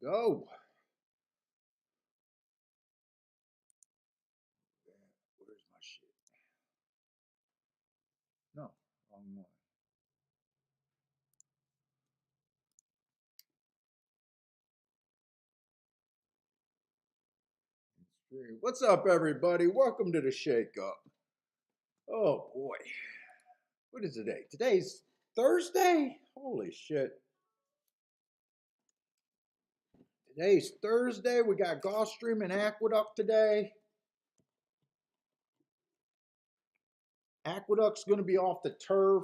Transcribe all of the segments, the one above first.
Go. Where's my shit? No, wrong one. What's up, everybody? Welcome to the Shake Up. Oh boy, what is today? Today's Thursday. Holy shit! Today's Thursday. We got Gulfstream and Aqueduct today. Aqueduct's going to be off the turf.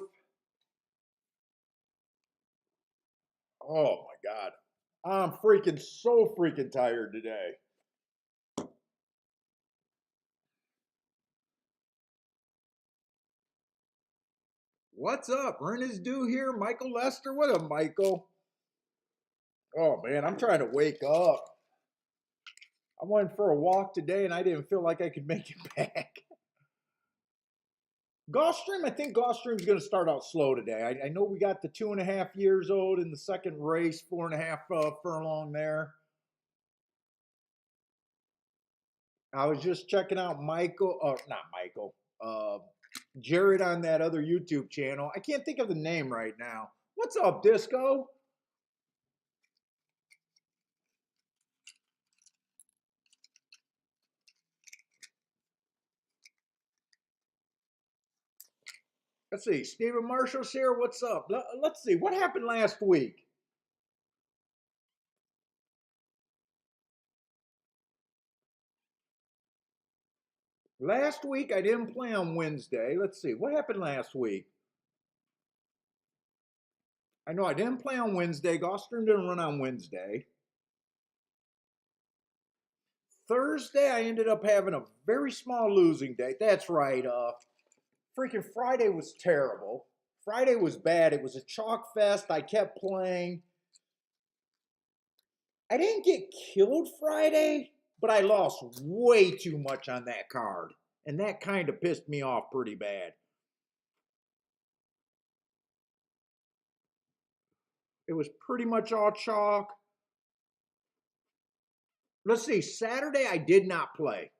Oh my god, I'm so freaking tired today. What's up? Rent is due here. Michael Lester. What up, Michael? Oh man, I'm trying to wake up. I went for a walk today and I didn't feel like I could make it back. Gulfstream, I think Gulfstream's going to start out slow today. I know we got the 2.5 years old in the second race, 4.5 furlong there. I was just checking out not Michael, Jared on that other YouTube channel. I can't think of the name right now. What's up, Disco? Let's see. Stephen Marshall's here. What's up? Let's see. What happened last week? Last week I didn't play on Wednesday. Let's see. What happened last week? I know I didn't play on Wednesday. Gulfstream didn't run on Wednesday. Thursday, I ended up having a very small losing day. That's right. Freaking Friday was terrible. Friday was bad. It was a chalk fest. I kept playing. I didn't get killed Friday, but I lost way too much on that card. And that kind of pissed me off pretty bad. It was pretty much all chalk. Let's see. Saturday, I did not play.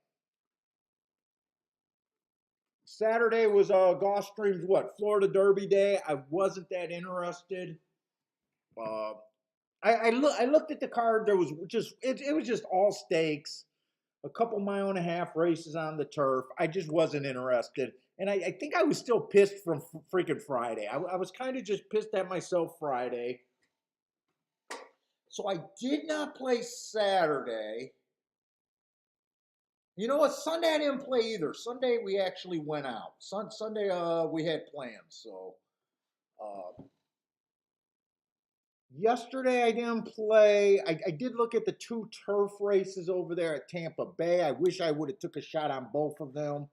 Saturday was Gulfstream's Florida Derby day. I wasn't that interested. Uh, I looked at the card. There was just it was just all stakes, a couple mile and a half races on the turf. I just wasn't interested, and I think I was still pissed from freaking Friday. I was kind of just pissed at myself Friday, so I did not play Saturday. You know what? Sunday I didn't play either. Sunday we actually went out. Sunday we had plans. So yesterday I didn't play. I did look at the two turf races over there at Tampa Bay. I wish I would have took a shot on both of them.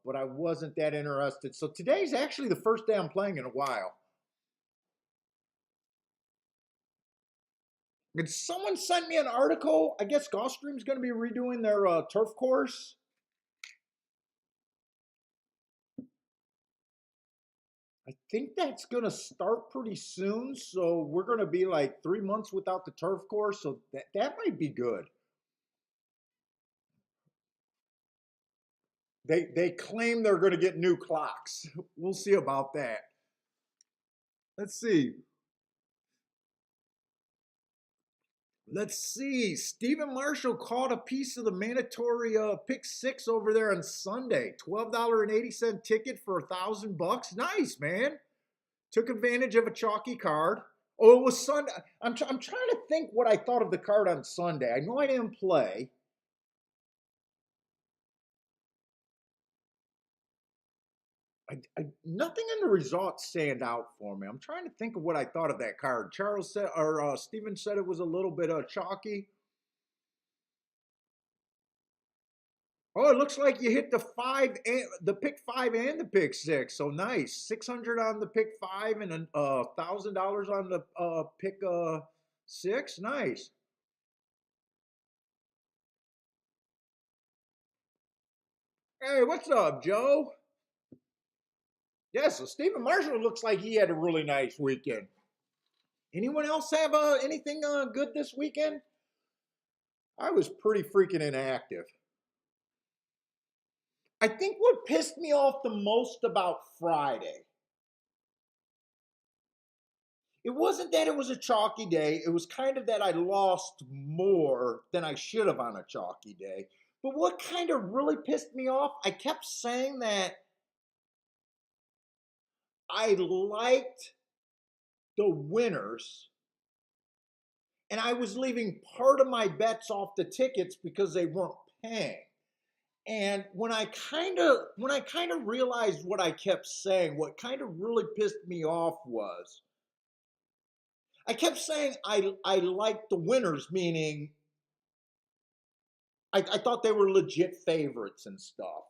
But I wasn't that interested. So today's actually the first day I'm playing in a while. And someone sent me an article. I guess Gulfstream's going to be redoing their turf course. I think that's going to start pretty soon. So we're going to be like 3 months without the turf course. So that might be good. They claim they're going to get new clocks. We'll see about that. Let's see. Let's see. Stephen Marshall caught a piece of the mandatory pick six over there on Sunday. $12.80 ticket for $1,000. Nice, man. Took advantage of a chalky card. Oh, it was Sunday. I'm trying to think what I thought of the card on Sunday. I know I didn't play. Nothing in the results stand out for me. I'm trying to think of what I thought of that card. Charles said, or Steven said it was a little bit chalky. Oh, it looks like you hit the pick five and the pick six. So nice, 600 on the pick five and $1,000 on the pick six. Nice. Hey, what's up, Joe? Yeah, so Stephen Marshall looks like he had a really nice weekend. Anyone else have anything good this weekend? I was pretty freaking inactive. I think what pissed me off the most about Friday, it wasn't that it was a chalky day. It was kind of that I lost more than I should have on a chalky day. But what kind of really pissed me off, I kept saying that I liked the winners, and I was leaving part of my bets off the tickets because they weren't paying. And when I kind of realized what I kept saying, what kind of really pissed me off was I kept saying I liked the winners, meaning I thought they were legit favorites and stuff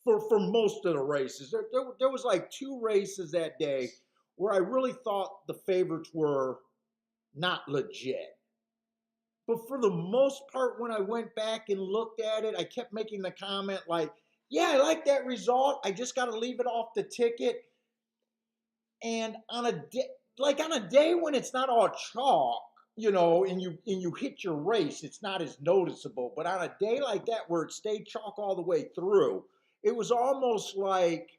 for most of the races. There was like two races that day where I really thought the favorites were not legit. But for the most part, when I went back and looked at it, I kept making the comment like, yeah, I like that result. I just got to leave it off the ticket. And on a day when it's not all chalk, and you hit your race, it's not as noticeable. But on a day like that where it stayed chalk all the way through, it was almost like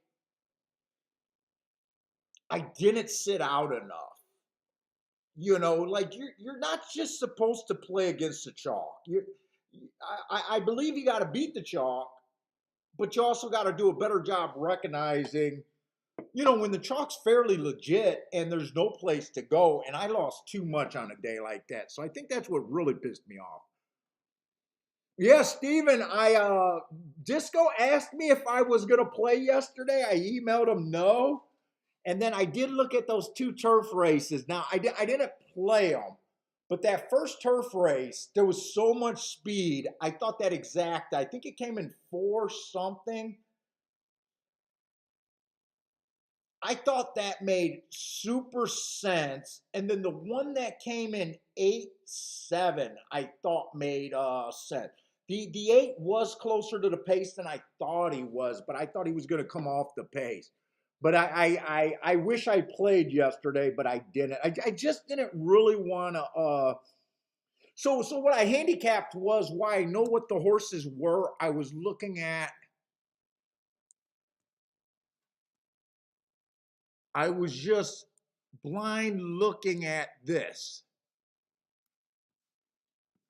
I didn't sit out enough. Like you're not just supposed to play against the chalk. I believe you got to beat the chalk, but you also got to do a better job recognizing, when the chalk's fairly legit and there's no place to go, and I lost too much on a day like that. So I think that's what really pissed me off. Yeah, Steven, Disco asked me if I was gonna play yesterday. I emailed him no. And then I did look at those two turf races. Now I didn't play them, but that first turf race, there was so much speed. I thought that exact, I think it came in four something. I thought that made super sense. And then the one that came in 8-7, I thought made sense. The 8 was closer to the pace than I thought he was, but I thought he was going to come off the pace. But I wish I played yesterday, but I didn't. I just didn't really want to. So what I handicapped was why I know what the horses were. I was looking at. I was just blind looking at this.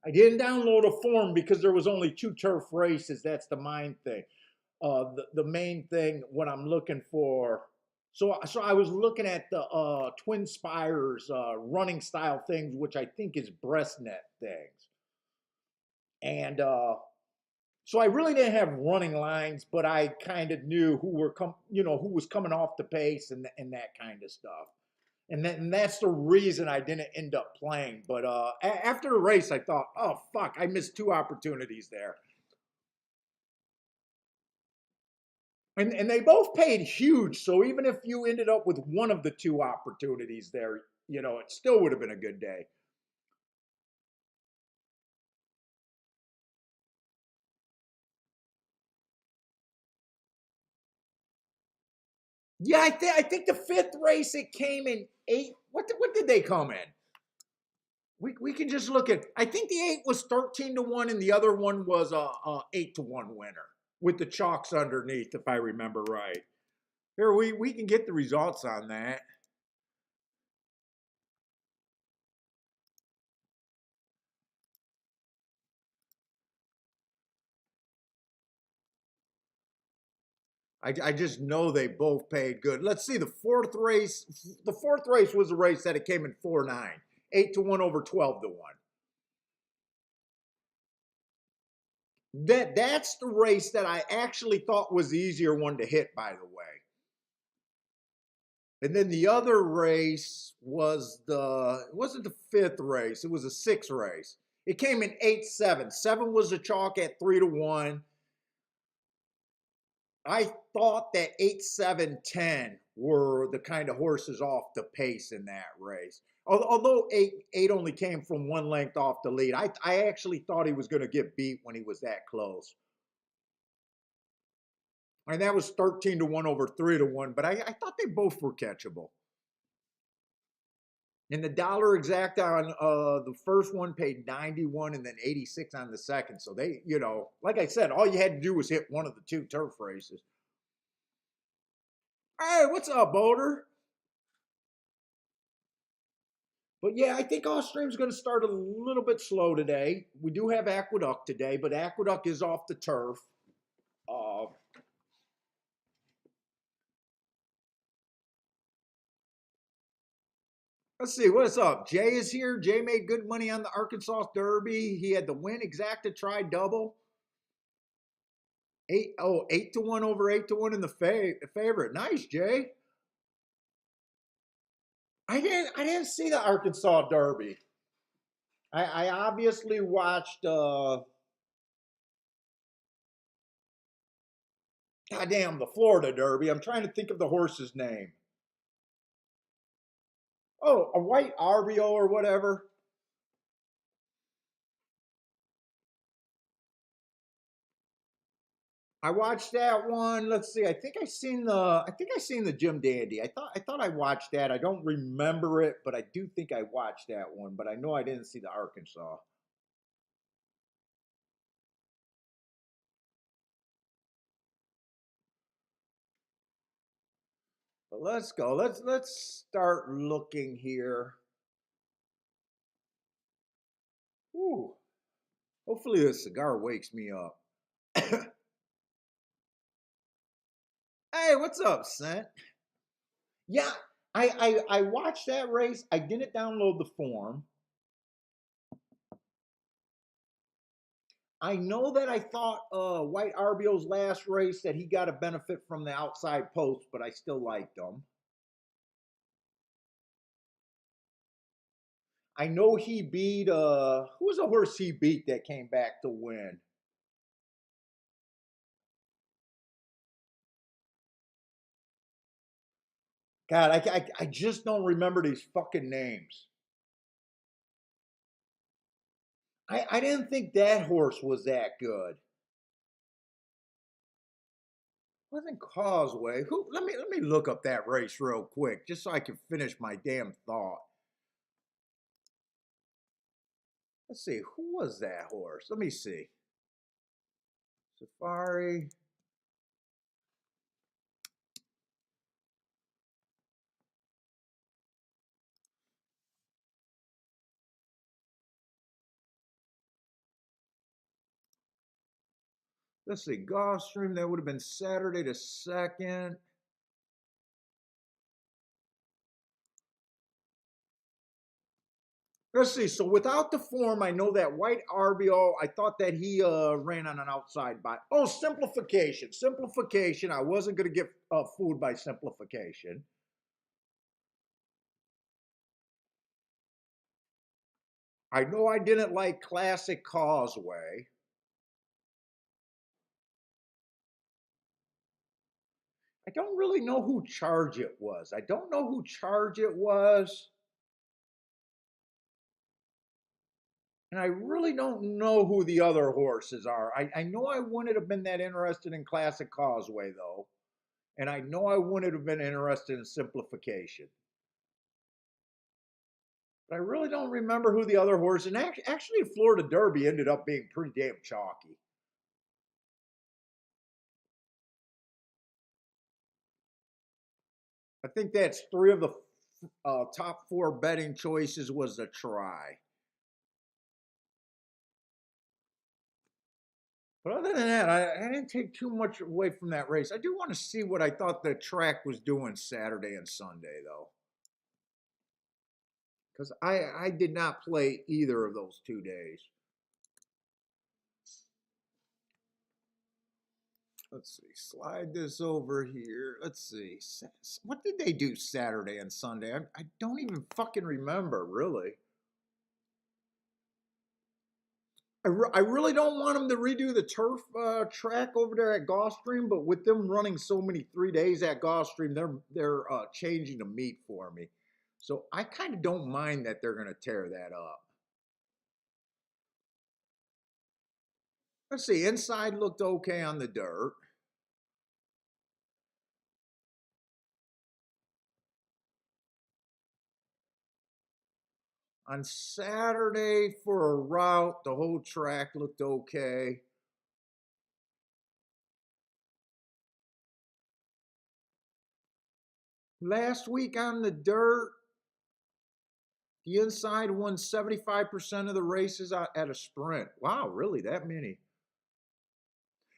I didn't download a form because there was only two turf races. That's the main thing. The main thing, what I'm looking for. So I was looking at the Twin Spires running style things, which I think is breast net things. And so I really didn't have running lines, but I kind of knew who was coming off the pace and that kind of stuff. And that's the reason I didn't end up playing. But after the race, I thought, oh fuck, I missed two opportunities there. And they both paid huge. So even if you ended up with one of the two opportunities there, it still would have been a good day. Yeah, I think the fifth race it came in 8. What did they come in? We can just look at. I think the 8 was 13-1, and the other one was a 8-1 winner with the chalks underneath, if I remember right. Here we can get the results on that. I just know they both paid good. Let's see the fourth race. The fourth race was a race that it came in 4-9, 8-1 over 12-1. That's the race that I actually thought was the easier one to hit, by the way. And then the other race it wasn't the fifth race, it was a sixth race. It came in 8-7. 7 was a chalk at 3-1. I thought that 8-7-10 were the kind of horses off the pace in that race. Although 8 only came from one length off the lead, I actually thought he was going to get beat when he was that close. And that was 13-1 over 3-1, but I thought they both were catchable. And the dollar exact on the first one paid 91 and then 86 on the second. So they, like I said, all you had to do was hit one of the two turf races. Hey, what's up, Boulder? But yeah, I think Gulfstream's going to start a little bit slow today. We do have Aqueduct today, but Aqueduct is off the turf. Uh, let's see, what's up? Jay is here. Jay made good money on the Arkansas Derby. He had the win exacta try double. 8-1 over 8-1 in the favorite. Nice, Jay. I didn't see the Arkansas Derby. I obviously watched goddamn the Florida Derby. I'm trying to think of the horse's name. Oh, a white RBO or whatever. I watched that one. Let's see. I think I seen the Jim Dandy. I thought I watched that. I don't remember it, but I do think I watched that one, but I know I didn't see the Arkansas. But let's go. Let's start looking here. Ooh. Hopefully this cigar wakes me up. Hey, what's up, Scent? Yeah, I watched that race. I didn't download the form. I know that I thought White Arbio's last race that he got a benefit from the outside post, but I still liked him. I know he beat who was the horse he beat that came back to win? God, I just don't remember these fucking names. I didn't think that horse was that good. Wasn't Causeway? Who? Let me look up that race real quick, just so I can finish my damn thought. Let's see, who was that horse? Let me see. Safari. Let's see, Gulfstream. That would have been Saturday the 2nd. Let's see. So without the form, I know that White RBO. I thought that he ran on an outside by. Oh, simplification. Simplification. I wasn't going to get fooled by simplification. I know I didn't like Classic Causeway. I don't really know who Charge It was. I don't know who Charge It was. And I really don't know who the other horses are. I know I wouldn't have been that interested in Classic Causeway, though. And I know I wouldn't have been interested in simplification. But I really don't remember who the other horse. And actually, Florida Derby ended up being pretty damn chalky. I think that's three of the top four betting choices was a try. But other than that, I didn't take too much away from that race. I do want to see what I thought the track was doing Saturday and Sunday, though. Because I did not play either of those 2 days. Let's see, slide this over here. Let's see, what did they do Saturday and Sunday? I don't even fucking remember, really. I really don't want them to redo the turf track over there at Gulfstream, but with them running so many 3 days at Gulfstream, they're changing the meet for me. So I kind of don't mind that they're going to tear that up. Let's see, inside looked okay on the dirt. On Saturday for a route, the whole track looked okay. Last week on the dirt, the inside won 75% of the races at a sprint. Wow, really? That many?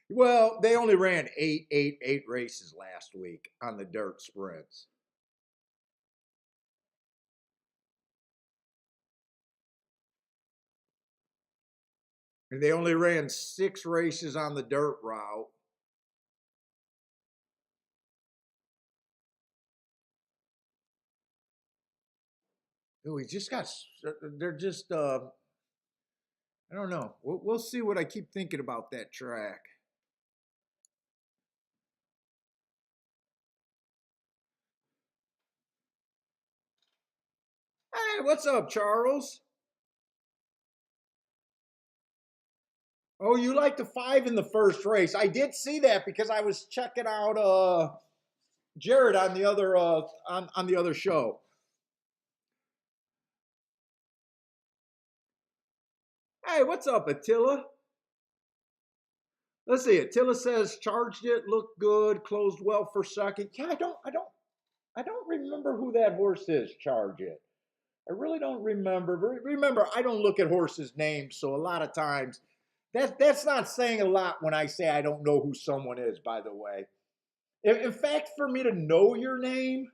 Well, they only ran eight races last week on the dirt sprints. And they only ran 6 races on the dirt route. We just got, they're just, I don't know. We'll see what I keep thinking about that track. Hey, what's up, Charles? Oh, you like the 5 in the first race. I did see that because I was checking out Jared on the other on the other show. Hey, what's up, Attila? Let's see. Attila says charged it, looked good, closed well for second. Yeah, I don't remember who that horse is. Charge it. I really don't remember. Remember, I don't look at horses' names, so a lot of times that's not saying a lot when I say I don't know who someone is. By the way, in fact, for me to know your name,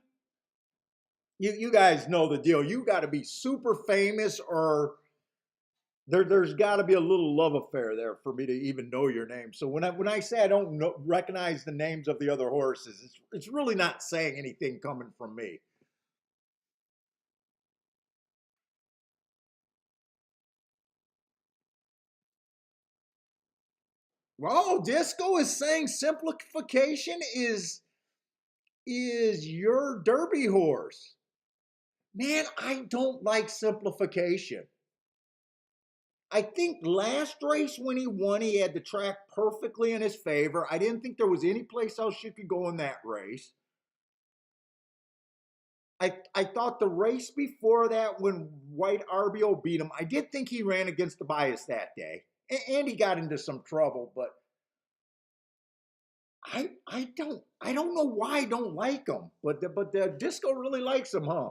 you guys know the deal. You got to be super famous, or there's got to be a little love affair there for me to even know your name. So when I say I don't recognize the names of the other horses, it's really not saying anything coming from me. Well, Disco is saying simplification is your Derby horse. Man, I don't like simplification. I think last race when he won, he had the track perfectly in his favor. I didn't think there was any place else you could go in that race. I thought the race before that when White RBO beat him, I did think he ran against the bias that day. And he got into some trouble, but I don't know why I don't like him. But the Disco really likes him, huh?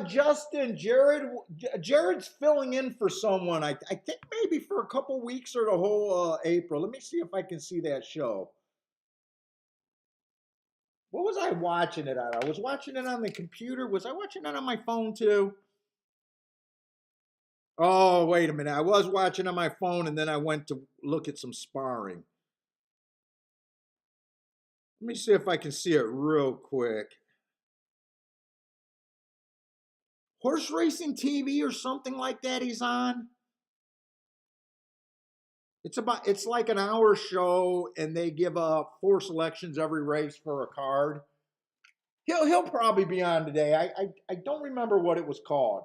Justin, Jared's filling in for someone. I think maybe for a couple weeks or the whole April. Let me see if I can see that show. What was I watching it on? I was watching it on the computer. Was I watching it on my phone too? Oh, wait a minute. I was watching on my phone and then I went to look at some sparring. Let me see if I can see it real quick. Horse racing TV or something like that he's on. It's like an hour show and they give 4 selections every race for a card. He'll probably be on today. I don't remember what it was called.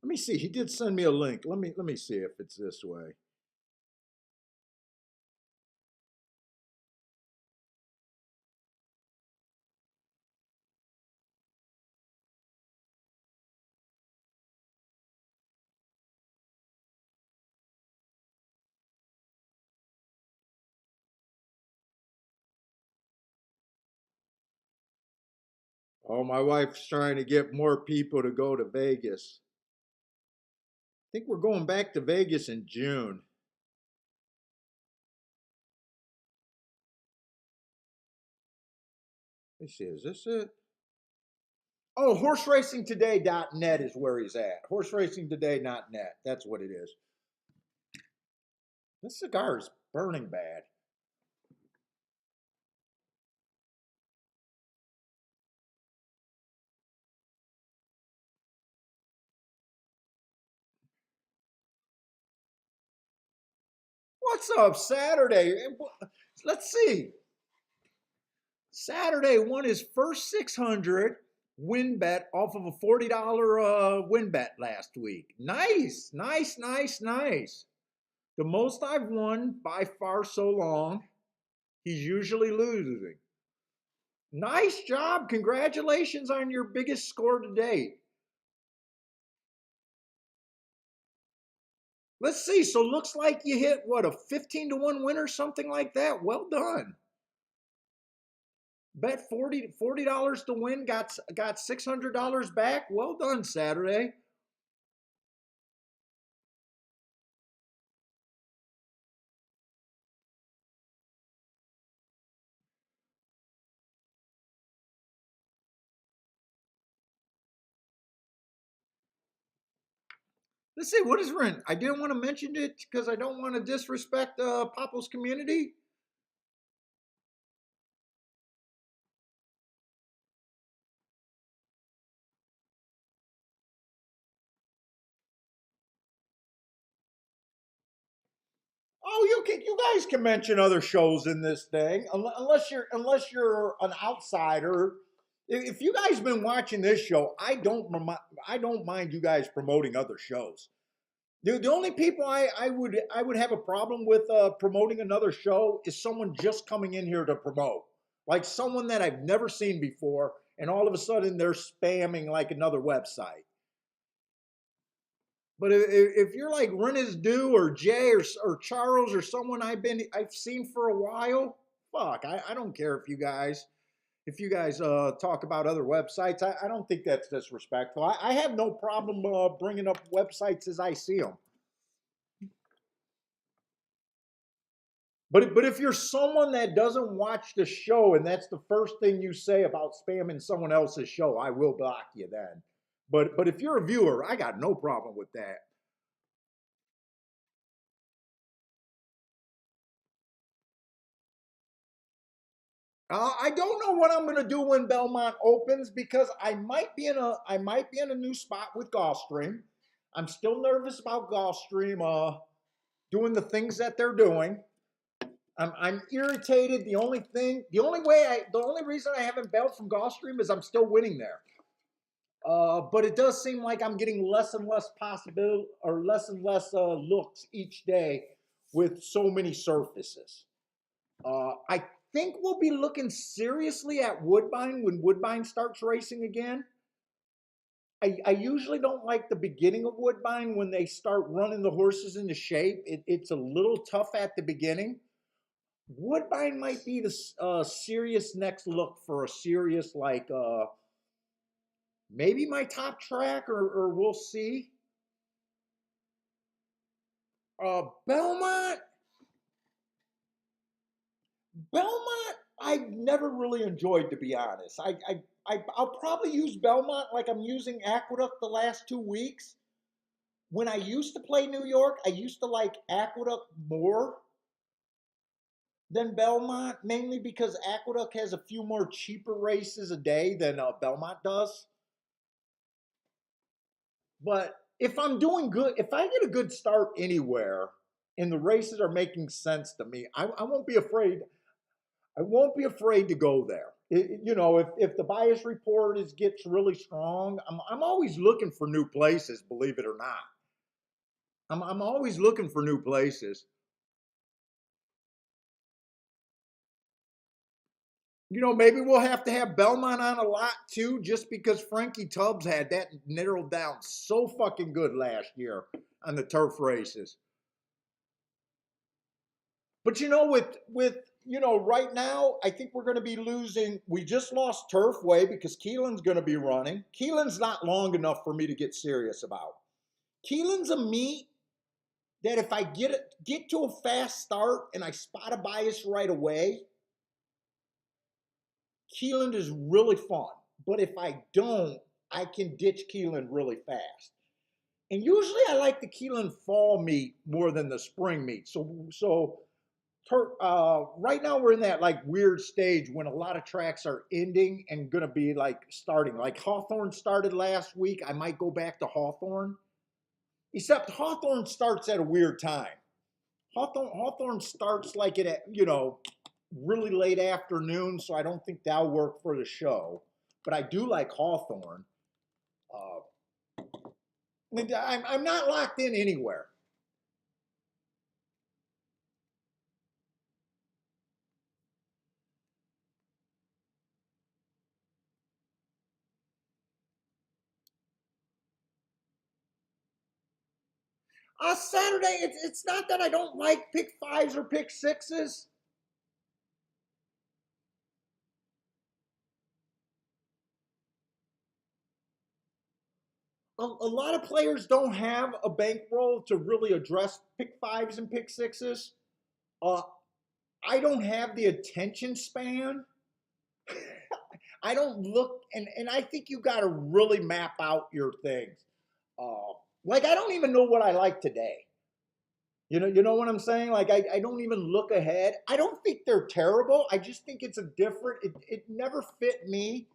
Let me see. He did send me a link. Let me see if it's this way. Oh, my wife's trying to get more people to go to Vegas. I think we're going back to Vegas in June. Let me see. Is this it? Oh, horseracingtoday.net is where he's at. Horseracingtoday.net. That's what it is. This cigar is burning bad. What's up, Saturday? Let's see. Saturday won his first 600 win bet off of a $40 win bet last week. Nice, nice, nice, nice. The most I've won by far so long. He's usually losing. Nice job. Congratulations on your biggest score to date. Let's see. So looks like you hit what, a 15-1 win or something like that. Well done. Bet $40 to win, got $600 back. Well done, Saturday. Let's see, what is rent? I didn't want to mention it because I don't want to disrespect Papo's community. Oh, you guys can mention other shows in this thing, unless you're an outsider. If you guys been watching this show, I don't mind you guys promoting other shows. The only people I would have a problem with promoting another show is someone just coming in here to promote, like someone that I've never seen before, and all of a sudden they're spamming like another website. But if you're like Rent is Due or Jay or Charles or someone I've seen for a while, fuck, I don't care if you guys talk about other websites. I don't think that's disrespectful. I have no problem bringing up websites as I see them. But if you're someone that doesn't watch the show and that's the first thing you say about spamming someone else's show, I will block you then. But if you're a viewer, I got no problem with that. I don't know what I'm going to do when Belmont opens because I might be in a new spot with Gulfstream. I'm still nervous about Gulfstream doing the things that they're doing. I'm irritated. The only reason I haven't bailed from Gulfstream is I'm still winning there. But it does seem like I'm getting less and less possible or less and less looks each day with so many surfaces. I think we'll be looking seriously at Woodbine when Woodbine starts racing again. I usually don't like the beginning of Woodbine when they start running the horses into shape. It's a little tough at the beginning. Woodbine might be the serious next look for a serious like maybe my top track or we'll see. Belmont, Belmont, I've never really enjoyed to be honest. I'll probably use Belmont like I'm using Aqueduct the last 2 weeks. When I used to play New York, I used to like Aqueduct more than Belmont, mainly because Aqueduct has a few more cheaper races a day than Belmont does. But if I'm doing good, if I get a good start anywhere and the races are making sense to me, I won't be afraid. I won't be afraid to go there. If the bias report gets really strong, I'm always looking for new places. Believe it or not, I'm always looking for new places. Maybe we'll have to have Belmont on a lot too, just because Frankie Tubbs had that narrowed down so fucking good last year on the turf races. But right now, I think we're going to be losing. We just lost Turfway because Keelan's going to be running. Keelan's not long enough for me to get serious about. Keelan's a meet that if I get to a fast start and I spot a bias right away, Keelan is really fun. But if I don't, I can ditch Keelan really fast. And usually I like the Keelan fall meet more than the spring meet. So right now we're in that like weird stage when a lot of tracks are ending and gonna be like starting. Like Hawthorne started last week. I might go back to Hawthorne. Except Hawthorne starts at a weird time. Hawthorne starts like at really late afternoon, so I don't think that'll work for the show. But I do like Hawthorne. Uh, I'm not locked in anywhere. Saturday, it's not that I don't like pick fives or pick sixes. A lot of players don't have a bankroll to really address pick fives and pick sixes. Uh, I don't have the attention span. I don't look, and I think you got to really map out your things. Uh, like I don't even know what I like today. You know what I'm saying? Like I don't even look ahead. I don't think they're terrible. I just think it's a different. It never fit me.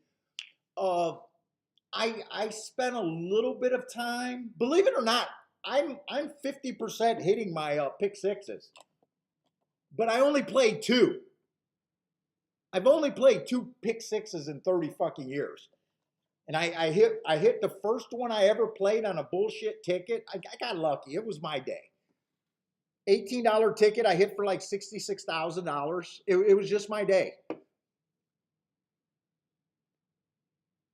Uh, I spent a little bit of time. Believe it or not, I'm 50% hitting my pick sixes, but I only played two. I've only played two pick sixes in 30 fucking years. And I hit the first one I ever played on a bullshit ticket. I got lucky. It was my day. $18 ticket I hit for like $66,000. It was just my day.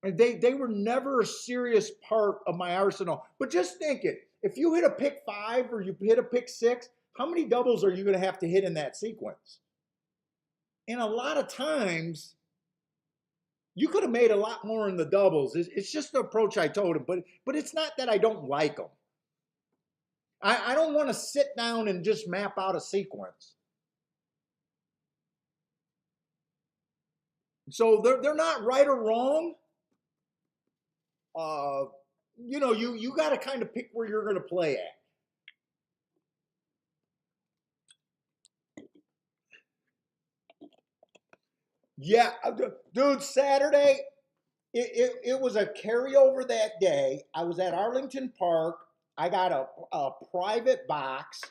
And they were never a serious part of my arsenal. But just think it, if you hit a pick five or you hit a pick six, how many doubles are you going to have to hit in that sequence? And a lot of times, you could have made a lot more in the doubles. It's just the approach I told him. But it's not that I don't like them. I don't want to sit down and just map out a sequence. So they're not right or wrong. Uh, you got to kind of pick where you're going to play at. Yeah, dude, Saturday, it was a carryover that day. I was at Arlington Park. I got a private box.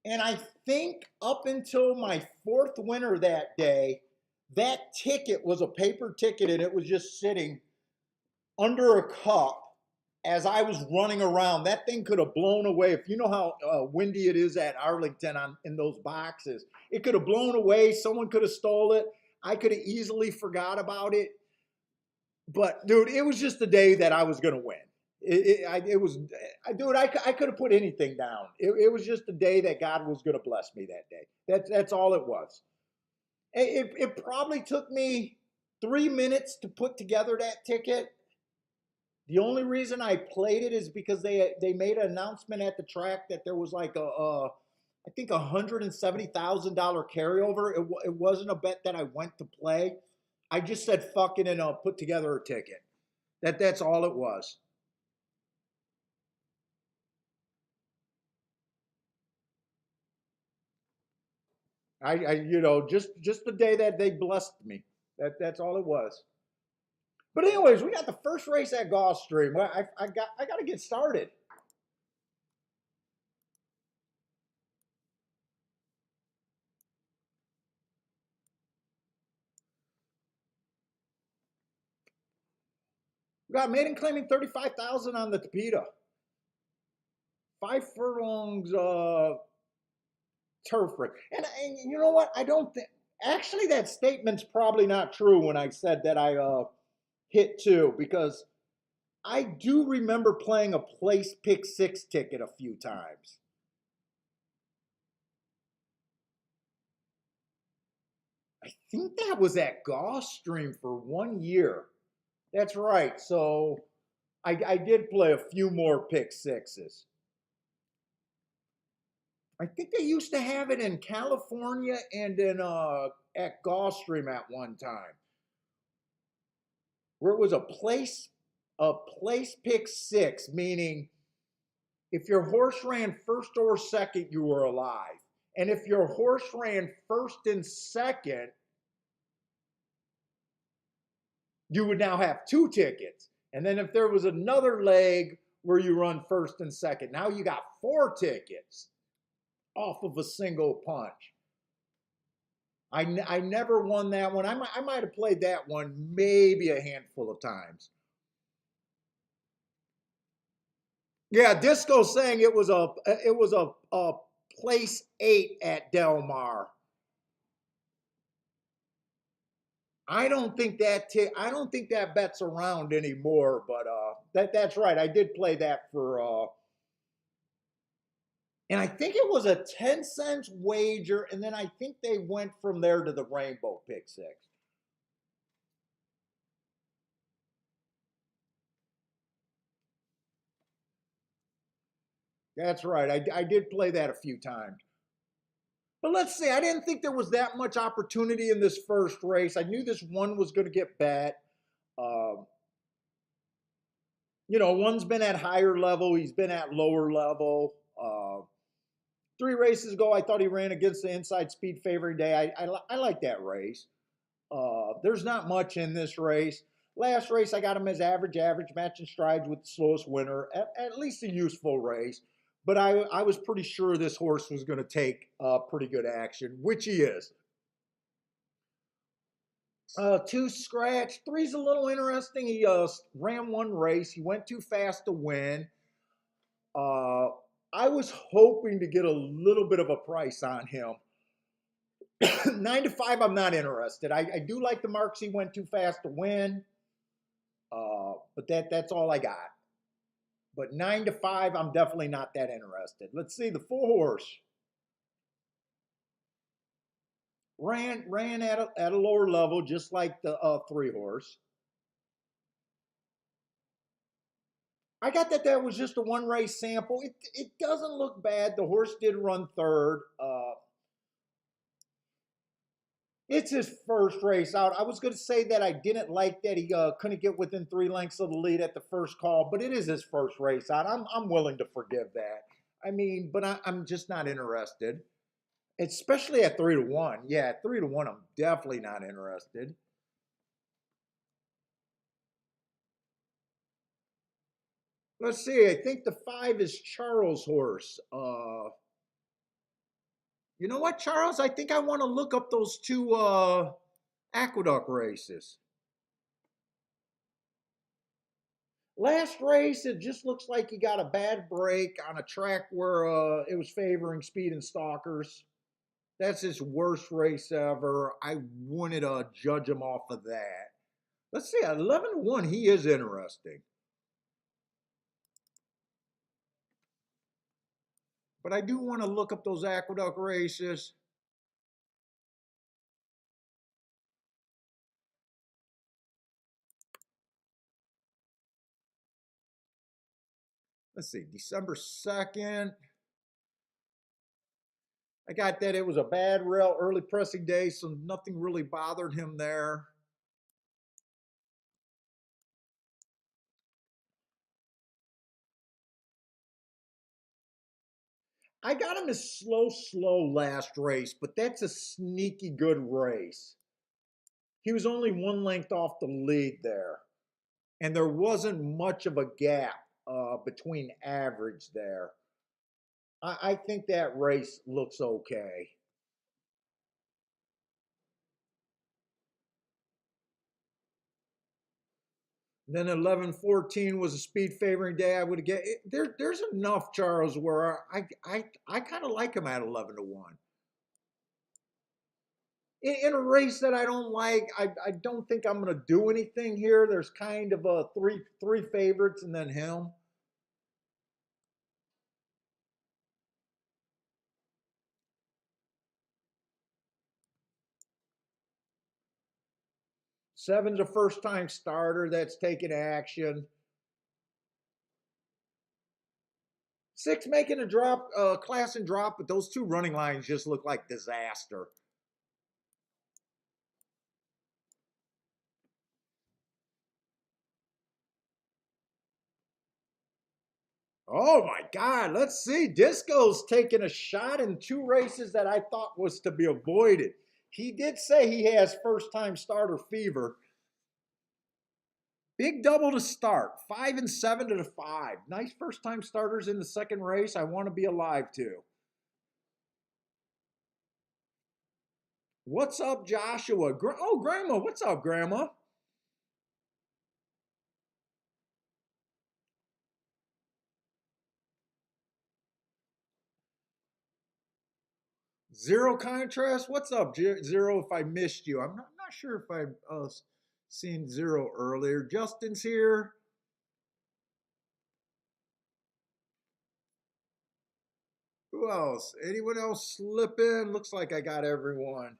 And I think up until my fourth winner that day, that ticket was a paper ticket and it was just sitting under a cup as I was running around. That thing could have blown away. If you know how windy it is at Arlington in those boxes, it could have blown away. Someone could have stole it. I could have easily forgot about it. But dude, it was just the day that I was going to win. Dude, I could have put anything down. It was just the day that God was going to bless me that day. That's all it was. It probably took me 3 minutes to put together that ticket. The only reason I played it is because they made an announcement at the track that there was like I think $170,000 carryover. It wasn't a bet that I went to play. I just said fuck it and I'll put together a ticket. That's all it was. Just the day that they blessed me. That's all it was. But anyways, we got the first race at Gulfstream. Well, I got to get started. We got maiden claiming 35,000 on the Tapeta. 5 furlongs turf race. And you know what? I don't think actually that statement's probably not true when I said that I hit two because I do remember playing a place pick six ticket a few times. I think that was at Gulfstream for 1 year. That's right. So I did play a few more pick sixes. I think they used to have it in California and in at Gulfstream at one time, where it was a place pick six, meaning if your horse ran first or second, you were alive. And if your horse ran first and second, you would now have two tickets. And then if there was another leg where you run first and second, now you got four tickets off of a single punch. I never won that one. I might have played that one maybe a handful of times. Yeah, Disco saying it was a place 8 at Del Mar. I don't think that bet's around anymore, but That's right. I did play that for and I think it was a 10 cents wager, and then I think they went from there to the Rainbow Pick Six. That's right. I did play that a few times. But let's see, I didn't think there was that much opportunity in this first race. I knew this one was going to get bet. Um, one's been at higher level, he's been at lower level. 3 races ago, I thought he ran against the inside speed favoring day. I like that race. There's not much in this race. Last race, I got him as average, matching strides with the slowest winner. At least a useful race. But I was pretty sure this horse was going to take pretty good action, which he is. 2 scratch. 3's a little interesting. He ran 1 race. He went too fast to win. Uh, I was hoping to get a little bit of a price on him. 9 to 5, I'm not interested. I do like the marks. He went too fast to win. But that's all I got. But 9 to 5, I'm definitely not that interested. Let's see the 4 horse. Ran at a lower level, just like the 3 horse. I got that was just a 1 race sample. It doesn't look bad. The horse did run 3rd. It's his first race out. I was going to say that I didn't like that he couldn't get within 3 lengths of the lead at the first call, but it is his first race out. I'm willing to forgive that. I mean, but I'm just not interested, especially at 3 to 1. Yeah, at 3 to 1, I'm definitely not interested. Let's see. I think the 5 is Charles' horse. You know what, Charles? I think I want to look up those 2 Aqueduct races. Last race, it just looks like he got a bad break on a track where it was favoring speed and stalkers. That's his worst race ever. I wouldn't judge him off of that. Let's see, at 11 to 1, he is interesting. But I do want to look up those Aqueduct races. Let's see, December 2nd. I got that it was a bad rail early pressing day, so nothing really bothered him there. I got him as slow last race, but that's a sneaky good race. He was only 1 length off the lead there, and there wasn't much of a gap between average there. I think that race looks okay. Then 11-14 was a speed favoring day. I would get there's enough, Charles, where I kind of like him at 11 to 1. In a race that I don't like, I don't think I'm going to do anything here. There's kind of a three favorites and then him. Seven's a first time starter that's taking action. 6 making a drop, class and drop, but those 2 running lines just look like disaster. Oh my God, let's see. Disco's taking a shot in 2 races that I thought was to be avoided. He did say he has first time starter fever. Big double to start, 5 and 7 to the 5. Nice first time starters in the second race. I want to be alive too. What's up, Joshua? Oh, Grandma. What's up, Grandma? Zero contrast. What's up, Zero? If I missed you, I'm not sure if I seen Zero earlier. Justin's here. Who else? Anyone else slip in? Looks like I got everyone.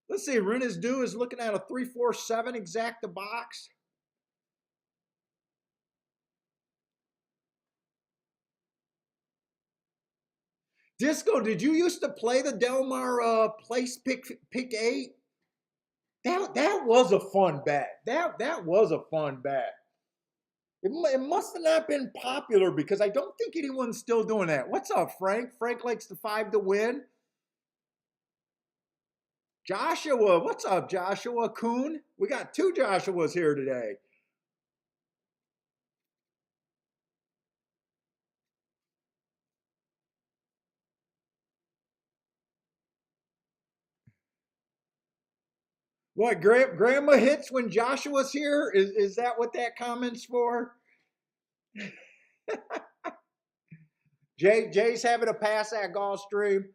Let's see. Rennes Du is looking at a 347 exacta box. Disco, did you used to play the Delmar place pick 8? That was a fun bet. That was a fun bet. It must have not been popular because I don't think anyone's still doing that. What's up, Frank? Frank likes the 5 to win. Joshua, what's up, Joshua Kuhn? We got 2 Joshuas here today. What, Grandma hits when Joshua's here? Is that what that comment's for? Jay's having a pass at Gulfstream.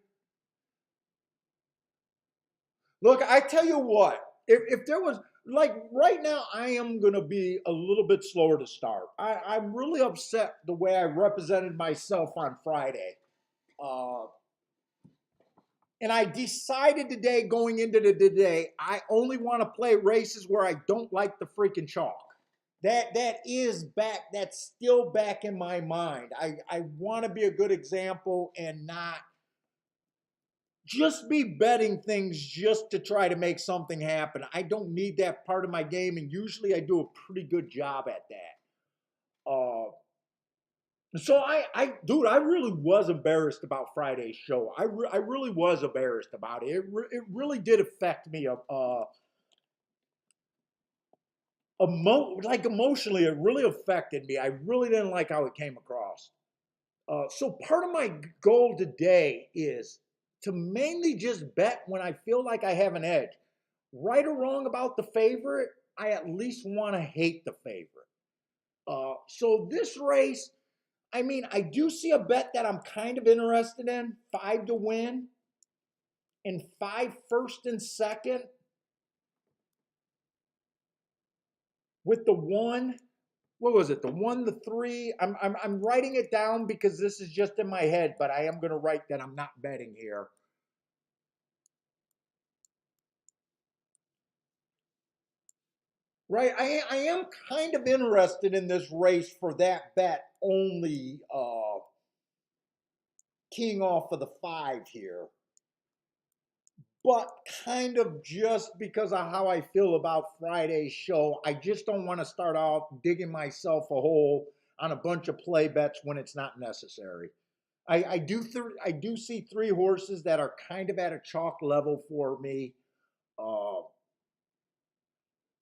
Look, I tell you what, if there was, like right now, I am going to be a little bit slower to start. I'm really upset the way I represented myself on Friday. Uh, and I decided today, going into the today, I only want to play races where I don't like the freaking chalk. That is back. That's still back in my mind. I want to be a good example and not just be betting things just to try to make something happen. I don't need that part of my game, and usually I do a pretty good job at that. So dude, I really was embarrassed about Friday's show. I really was embarrassed about it. It really did affect me. Like emotionally, it really affected me. I really didn't like how it came across. So part of my goal today is to mainly just bet when I feel like I have an edge. Right or wrong about the favorite, I at least want to hate the favorite. So this race, I mean, I do see a bet that I'm kind of interested in, 5 to win, and 5 first and second, with the 1. What was it? The 1, the 3. I'm writing it down because this is just in my head, but I am going to write that I'm not betting here. Right, I am kind of interested in this race for that bet only, keying off of the 5 here. But kind of just because of how I feel about Friday's show, I just don't want to start off digging myself a hole on a bunch of play bets when it's not necessary. I do see 3 horses that are kind of at a chalk level for me. Uh,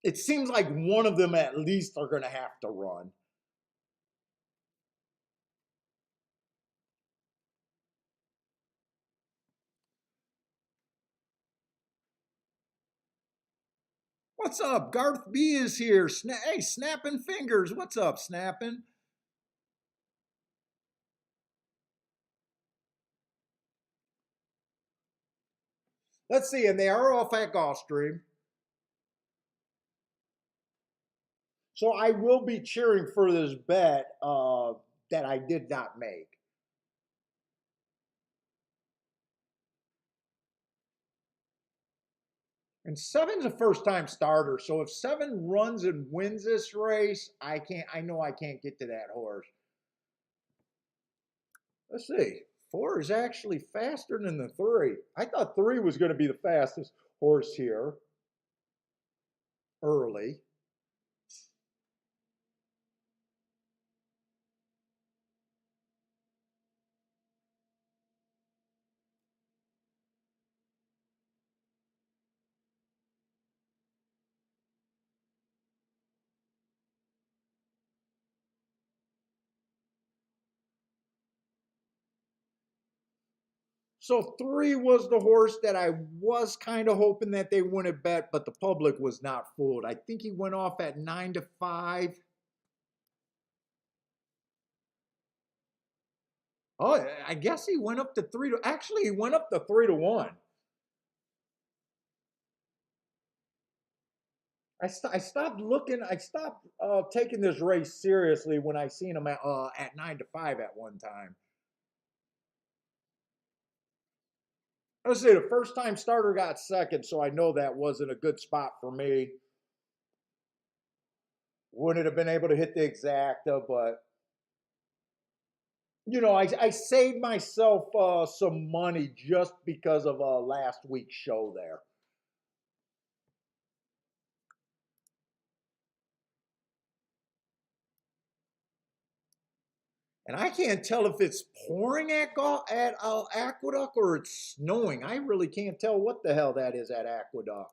it seems like one of them at least are going to have to run. What's up? Garth B is here. Hey, snapping fingers. What's up, snapping? Let's see, and they are off at Gulfstream. So I will be cheering for this bet that I did not make. And 7's a first time starter. So if 7 runs and wins this race, I know I can't get to that horse. Let's see. 4 is actually faster than the 3. I thought 3 was going to be the fastest horse here early. So 3 was the horse that I was kind of hoping that they wouldn't bet, but the public was not fooled. I think he went off at 9 to 5. Oh, I guess he went up to 3 to, actually, he went up to 3 to 1. I stopped looking. I stopped taking this race seriously when I seen him at 9 to 5 at one time. I would say the first time starter got second, so I know that wasn't a good spot for me. Wouldn't have been able to hit the exacta, but I saved myself some money just because of last week's show there. And I can't tell if it's pouring at Aqueduct or it's snowing. I really can't tell what the hell that is at Aqueduct.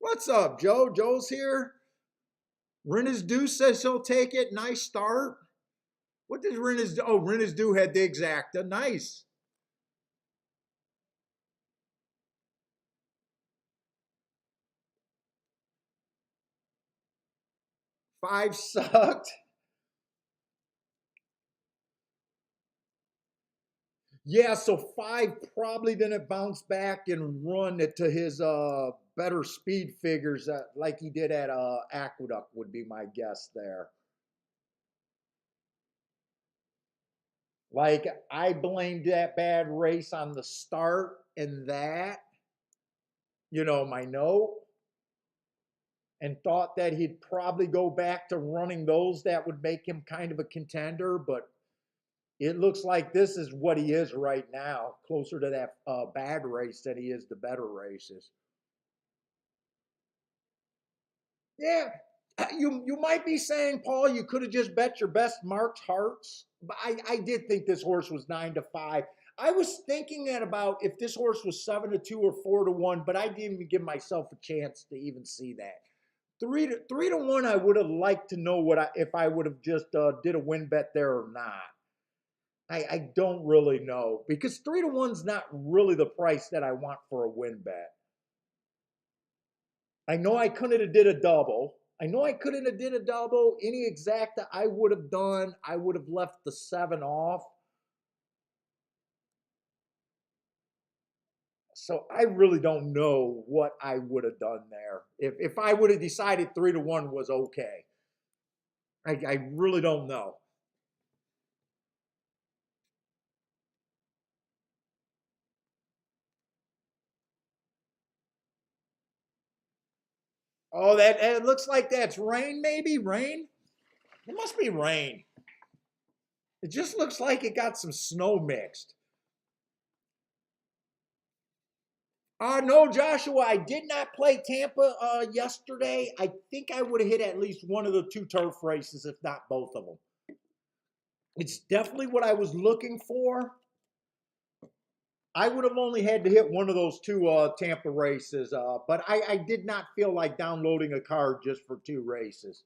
What's up, Joe? Joe's here. Renizdu says he'll take it. Nice start. What did Renizdu? Oh, Renizdu had the exacta. Nice. 5 sucked. Yeah, so 5 probably didn't bounce back and run it to his better speed figures like he did at Aqueduct would be my guess there. Like I blamed that bad race on the start and that, my note, and thought that he'd probably go back to running those that would make him kind of a contender, but it looks like this is what he is right now, closer to that bad race than he is the better races. Yeah, you might be saying, Paul, you could have just bet your best Mark's Hearts. But I did think this horse was 9-5. I was thinking that about if this horse was 7-2 or 4-1, but I didn't even give myself a chance to even see that. 3-1, I would have liked to know if I would have just did a win bet there or not. I don't really know because 3-1's not really the price that I want for a win bet. I know I couldn't have did a double. Any exacta I would have done, I would have left the 7 off. So I really don't know what I would have done there. If I would have decided 3-1 was okay. I really don't know. Oh, that it looks like that's rain, maybe? Rain? It must be rain. It just looks like it got some snow mixed. No, Joshua, I did not play Tampa yesterday. I think I would have hit at least one of the 2 turf races, if not both of them. It's definitely what I was looking for. I would have only had to hit one of those 2 Tampa races, but I did not feel like downloading a card just for 2 races.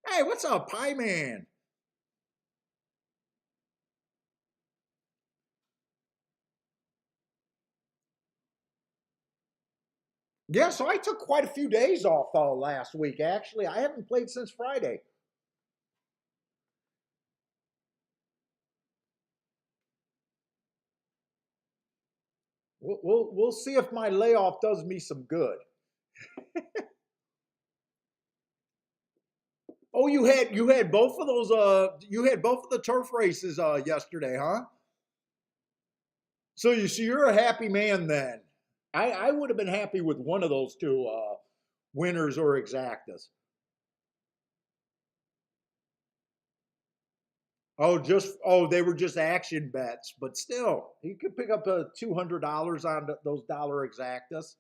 Hey, what's up, Pie Man? Yeah, so I took quite a few days off last week, actually. I haven't played since Friday. We'll see if my layoff does me some good. Oh, you had both of those you had both of the turf races yesterday, huh? So you're a happy man then. I would have been happy with one of those 2 winners or exactas. They were just action bets, but still, you could pick up a $200 on those dollar exactas.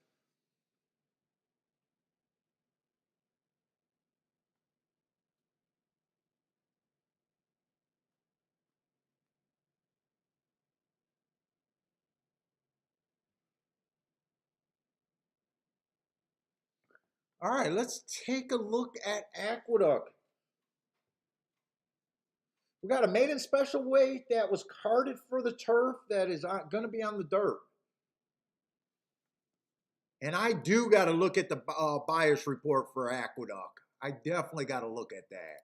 All right, let's take a look at Aqueduct. We got a maiden special weight that was carded for the turf that is going to be on the dirt. And I do got to look at the bias report for Aqueduct. I definitely got to look at that.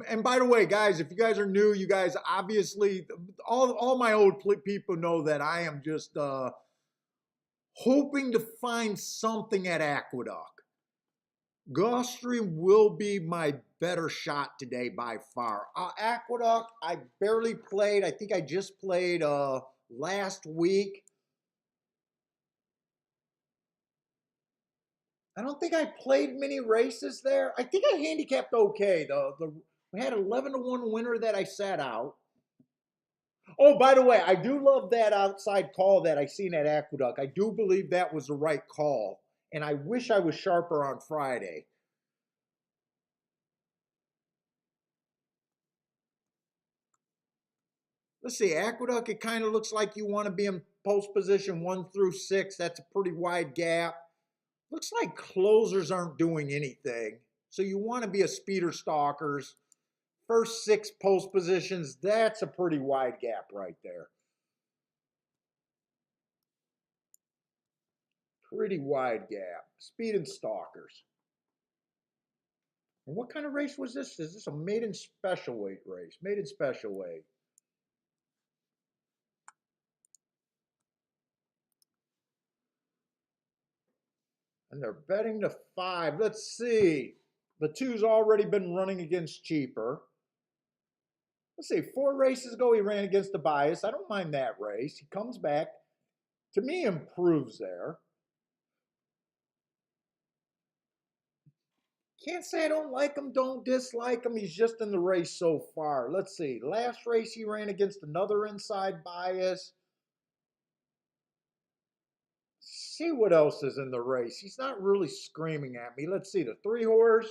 And by the way, guys, if you guys are new, you guys obviously all my old people know that I am just hoping to find something at Aqueduct. Gulfstream will be my better shot today by far. Aqueduct, I barely played. I think I just played last week. I don't think I played many races there. I think I handicapped okay. We had 11-1 winner that I sat out. Oh, by the way, I do love that outside call that I seen at Aqueduct. I do believe that was the right call, and I wish I was sharper on Friday. Let's see, Aqueduct, it kind of looks like you want to be in post position 1 through 6. That's a pretty wide gap. Looks like closers aren't doing anything. So you want to be a speeder stalkers. First 6 post positions, that's a pretty wide gap right there. Pretty wide gap. Speed and stalkers. And what kind of race was this? Is this a maiden special weight race? Maiden special weight. And they're betting to 5. Let's see. The 2's already been running against cheaper. Let's see, 4 races ago he ran against the bias. I don't mind that race. He comes back. To me, improves there. Can't say I don't like him, don't dislike him. He's just in the race so far. Let's see. Last race he ran against another inside bias. See what else is in the race. He's not really screaming at me. Let's see. The 3 horse.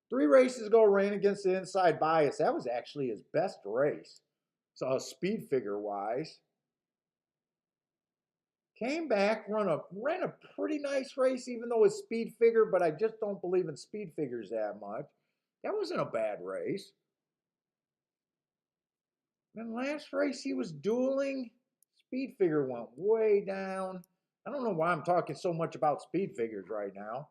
3 races ago ran against the inside bias. That was actually his best race. So speed figure wise. Came back, ran a pretty nice race, even though it's speed figure, but I just don't believe in speed figures that much. That wasn't a bad race. And last race he was dueling. Speed figure went way down. I don't know why I'm talking so much about speed figures right now.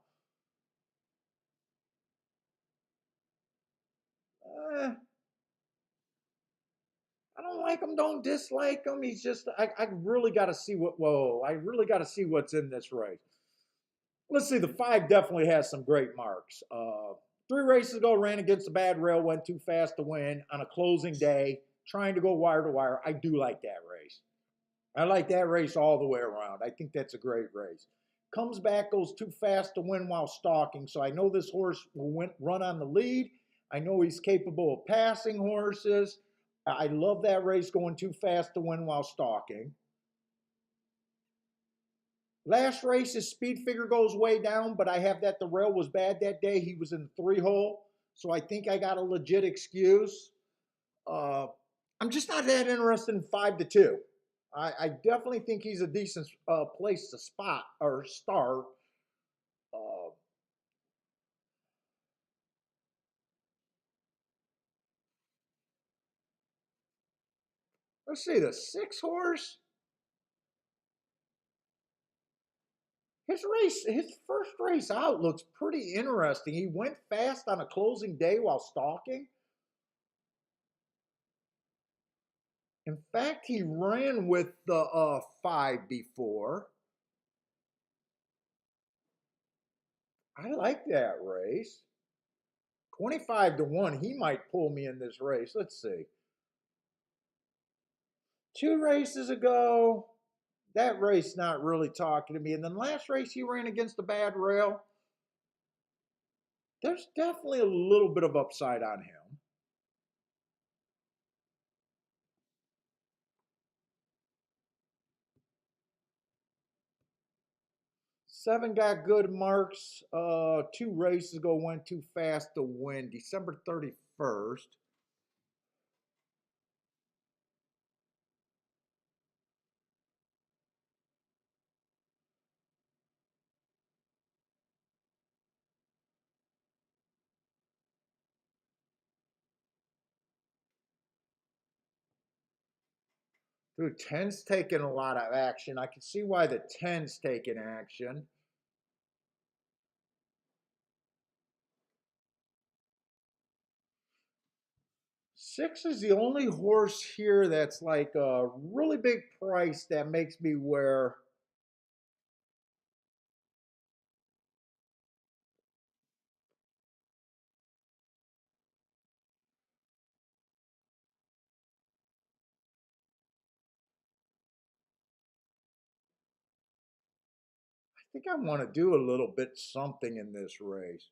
I don't like him, don't dislike him. He's just, I really got to see I really got to see what's in this race. Let's see, the 5 definitely has some great marks. 3 races ago, ran against a bad rail, went too fast to win on a closing day, trying to go wire to wire. I do like that race. I like that race all the way around. I think that's a great race. Comes back, goes too fast to win while stalking. So I know this horse will run on the lead. I know he's capable of passing horses. I love that race going too fast to win while stalking. Last race, his speed figure goes way down, but I have that the rail was bad that day. He was in the 3-hole, so I think I got a legit excuse. I'm just not that interested in 5-2. I definitely think he's a decent place to spot or start. Uh, let's see, the 6 horse. His first race out looks pretty interesting. He went fast on a closing day while stalking. In fact, he ran with the 5 before. I like that race. 25-1, he might pull me in this race. Let's see. 2 races ago, that race not really talking to me. And then last race he ran against a bad rail. There's definitely a little bit of upside on him. 7 got good marks. 2 races ago went too fast to win. December 31st. Dude, 10's taking a lot of action. I can see why the 10's taking action. 6 is the only horse here that's like a really big price that makes me where think I want to do a little bit something in this race.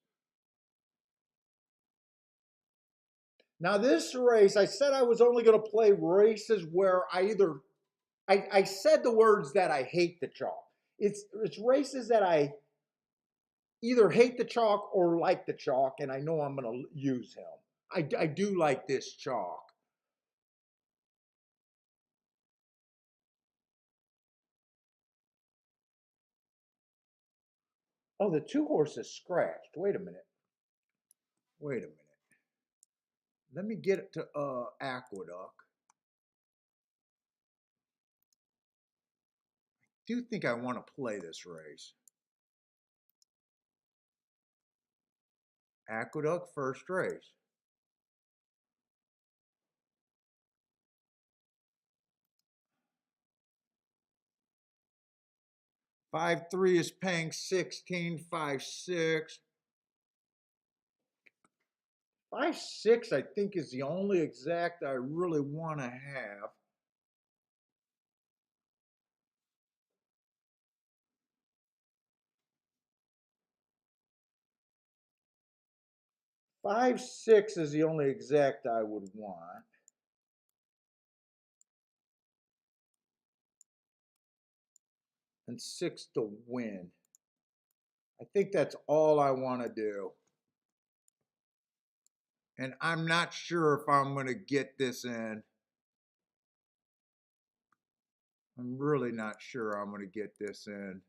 Now, this race, I said I was only going to play races where I said the words that I hate the chalk. It's races that I either hate the chalk or like the chalk, and I know I'm going to use him. I do like this chalk. Oh, the two horses scratched. Wait a minute. Wait a minute. Let me get it to Aqueduct. I do think I want to play this race. Aqueduct first race. 5-3 is paying 16, 5-6. 5-6, I think, is the only exact I really want to have. Five, 6 is the only exact I would want. And 6 to win. I think that's all I want to do. And I'm not sure if I'm going to get this in. I'm really not sure I'm going to get this in.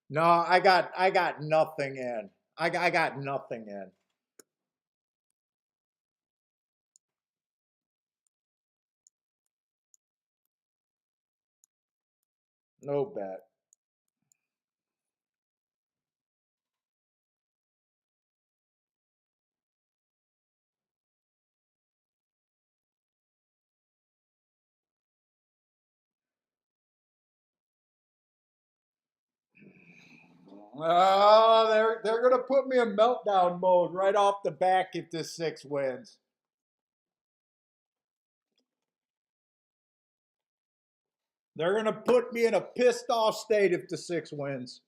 No, I got nothing in. I got nothing in. No bet. Oh, they're gonna put me in meltdown mode right off the back if this 6 wins. They're gonna put me in a pissed off state if the 6 wins.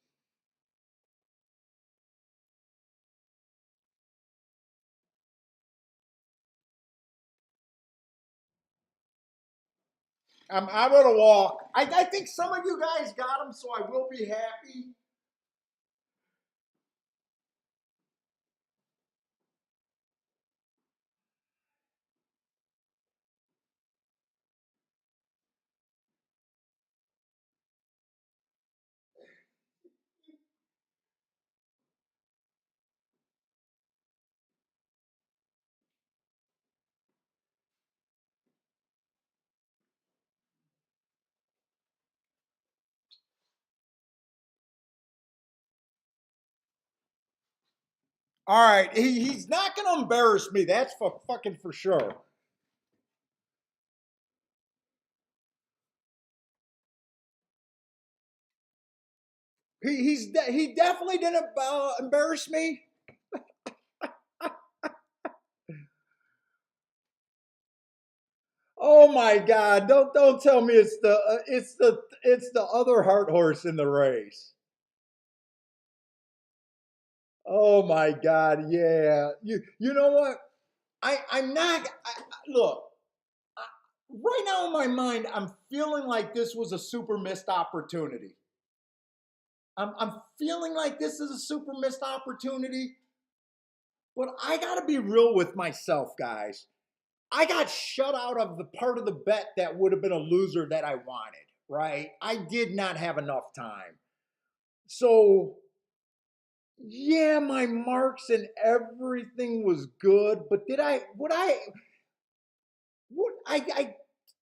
I'm gonna walk. I think some of you guys got him, so I will be happy. All right, he's not gonna embarrass me. That's for fucking for sure. He definitely didn't embarrass me. Oh my God! Don't tell me it's the other heart horse in the race. Oh my God! Yeah, you know what? I'm not. Look, right now in my mind, I'm feeling like this was a super missed opportunity. I'm feeling like this is a super missed opportunity, but I got to be real with myself, guys. I got shut out of the part of the bet that would have been a loser that I wanted, right? I did not have enough time. So, yeah, my marks and everything was good, but I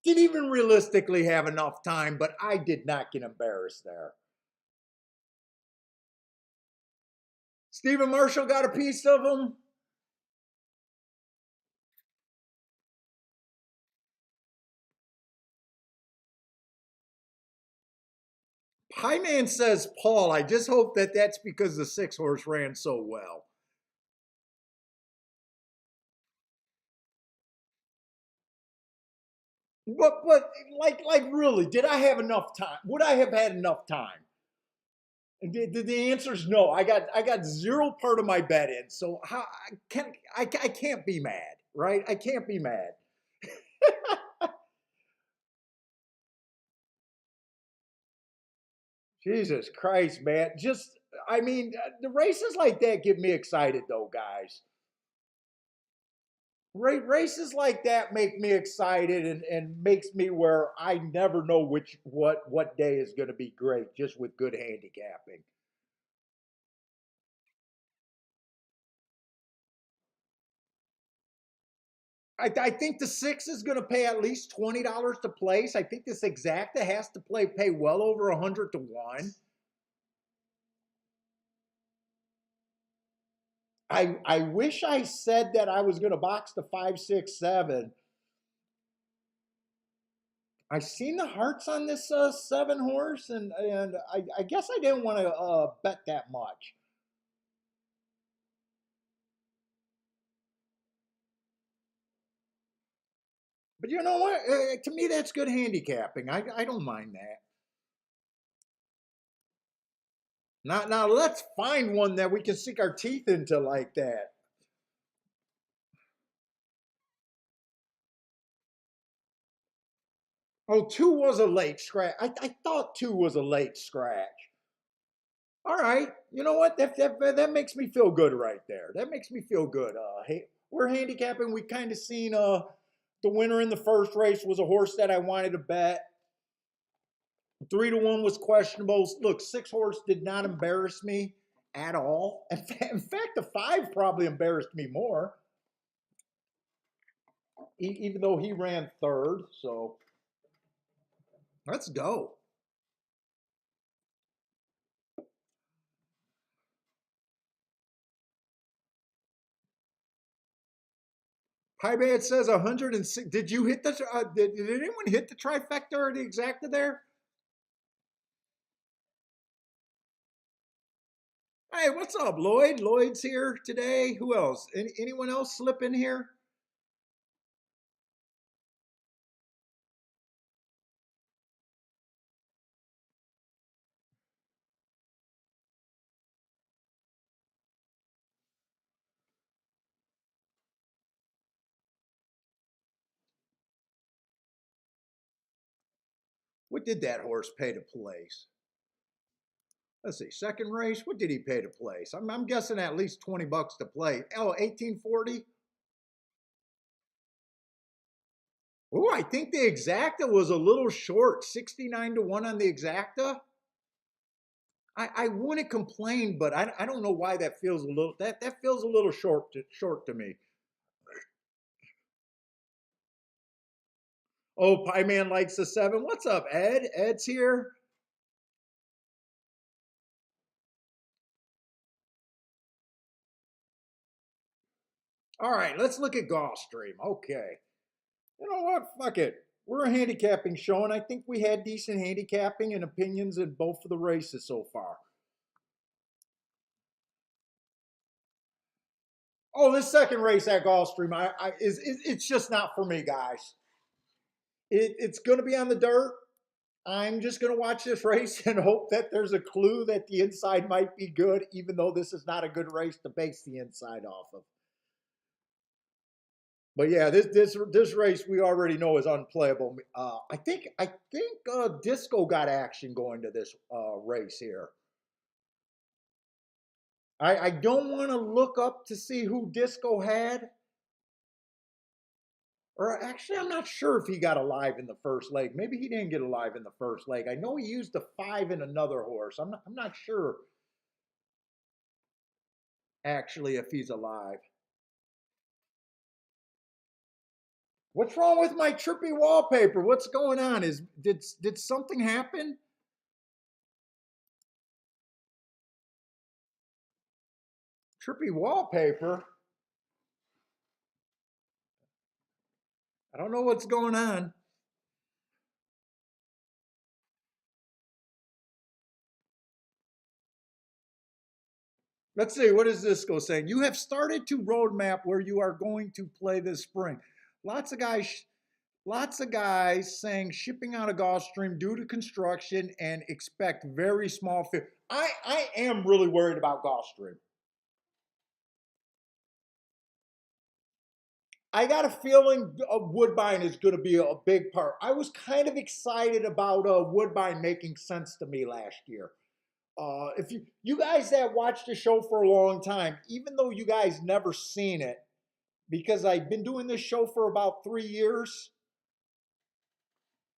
didn't even realistically have enough time, but I did not get embarrassed there. Stephen Marshall got a piece of him. Pie Man says, Paul, I just hope that that's because the 6 horse ran so well. But like really, did I have enough time? Would I have had enough time? And the answer is no. I got zero part of my bet in, so how I can't be mad, right? I can't be mad. Jesus Christ, man! Just I mean, the races like that get me excited, though, guys. Races like that make me excited and makes me where I never know what day is going to be great, just with good handicapping. I think the six is going to pay at least $20 to place. I think this exacta has to pay well over 100 to 1. I wish I said that I was going to box the 5, 6, 7. I seen the hearts on this 7 horse, and I guess I didn't want to bet that much. But you know what? To me, that's good handicapping. I don't mind that. Now let's find one that we can sink our teeth into like that. Oh, two was a late scratch. I thought two was a late scratch. All right, you know what? That makes me feel good right there. That makes me feel good. Hey, we're handicapping. We kind of seen the winner in the first race was a horse that I wanted to bet. 3 to 1 was questionable. Look, 6 horse did not embarrass me at all. In fact, the 5 probably embarrassed me more, even though he ran third. So let's go. Pie Bad says 106. Did you hit the? Did anyone hit the trifecta or the exacta there? Hey, what's up, Lloyd? Lloyd's here today. Who else? Anyone else slip in here? What did that horse pay to place? Let's see. Second race. What did he pay to place? I'm guessing at least $20 to play. Oh, 1840. Oh, I think the exacta was a little short. 69 to 1 on the exacta. I wouldn't complain, but I don't know why that feels a little that feels a little short to me. Oh, Pie Man likes the 7. What's up, Ed? Ed's here. All right, let's look at Gulfstream. Okay. You know what? Fuck it. We're a handicapping show, and I think we had decent handicapping and opinions in both of the races so far. Oh, this second race at Gulfstream, it's just not for me, guys. It's going to be on the dirt. I'm just going to watch this race and hope that there's a clue that the inside might be good, even though this is not a good race to base the inside off of. But yeah, this race we already know is unplayable. I think Disco got action going to this race here. I don't want to look up to see who Disco had. Or actually, I'm not sure if he got alive in the first leg. Maybe he didn't get alive in the first leg. I know he used a 5 in another horse. I'm not sure actually if he's alive. What's wrong with my trippy wallpaper? What's going on? Did something happen? Trippy wallpaper? I don't know what's going on. Let's see, what is this go saying? You have started to roadmap where you are going to play this spring. Lots of guys Lots of guys saying shipping out of Gulfstream due to construction and expect very small fish. I am really worried about Gulfstream. I got a feeling Woodbine is going to be a big part. I was kind of excited about Woodbine making sense to me last year. If you guys that watched the show for a long time, even though you guys never seen it, because I've been doing this show for about 3 years,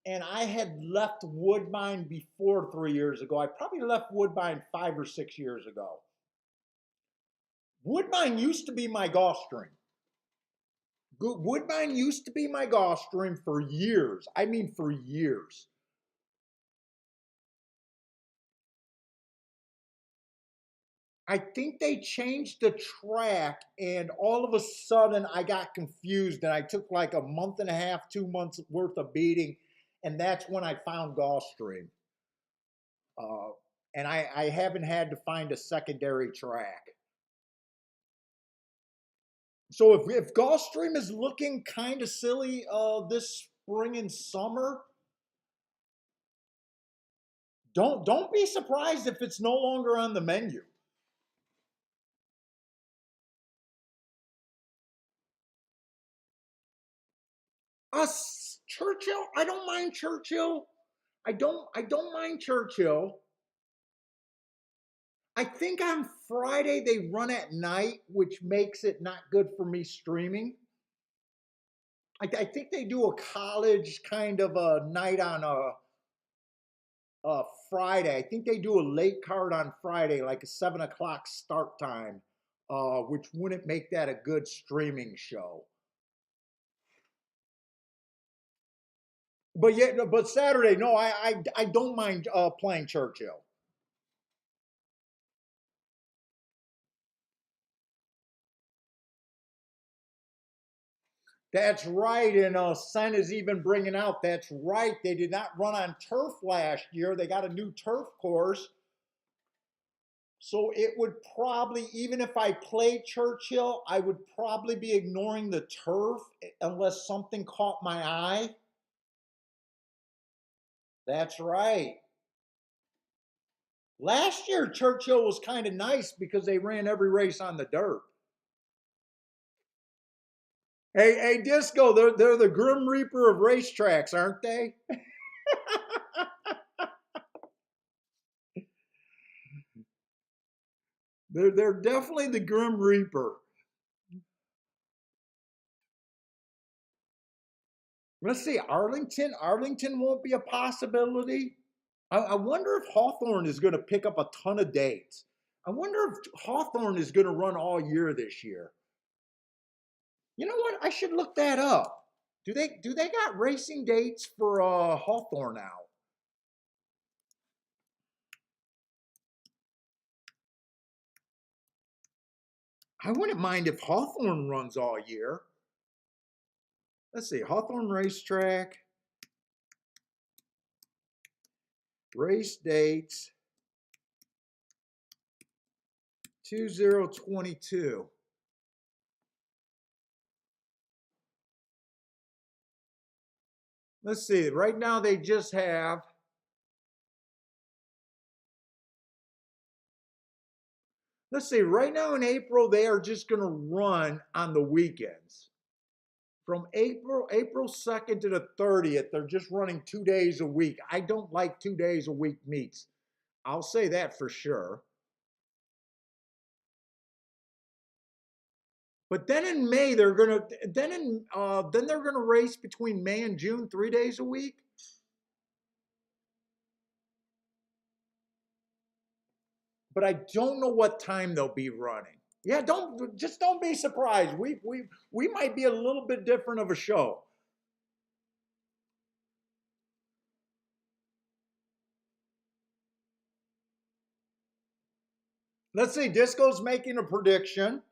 and I had left Woodbine before 3 years ago. I probably left Woodbine 5 or 6 years ago. Woodbine used to be my Gulfstream. Woodbine used to be my Gulfstream for years. I mean, for years. I think they changed the track, and all of a sudden I got confused, and I took like a month and a half, 2 months worth of beating, and that's when I found Gulfstream. Uh, and I haven't had to find a secondary track. So if Gulfstream is looking kind of silly this spring and summer, don't be surprised if it's no longer on the menu. Us Churchill, I don't mind Churchill. I don't mind Churchill. I think on Friday they run at night, which makes it not good for me streaming. I think they do a college kind of a night on a Friday. I think they do a late card on Friday, like a 7 o'clock start time, which wouldn't make that a good streaming show. But yet, but Saturday, no, I don't mind playing Churchill. That's right, and Sen is even bringing out. That's right. They did not run on turf last year. They got a new turf course, so it would probably, even if I played Churchill, I would probably be ignoring the turf unless something caught my eye. That's right. Last year, Churchill was kind of nice because they ran every race on the dirt. Hey, Disco, they're the Grim Reaper of racetracks, aren't they? They're definitely the Grim Reaper. Let's see, Arlington. Arlington won't be a possibility. I wonder if Hawthorne is going to pick up a ton of dates. I wonder if Hawthorne is going to run all year this year. You know what? I should look that up. Do they got racing dates for Hawthorne now? I wouldn't mind if Hawthorne runs all year. Let's see, Hawthorne Racetrack, race dates, 2022. Let's see, right now they just have, let's see, right now in April, they are just going to run on the weekends. From April 2nd to the 30th, they're just running 2 days a week. I don't like 2 days a week meets. I'll say that for sure. But then in May, then they're gonna race between May and June 3 days a week. But I don't know what time they'll be running. Yeah, don't be surprised. We might be a little bit different of a show. Let's see. Disco's making a prediction.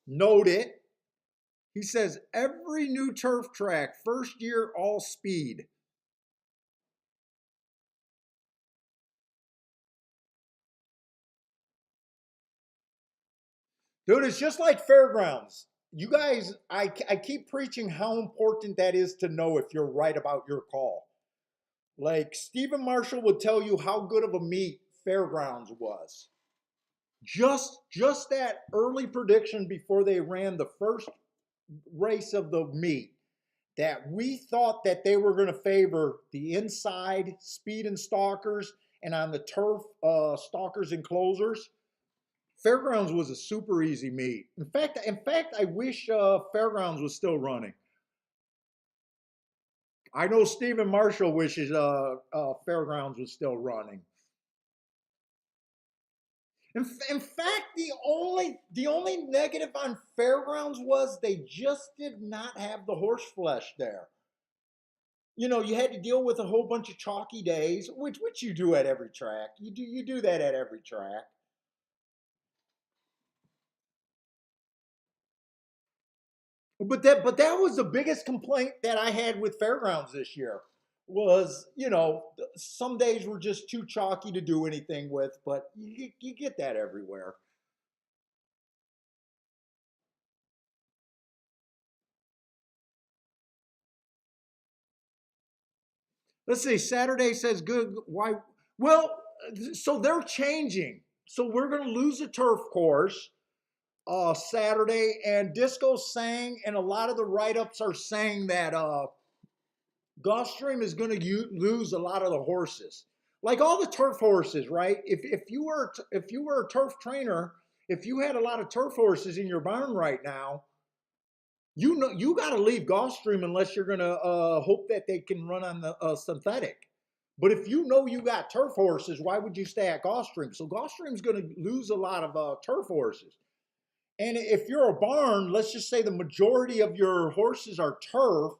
Note it. He says every new turf track, first year all speed. Dude, it's just like fairgrounds. you guys, I keep preaching how important that is to know if you're right about your call. Like Stephen Marshall would tell you how good of a meet Fairgrounds was. Just that early prediction before they ran the first race of the meet, that we thought that they were going to favor the inside speed and stalkers, and on the turf stalkers and closers. Fairgrounds was a super easy meet. In fact, I wish Fairgrounds was still running. I know Stephen Marshall wishes Fairgrounds was still running. In fact, the only negative on Fairgrounds was they just did not have the horse flesh there. You had to deal with a whole bunch of chalky days, which you do at every track. You do that at every track. But that was the biggest complaint that I had with Fairgrounds this year was, some days were just too chalky to do anything with, but you get that everywhere. Let's see. Saturday says good. Why? Well, so they're changing. So we're going to lose a turf course Saturday, and Disco's saying, and a lot of the write-ups are saying that Gulfstream is going to lose a lot of the horses, like all the turf horses, right? If you were a turf trainer, if you had a lot of turf horses in your barn right now, you got to leave Gulfstream unless you're going to hope that they can run on the synthetic. But if you know you got turf horses, why would you stay at Gulfstream? So Gulfstream's going to lose a lot of turf horses. And if you're a barn, let's just say the majority of your horses are turf,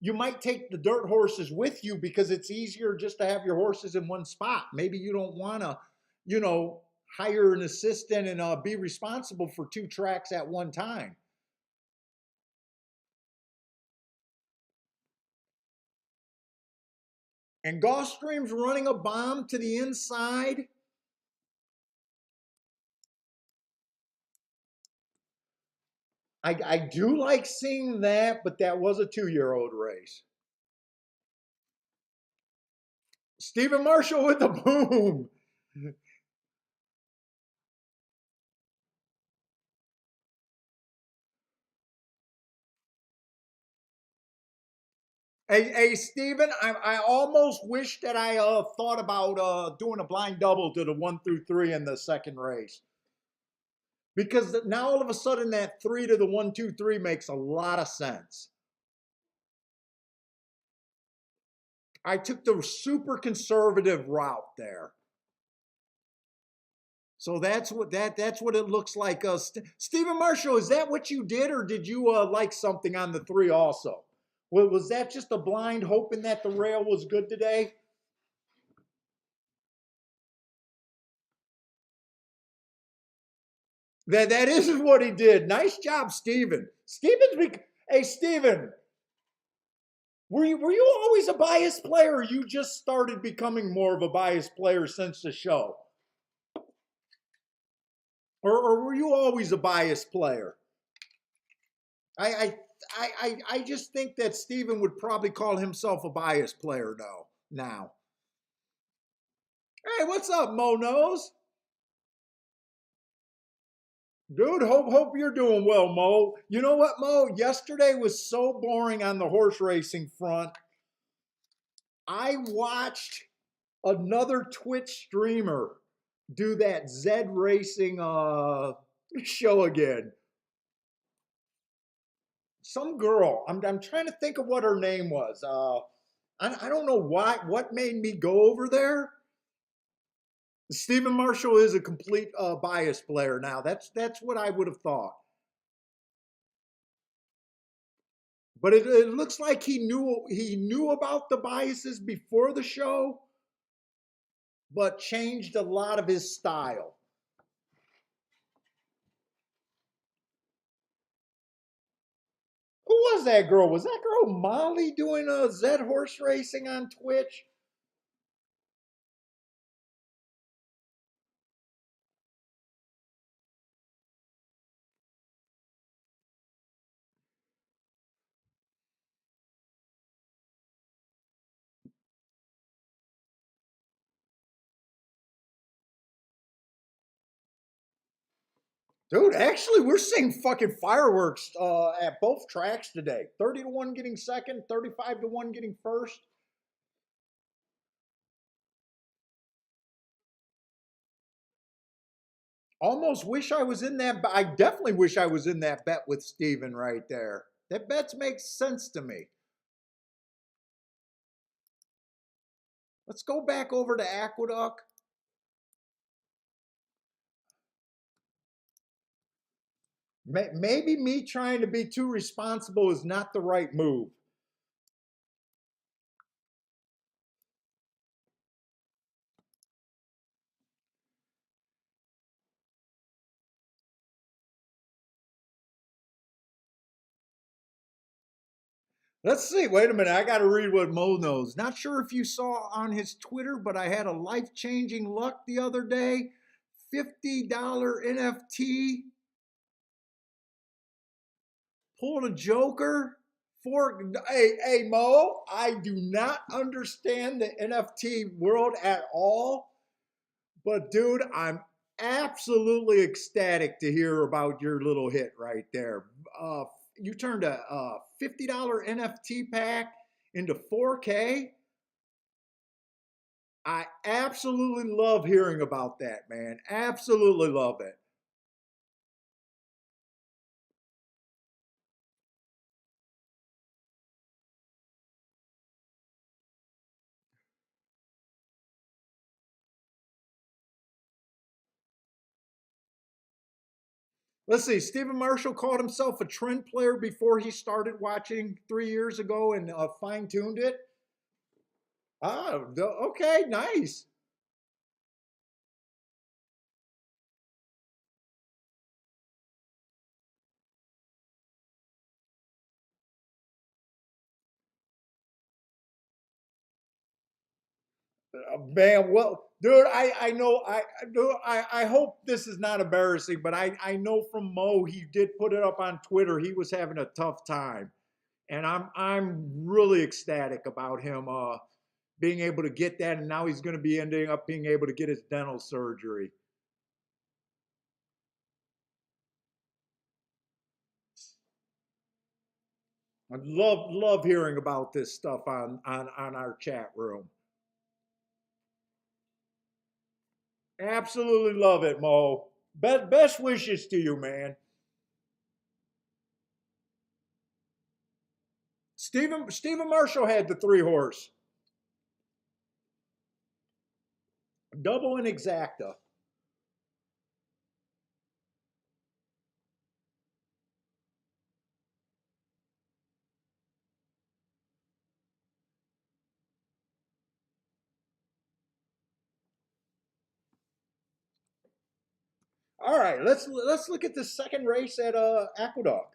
you might take the dirt horses with you because it's easier just to have your horses in one spot. Maybe you don't want to, you know, hire an assistant and be responsible for two tracks at one time. And Gulfstream's running a bomb to the inside. I do like seeing that, but that was a 2-year-old race. Stephen Marshall with the boom. Hey, Steven, I almost wish that I thought about doing a blind double to the 1 through 3 in the second race. Because now all of a sudden that 3 to the 1 2 3 makes a lot of sense. I took the super conservative route there. So that's what it looks like. Stephen Marshall, is that what you did, or did you like something on the 3 also? Was that just a blind hoping that the rail was good today? That isn't what he did. Nice job, Steven. Hey, Steven, were you always a biased player, or you just started becoming more of a biased player since the show? Or were you always a biased player? I I just think that Steven would probably call himself a biased player though now. Hey, what's up, Mo Nose? Dude, hope you're doing well, Mo. You know what, Mo? Yesterday was so boring on the horse racing front. I watched another Twitch streamer do that Zed Racing show again. Some girl. I'm trying to think of what her name was. I don't know what made me go over there. Stephen Marshall is a complete bias player now. That's what I would have thought. But it looks like he knew about the biases before the show, but changed a lot of his style. Who was that girl? Was that girl Molly doing a Zed horse racing on Twitch? Dude, actually, we're seeing fucking fireworks at both tracks today. 30 to 1 getting second, 35 to 1 getting first. Almost wish I was in that. I definitely wish I was in that bet with Steven right there. That bet makes sense to me. Let's go back over to Aqueduct. Maybe me trying to be too responsible is not the right move. Let's see. Wait a minute. I got to read what Mo knows. Not sure if you saw on his Twitter, but I had a life changing luck the other day. $50 NFT. Pulled a Joker. Hey, Mo, I do not understand the NFT world at all. But, dude, I'm absolutely ecstatic to hear about your little hit right there. You turned a $50 NFT pack into 4K. I absolutely love hearing about that, man. Absolutely love it. Let's see. Stephen Marshall called himself a trend player before he started watching 3 years ago and fine tuned it. Ah, okay, nice. Man, well, dude, I know I hope this is not embarrassing, but I know from Mo he did put it up on Twitter. He was having a tough time, and I'm really ecstatic about him being able to get that, and now he's going to be ending up being able to get his dental surgery. I love hearing about this stuff on our chat room. Absolutely love it, Mo. Best wishes to you, man. Stephen Marshall had the 3 horse, double and exacta. All right, let's look at the second race at Aqueduct.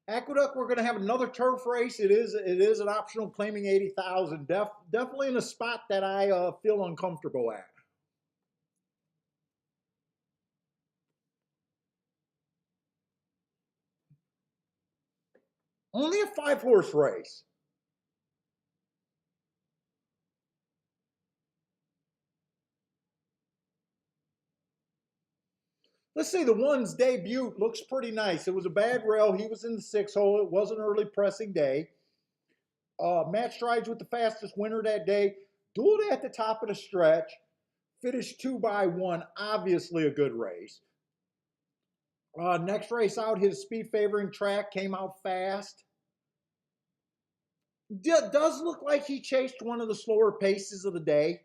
Aqueduct, we're going to have another turf race. It is an optional claiming 80,000. Definitely in a spot that I feel uncomfortable at. Only a 5 horse race. Let's see, the one's debut looks pretty nice. It was a bad rail. He was in the 6 hole. It was an early pressing day. Matt Strides with the fastest winner that day. Dueled at the top of the stretch. Finished 2 by 1. Obviously a good race. Next race out, his speed favoring track came out fast. Does look like he chased one of the slower paces of the day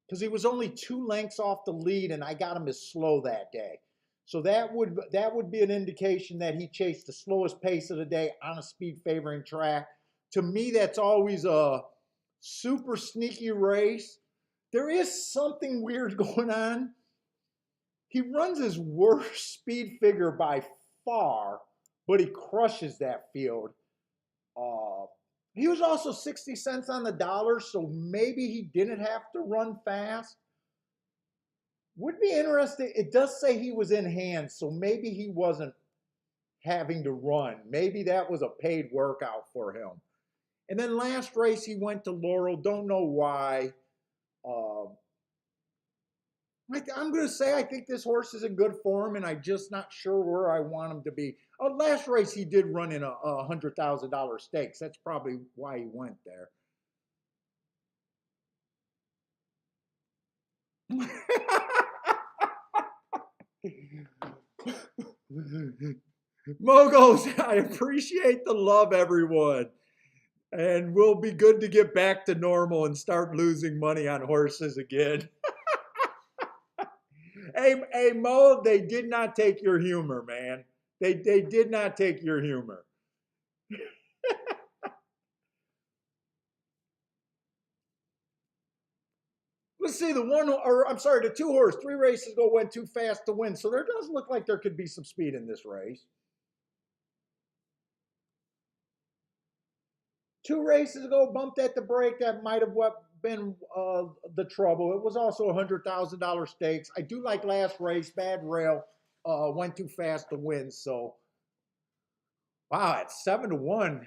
because he was only 2 lengths off the lead, and I got him as slow that day. So that would be an indication that he chased the slowest pace of the day on a speed favoring track. To me, that's always a super sneaky race. There is something weird going on. He runs his worst speed figure by far, but he crushes that field. Uh, he was also 60 cents on the dollar, so maybe he didn't have to run fast. Would be interesting. It does say he was in hand, so maybe he wasn't having to run. Maybe that was a paid workout for him. And then last race, he went to Laurel. Don't know why. Uh, I'm going to say I think this horse is in good form, and I'm just not sure where I want him to be. Last race he did run in a $100,000 stakes. That's probably why he went there. Moguls, I appreciate the love, everyone. And we'll be good to get back to normal and start losing money on horses again. Hey, Mo, they did not take your humor, man. They did not take your humor. Let's see, the 2 horse, 3 races ago went too fast to win. So there does look like there could be some speed in this race. 2 races ago, bumped at the break. That might have what been the trouble. It was also $100,000 stakes. I do like last race. Bad rail went too fast to win. So wow, at 7-1,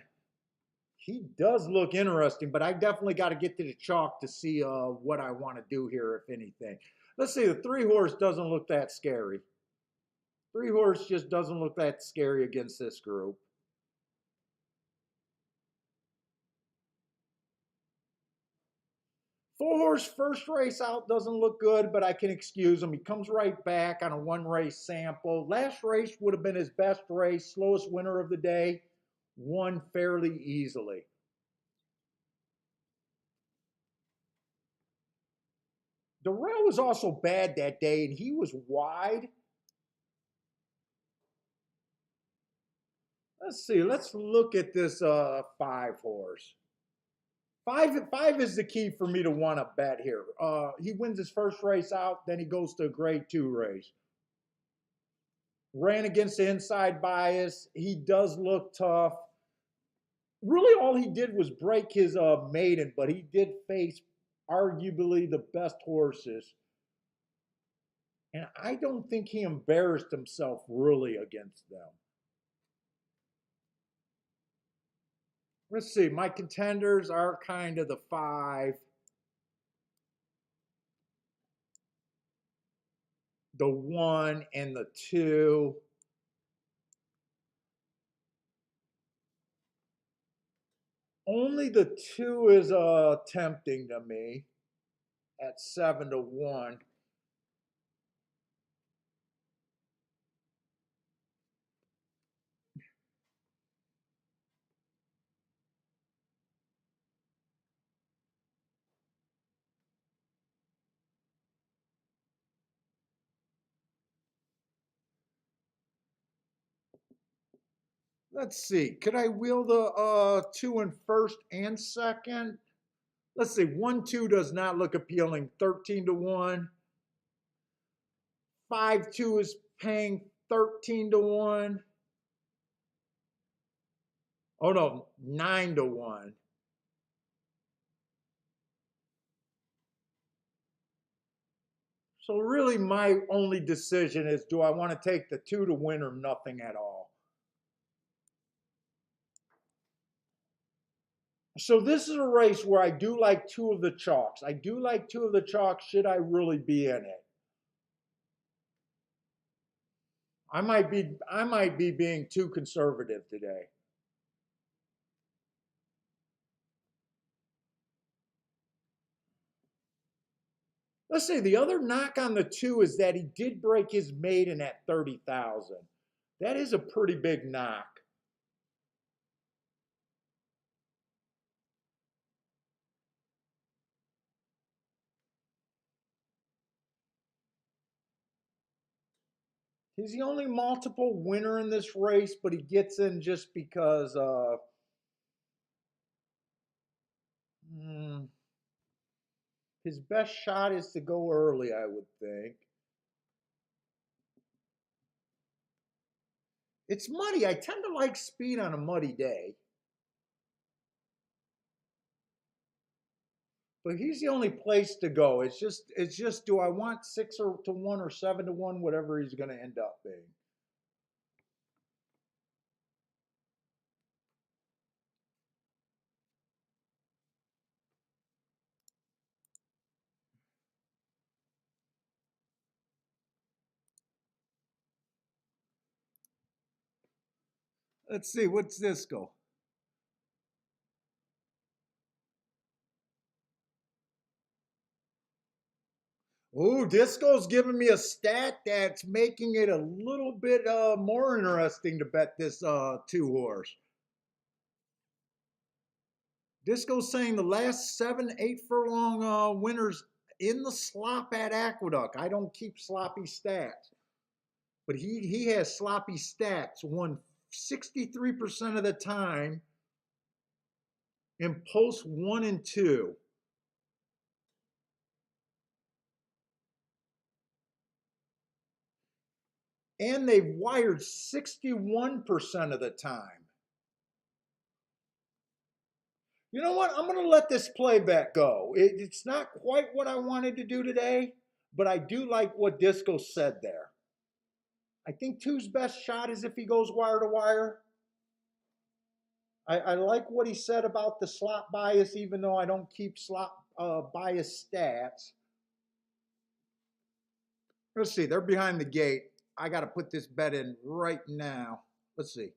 he does look interesting. But I definitely got to get to the chalk to see what I want to do here, if anything. Let's see. The 3 horse doesn't look that scary. 3 horse just doesn't look that scary against this group. 4 horse first race out doesn't look good, but I can excuse him. He comes right back on a 1 race sample. Last race would have been his best race, slowest winner of the day, won fairly easily. The rail was also bad that day, and he was wide. Let's see. Let's look at this 5 horse. Five is the key for me to want to bet here. He wins his first race out, then he goes to a grade 2 race. Ran against the inside bias. He does look tough. Really, all he did was break his maiden, but he did face arguably the best horses. And I don't think he embarrassed himself really against them. Let's see. My contenders are kind of the 5, the 1, and the 2. Only the 2 is tempting to me at 7-1. Let's see. Could I wheel the 2 in first and second? Let's see. 1-2 does not look appealing. 13-1. 5-2 is paying 13-1. Oh no, 9-1. So really my only decision is, do I want to take the 2 to win or nothing at all? So this is a race where I do like 2 of the chalks. I do like 2 of the chalks. Should I really be in it? I might be being too conservative today. Let's say the other knock on the 2 is that he did break his maiden at 30,000. That is a pretty big knock. He's the only multiple winner in this race, but he gets in just because his best shot is to go early, I would think. It's muddy. I tend to like speed on a muddy day. But he's the only place to go. It's just do I want 6-1 or 7-1, whatever he's gonna end up being. Let's see, what's Disco? Oh, Disco's giving me a stat that's making it a little bit more interesting to bet this two horse. Disco's saying the last 7, 8 furlong winners in the slop at Aqueduct. I don't keep sloppy stats, but he has sloppy stats. Won 63% of the time in post 1 and 2. And they've wired 61% of the time. You know what? I'm going to let this play bet go. It's not quite what I wanted to do today, but I do like what Disco said there. I think two's best shot is if he goes wire to wire. I like what he said about the slot bias, even though I don't keep slot bias stats. Let's see. They're behind the gate. I got to put this bet in right now. Let's see.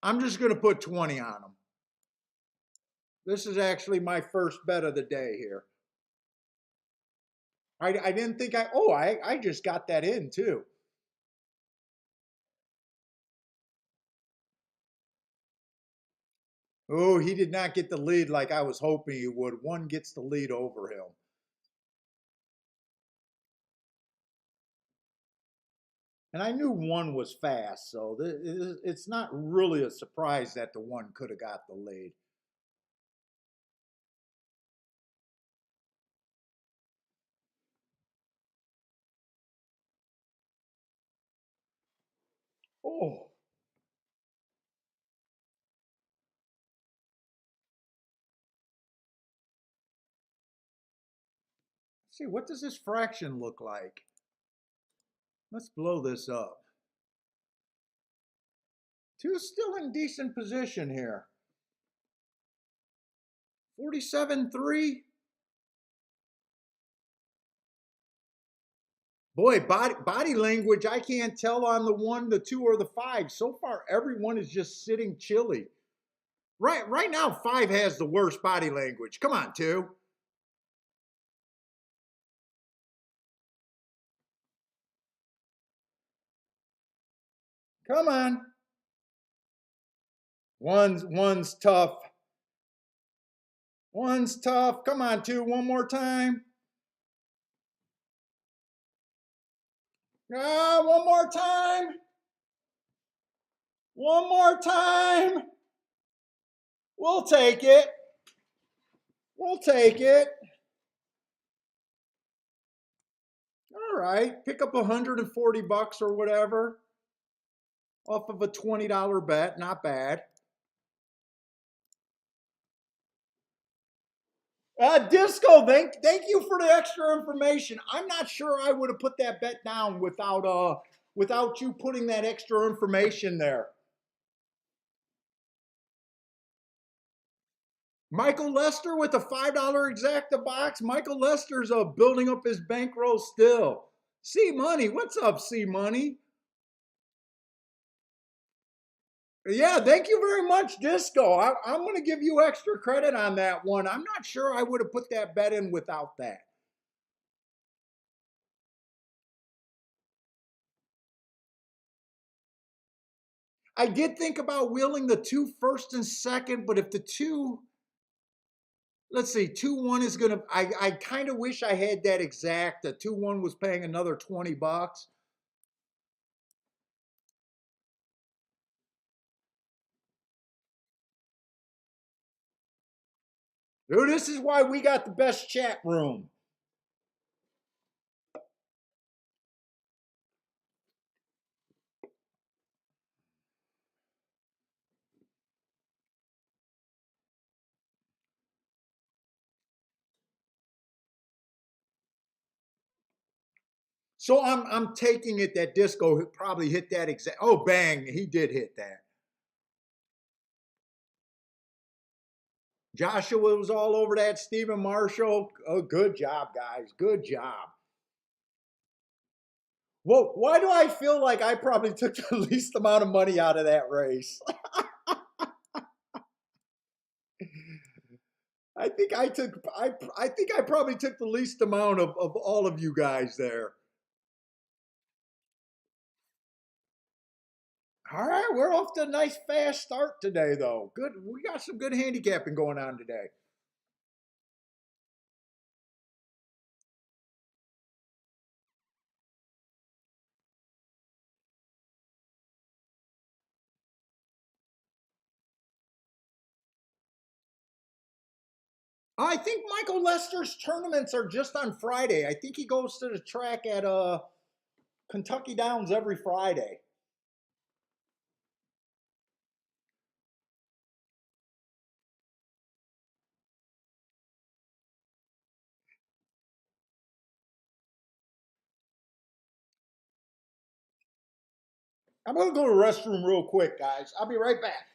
I'm just going to put 20 on them. This is actually my first bet of the day here. I didn't think I just got that in too. Oh, he did not get the lead like I was hoping he would. One gets the lead over him. And I knew one was fast, so it's not really a surprise that the one could have got the lead. Oh, let's see, what does this fraction look like? Let's blow this up. Two's still in decent position here. 47-3. Boy, body language, I can't tell on the 1, the 2, or the 5. So far, everyone is just sitting chilly. Right now, 5 has the worst body language. Come on, 2. Come on. One's tough. One's tough. Come on, 2. One more time. Ah, one more time. One more time. We'll take it. We'll take it. All right. Pick up 140 bucks or whatever off of a $20 bet. Not bad. Disco, thank you for the extra information. I'm not sure I would have put that bet down without you putting that extra information there. Michael Lester with a $5 exacta box. Michael Lester's building up his bankroll still. C Money, what's up, C Money? Yeah, thank you very much, Disco. I'm going to give you extra credit on that one. I'm not sure I would have put that bet in without that. I did think about wheeling the 2 first and second, but if the 2, let's see, 2-1 is going to, I kind of wish I had that exact. The 2-1 was paying another 20 bucks. Dude, this is why we got the best chat room. So I'm taking it that Disco probably hit that exact. Oh, bang, he did hit that. Joshua was all over that. Stephen Marshall. Oh, good job, guys. Good job. Well, why do I feel like I probably took the least amount of money out of that race? I think I think I probably took the least amount of all of you guys there. All right, we're off to a nice fast start today, though. Good, we got some good handicapping going on today. I think Michael Lester's tournaments are just on Friday. I think he goes to the track at Kentucky Downs every Friday. I'm gonna go to the restroom real quick, guys. I'll be right back.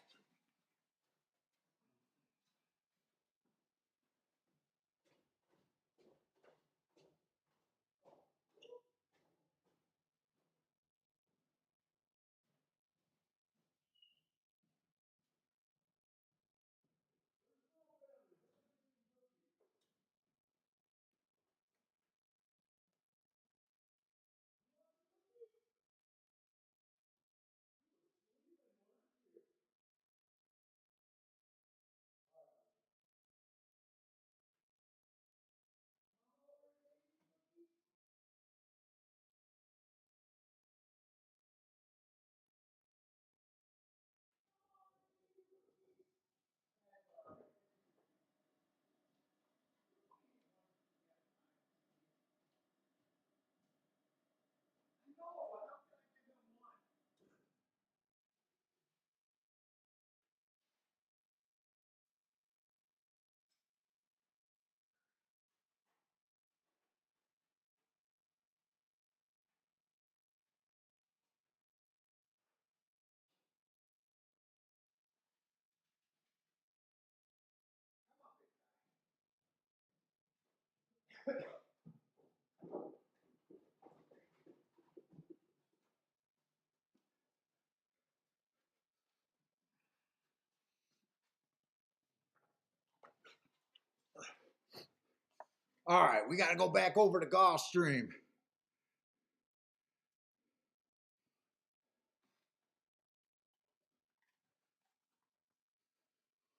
All right, we got to go back over to Gulfstream.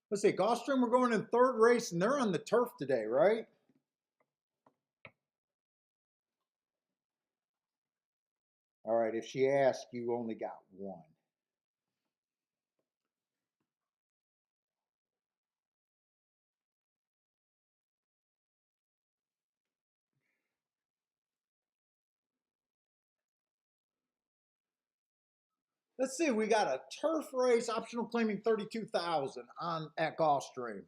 Let's see, Gulfstream, we're going in third race, and they're on the turf today, right? All right, if she asks, you only got one. Let's see, we got a turf race, optional claiming 32,000 on at Gulfstream.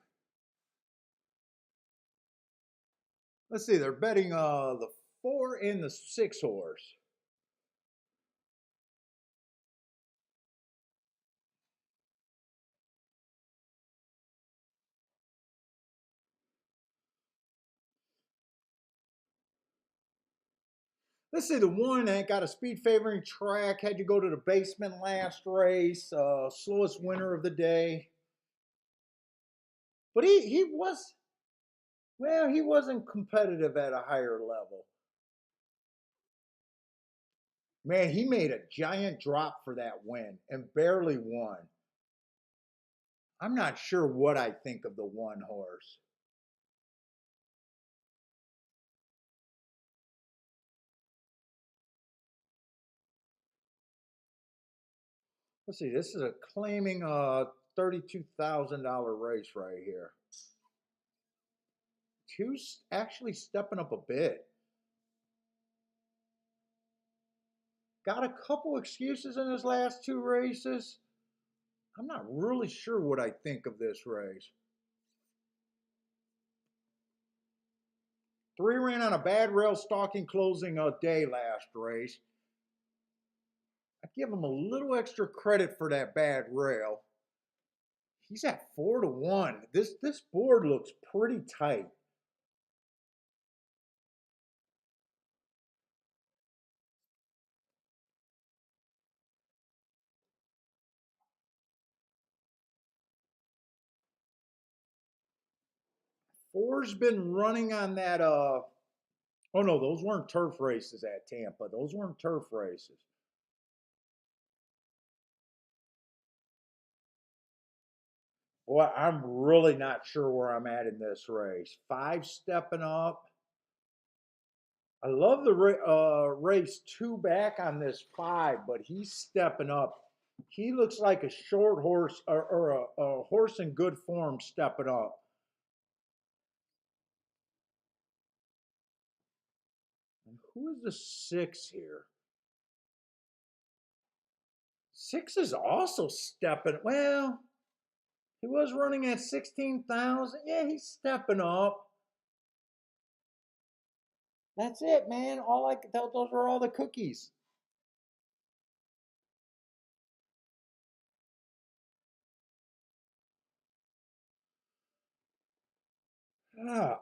Let's see, they're betting the 4 and the 6 horse. Let's see, the one that got a speed favoring track had you go to the basement last race, slowest winner of the day. But he was, well, he wasn't competitive at a higher level. Man, he made a giant drop for that win and barely won. I'm not sure what I think of the one horse. Let's see, this is a claiming $32,000 race right here. Two's actually stepping up a bit. Got a couple excuses in his last two races. I'm not really sure what I think of this race. 3 ran on a bad rail stalking closing day last race. I give him a little extra credit for that bad rail. He's at 4-1. This board looks pretty tight. Four's been running on that. Oh no, those weren't turf races at Tampa. Those weren't turf races. Boy, I'm really not sure where I'm at in this race. Five stepping up. I love the race two back on this five, but he's stepping up. He looks like a short horse or a horse in good form stepping up. And who is the six here? Six is also stepping. Well, he was running at 16,000. Yeah, he's stepping up. That's it, man. All I could tell, those are all the cookies.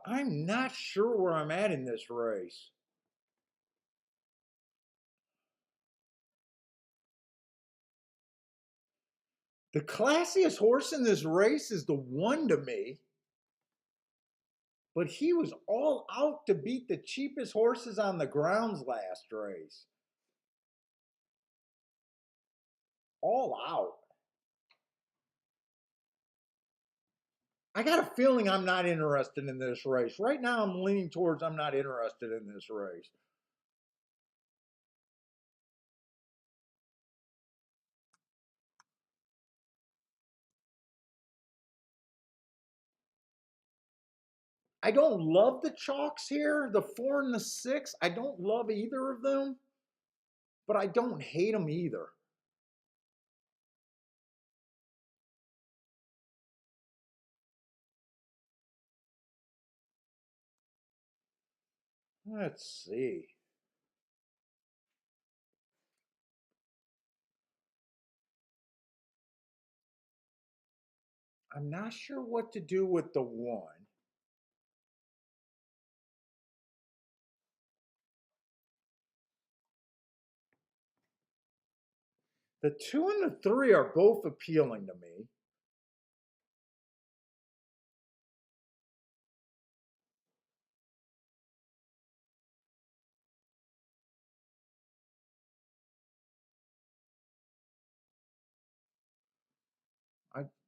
I'm not sure where I'm at in this race. The classiest horse in this race is the one to me, but he was all out to beat the cheapest horses on the grounds last race. All out. I got a feeling I'm not interested in this race. Right now, I'm leaning towards I'm not interested in this race. I don't love the chalks here, the four and the six. I don't love either of them, but I don't hate them either. Let's see. I'm not sure what to do with the one. The two and the three are both appealing to me.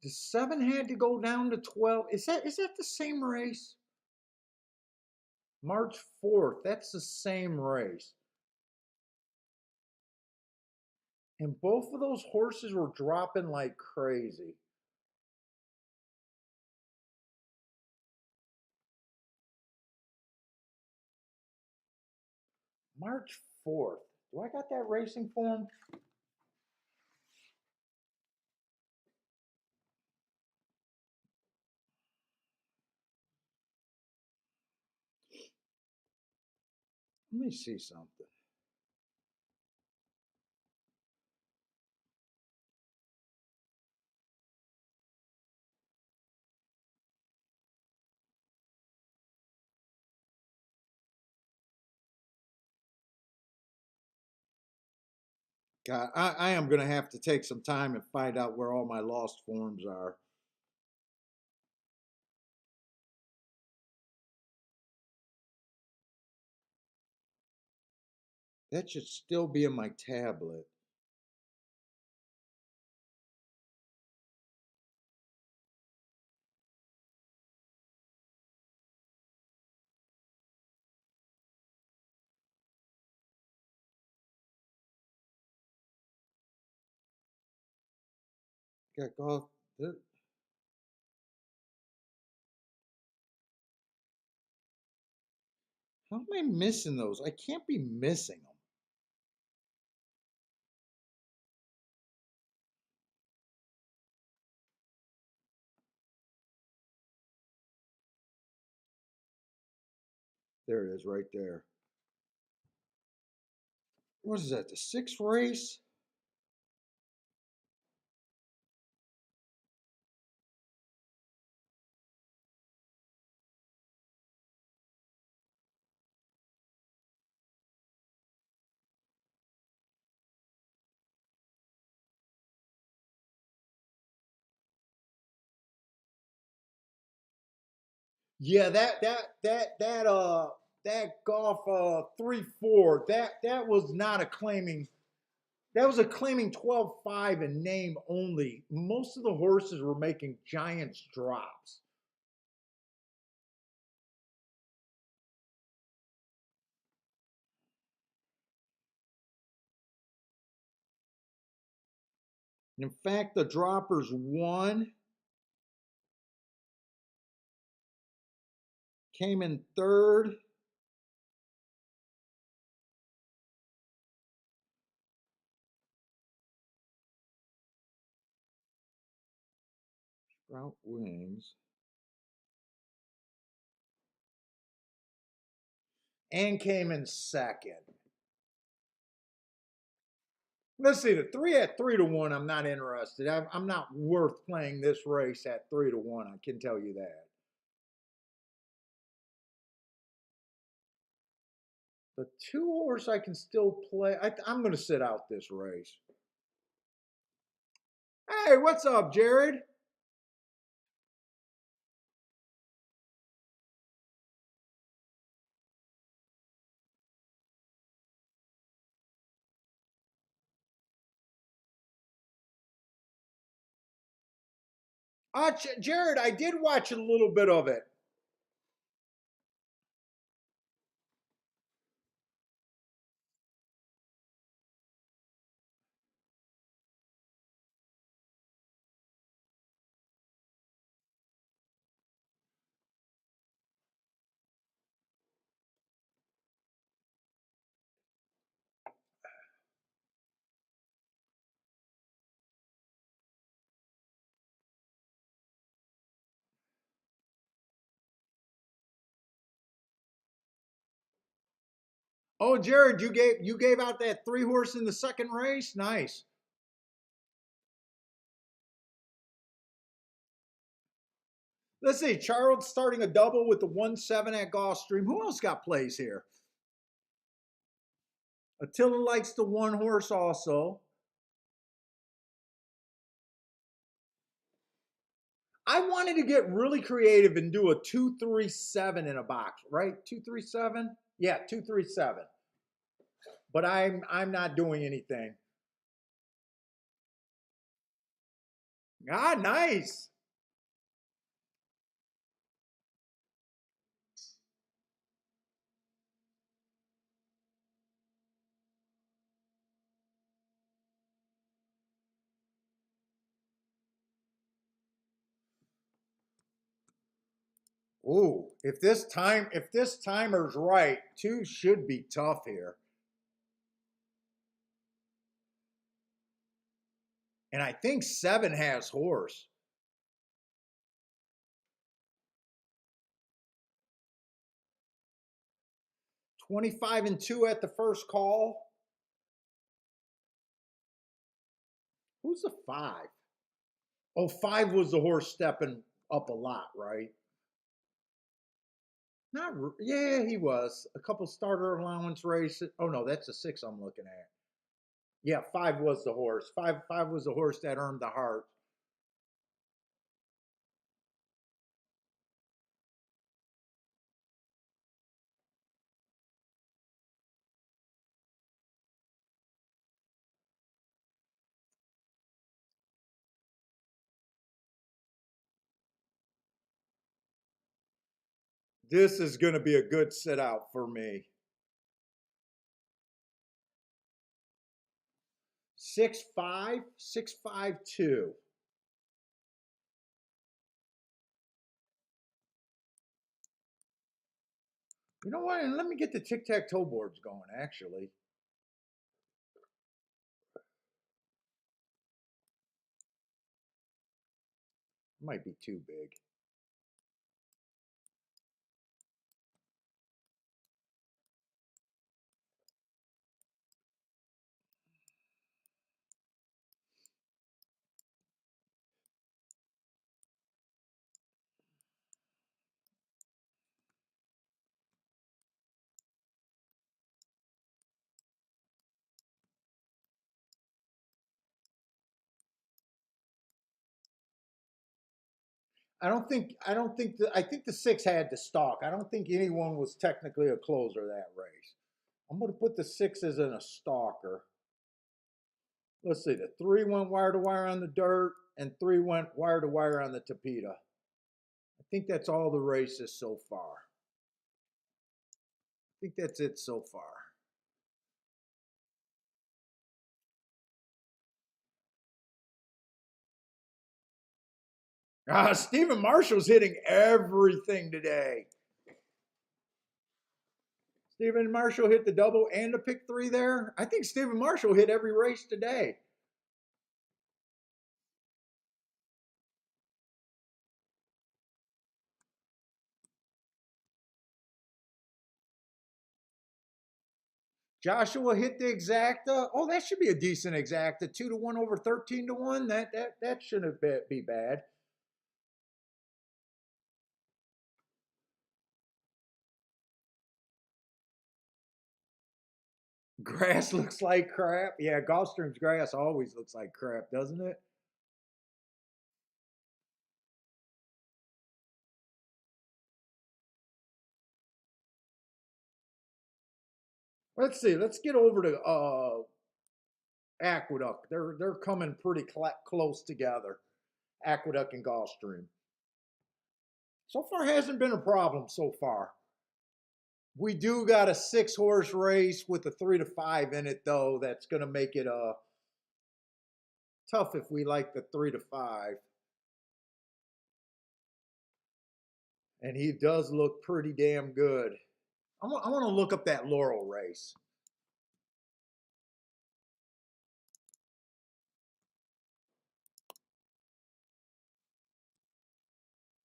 The seven had to go down to 12. Is that the same race? March 4th. That's the same race. And both of those horses were dropping like crazy. March 4th. Do I got that racing form? Let me see something. God, I am going to have to take some time and find out where all my lost forms are. That should still be in my tablet. Got golf. How am I missing those? I can't be missing them. There it is, right there. What is that? The sixth race? Yeah, that golf 3-4, that was not a claiming, that was a claiming 12-5 in name only. Most of the horses were making giants drops. In fact, the droppers won, came in third. Sprout Wings. And came in second. Let's see, the three at 3-1, I'm not interested. I'm not worth playing this race at 3-1. I can tell you that. The 2 horse I can still play. I'm going to sit out this race. Hey, what's up, Jared? Jared, I did watch a little bit of it. Oh, Jared, you gave out that 3 horse in the second race. Nice. Let's see. Charles starting a double with the 1-7 at Gulfstream. Who else got plays here? Attila likes the 1 horse also. I wanted to get really creative and do a 2-3-7 in a box, right? 2-3-7? Yeah, 2-3-7. But I'm not doing anything. Ah, nice. Ooh, if this timer's right, 2 should be tough here. And I think 7 has horse. 25-2 at the first call. Who's the 5? Oh, 5 was the horse stepping up a lot, right? Not, yeah, he was. A couple starter allowance races. Oh no, that's a 6 I'm looking at. Yeah, 5 was the horse. Five was the horse that earned the heart. This is going to be a good sit out for me. 6-5, 6-5-2. You know what? Let me get the tic tac toe boards going, actually. Might be too big. I think the 6 had to stalk. I don't think anyone was technically a closer that race. I'm going to put the 6 as in a stalker. Let's see, the 3 went wire to wire on the dirt, and 3 went wire to wire on the Tapeta. I think that's all the races so far. I think that's it so far. Stephen Marshall's hitting everything today. Stephen Marshall hit the double and the pick 3 there. I think Stephen Marshall hit every race today. Joshua hit the exacta. Oh, that should be a decent exacta. 2-1 over 13-1. That shouldn't be bad. Grass looks like crap. Yeah, Gulfstream's grass always looks like crap, doesn't it? Let's see. Let's get over to Aqueduct. They're coming pretty close together. Aqueduct and Gulfstream. So far hasn't been a problem so far. We do got a 6-horse race with a 3 to 5 in it though. That's going to make it tough if we like the 3 to 5. And he does look pretty damn good. I want to look up that Laurel race.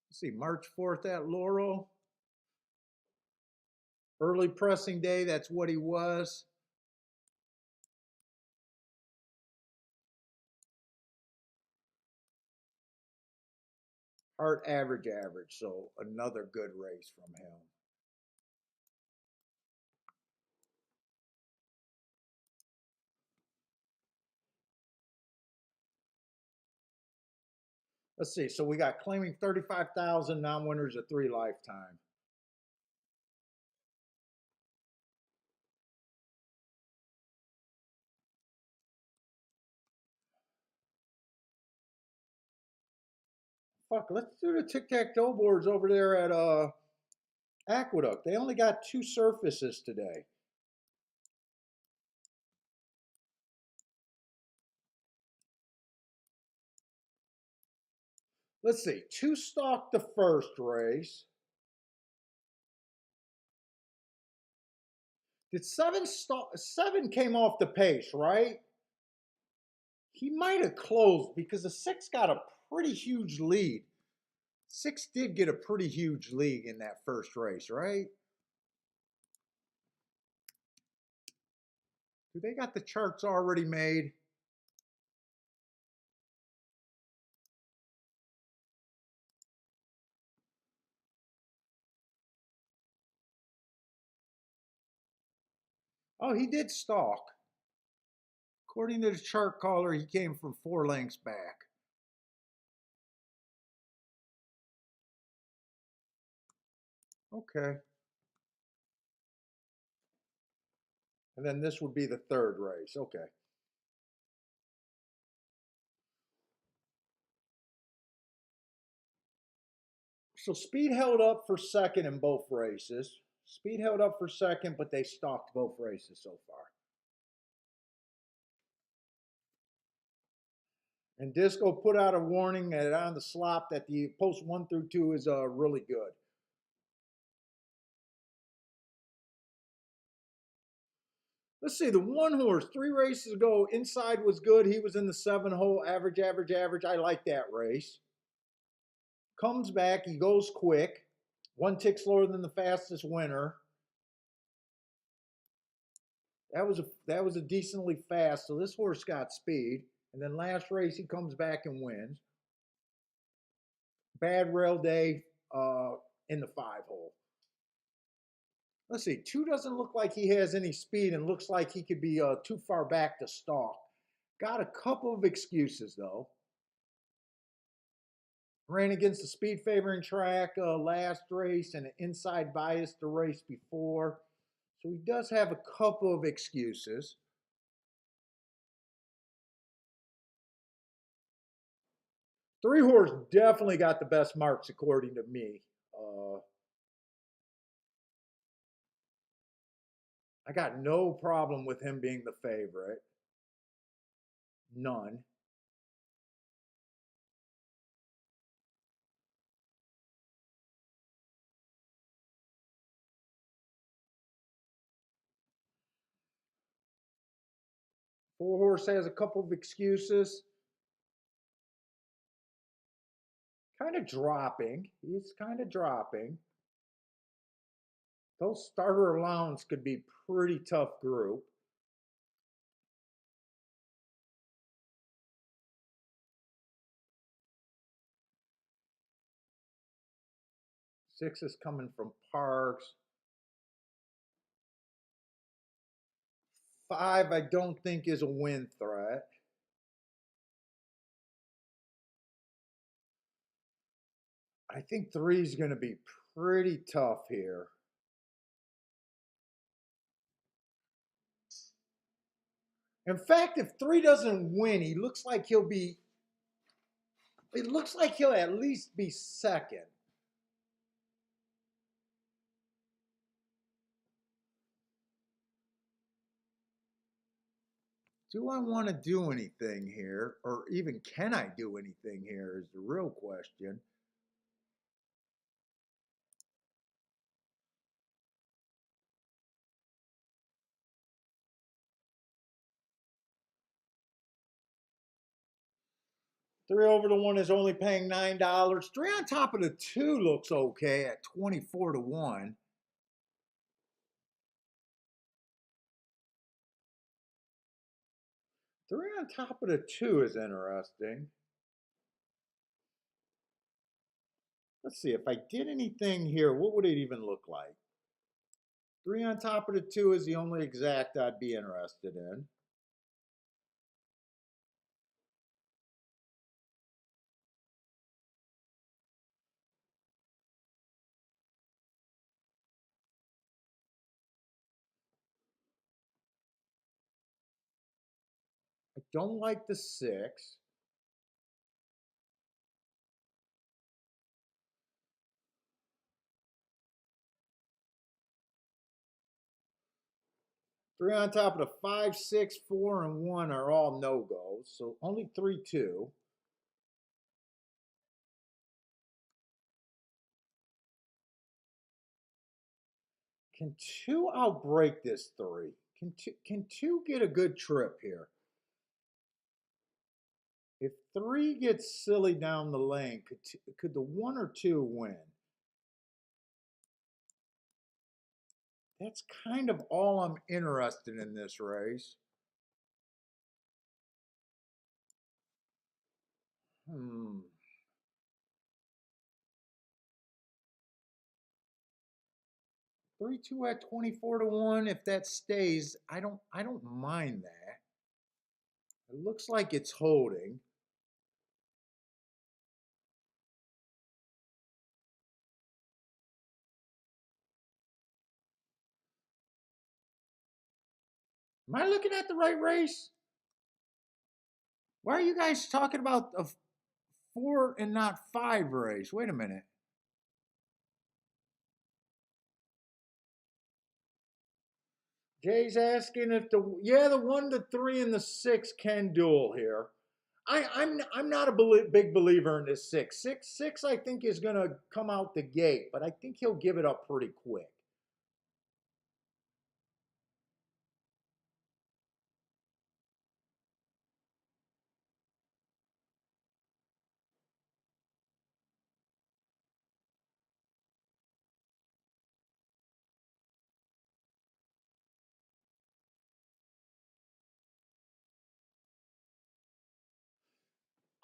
Let's see, March 4th at Laurel. Early pressing day, that's what he was. Hart average, so another good race from him. Let's see, so we got claiming 35,000 non-winners at 3 lifetime. Fuck, let's do the tic-tac-toe boards over there at Aqueduct. They only got 2 surfaces today. Let's see, 2 stalked the first race. Did 7 came off the pace, right? He might have closed because the 6 got a pretty huge lead. 6 did get a pretty huge lead in that first race, right? Do they got the charts already made? Oh, he did stalk. According to the chart caller, he came from 4 lengths back. Okay. And then this would be the 3rd race. Okay. So Speed held up for 2nd in both races. Speed held up for 2nd, but they stalked both races so far. And Disco put out a warning that on the slop that the post 1 through 2 is really good. Let's see, the 1 horse, 3 races ago, inside was good. He was in the 7-hole, average. I like that race. Comes back, he goes quick. 1 tick slower than the fastest winner. That was a decently fast. So this horse got speed. And then last race he comes back and wins. Bad rail day in the 5-hole. Let's see. 2 doesn't look like he has any speed and looks like he could be too far back to stalk. Got a couple of excuses though. Ran against the speed favoring track last race and an inside bias the race before. So he does have a couple of excuses. Three Horse definitely got the best marks according to me. I got no problem with him being the favorite. None. Four Horse has a couple of excuses. Kind of dropping. He's kind of dropping. Those starter allowance could be pretty tough group. Six is coming from Parks. Five, I don't think is a win threat. I think three is going to be pretty tough here. In fact, if three doesn't win, he looks like he'll be. It looks like he'll at least be second. Do I want to do anything here? Or even can I do anything here is the real question. Three over the one is only paying $9. Three on top of the two looks okay at 24 to 1. Three on top of the two is interesting. Let's see, if I did anything here, what would it even look like? Three on top of the two is the only exact I'd be interested in. I don't like the six. Three on top of the five, six, four, and one are all no-goes. So only 3-2. Can two outbreak this three? Can two get a good trip here? If three gets silly down the lane, could the one or two win? That's kind of all I'm interested in this race. Hmm. 3-2 at 24 to 1. If that stays, I don't mind that. It looks like it's holding. Am I looking at the right race? Why are you guys talking about a 4 and not 5 race? Wait a minute. Jay's asking if the 1 to 3 and the 6 can duel here. I'm not a big believer in this six. Six I think is gonna come out the gate, but I think he'll give it up pretty quick.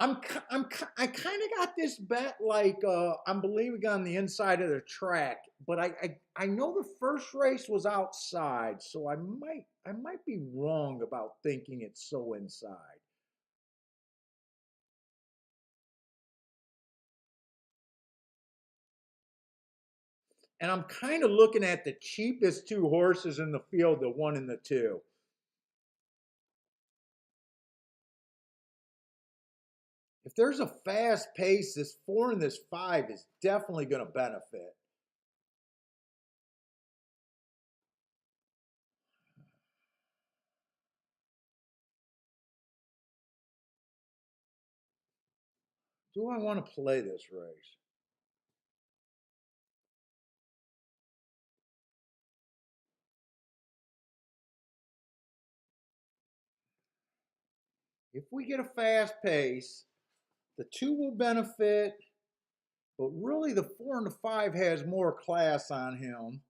I kind of got this bet like I'm believing on the inside of the track, but I know the first race was outside, so I might be wrong about thinking it's so inside. And I'm kind of looking at the cheapest two horses in the field, the 1 and the 2. If there's a fast pace, this 4 and this 5 is definitely going to benefit. Do I want to play this race? If we get a fast pace, the 2 will benefit, but really the 4 and the 5 has more class on him.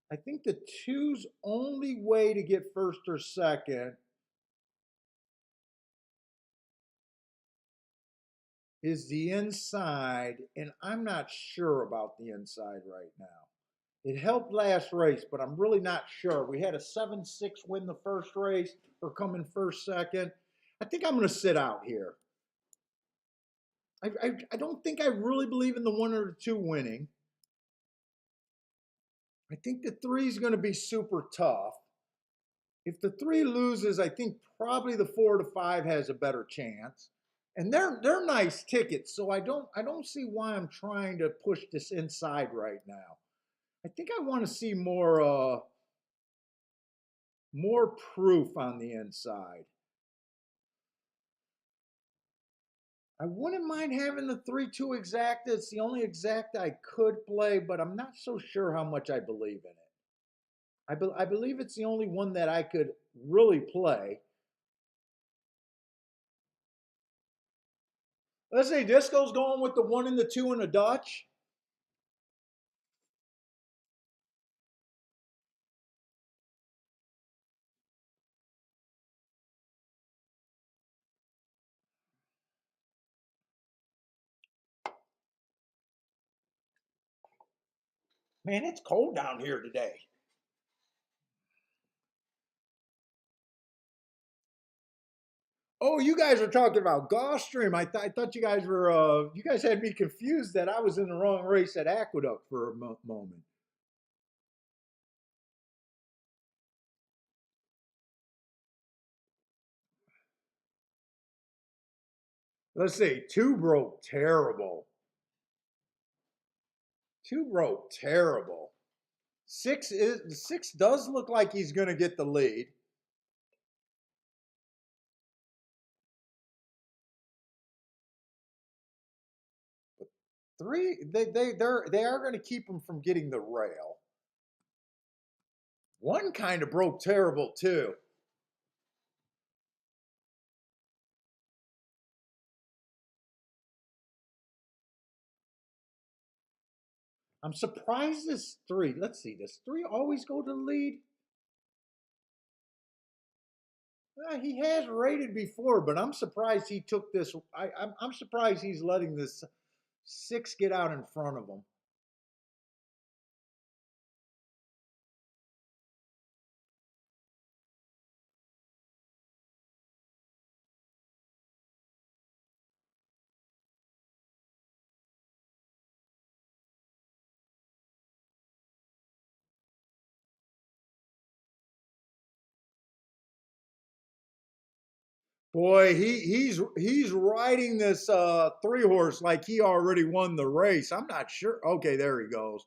I think the 2's only way to get first or second is the inside, and I'm not sure about the inside right now. It helped last race, but I'm really not sure. We had a 7-6 win the first race or come in first, second. I think I'm going to sit out here. I don't think I really believe in the 1 or the 2 winning. I think the 3 is going to be super tough. If the 3 loses, I think probably the 4 to 5 has a better chance. And they're nice tickets, so I don't see why I'm trying to push this inside right now. I think I want to see more proof on the inside. I wouldn't mind having the 3-2 exacta. It's the only exacta I could play, but I'm not so sure how much I believe in it. I believe it's the only one that I could really play. Let's say Disco's going with the 1 and the 2 and the Dutch. Man, it's cold down here today. Oh, you guys are talking about Gulfstream. I thought you guys had me confused that I was in the wrong race at Aqueduct for a moment. Let's see, 2 broke terrible. 2 broke terrible. 6 does look like he's going to get the lead. 3, they are going to keep him from getting the rail. 1 kind of broke terrible too. I'm surprised this 3. Let's see, does 3 always go to the lead? He has rated before, but I'm surprised he took this. I'm surprised he's letting this 6 get out in front of him. Boy, he's riding this 3 horse like he already won the race. I'm not sure. Okay, there he goes.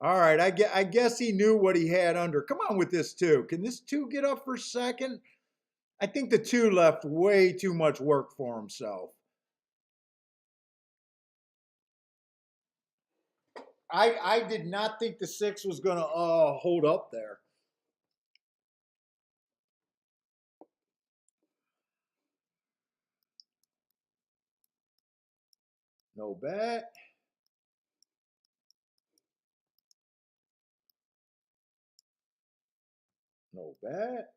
All right, I guess he knew what he had under. Come on with this 2. Can this 2 get up for second? I think the 2 left way too much work for himself. I did not think the 6 was going to hold up there. No bet. No bet.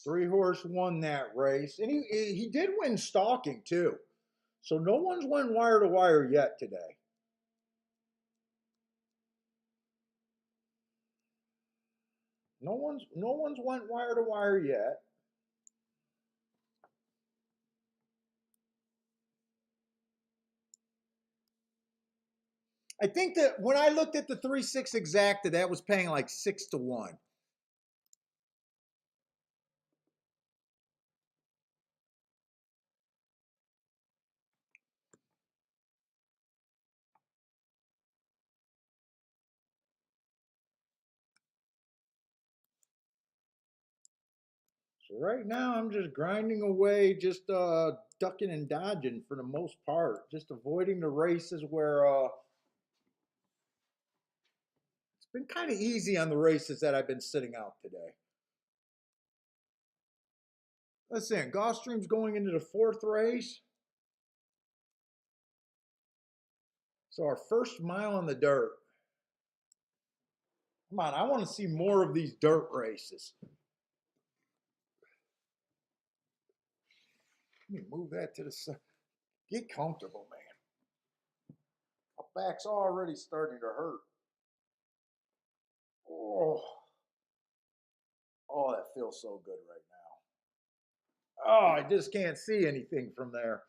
3 horse won that race, and he did win stalking too. So no one's won wire to wire yet today. No one's went wire to wire yet. I think that when I looked at the 3-6 exacta, that was paying like 6-1. So right now I'm just grinding away, just ducking and dodging for the most part, just avoiding the races where it's been kind of easy on the races that I've been sitting out today. Let's see, Gulfstream's going into the fourth race. So our first mile on the dirt. Come on, I want to see more of these dirt races. Let me move that to the side. Get comfortable, man. My back's already starting to hurt. Oh, oh, that feels so good right now. Oh, I just can't see anything from there.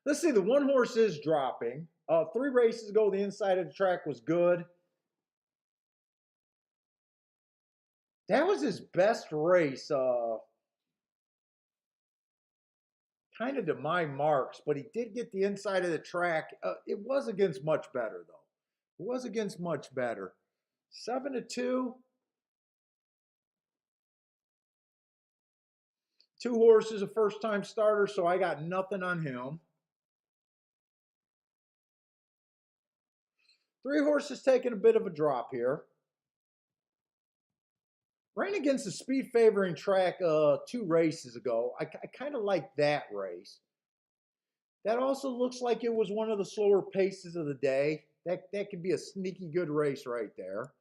Let's see, the one horse is dropping. 3 races ago, the inside of the track was good. That was his best race, kind of to my marks, but he did get the inside of the track. It was against much better, though. It was against much better. 7-2. 2 horses, a first time starter, so I got nothing on him. 3 horses taking a bit of a drop here. Ran against the speed favoring track 2 races ago. I kind of like that race. That also looks like it was one of the slower paces of the day. That could be a sneaky good race right there.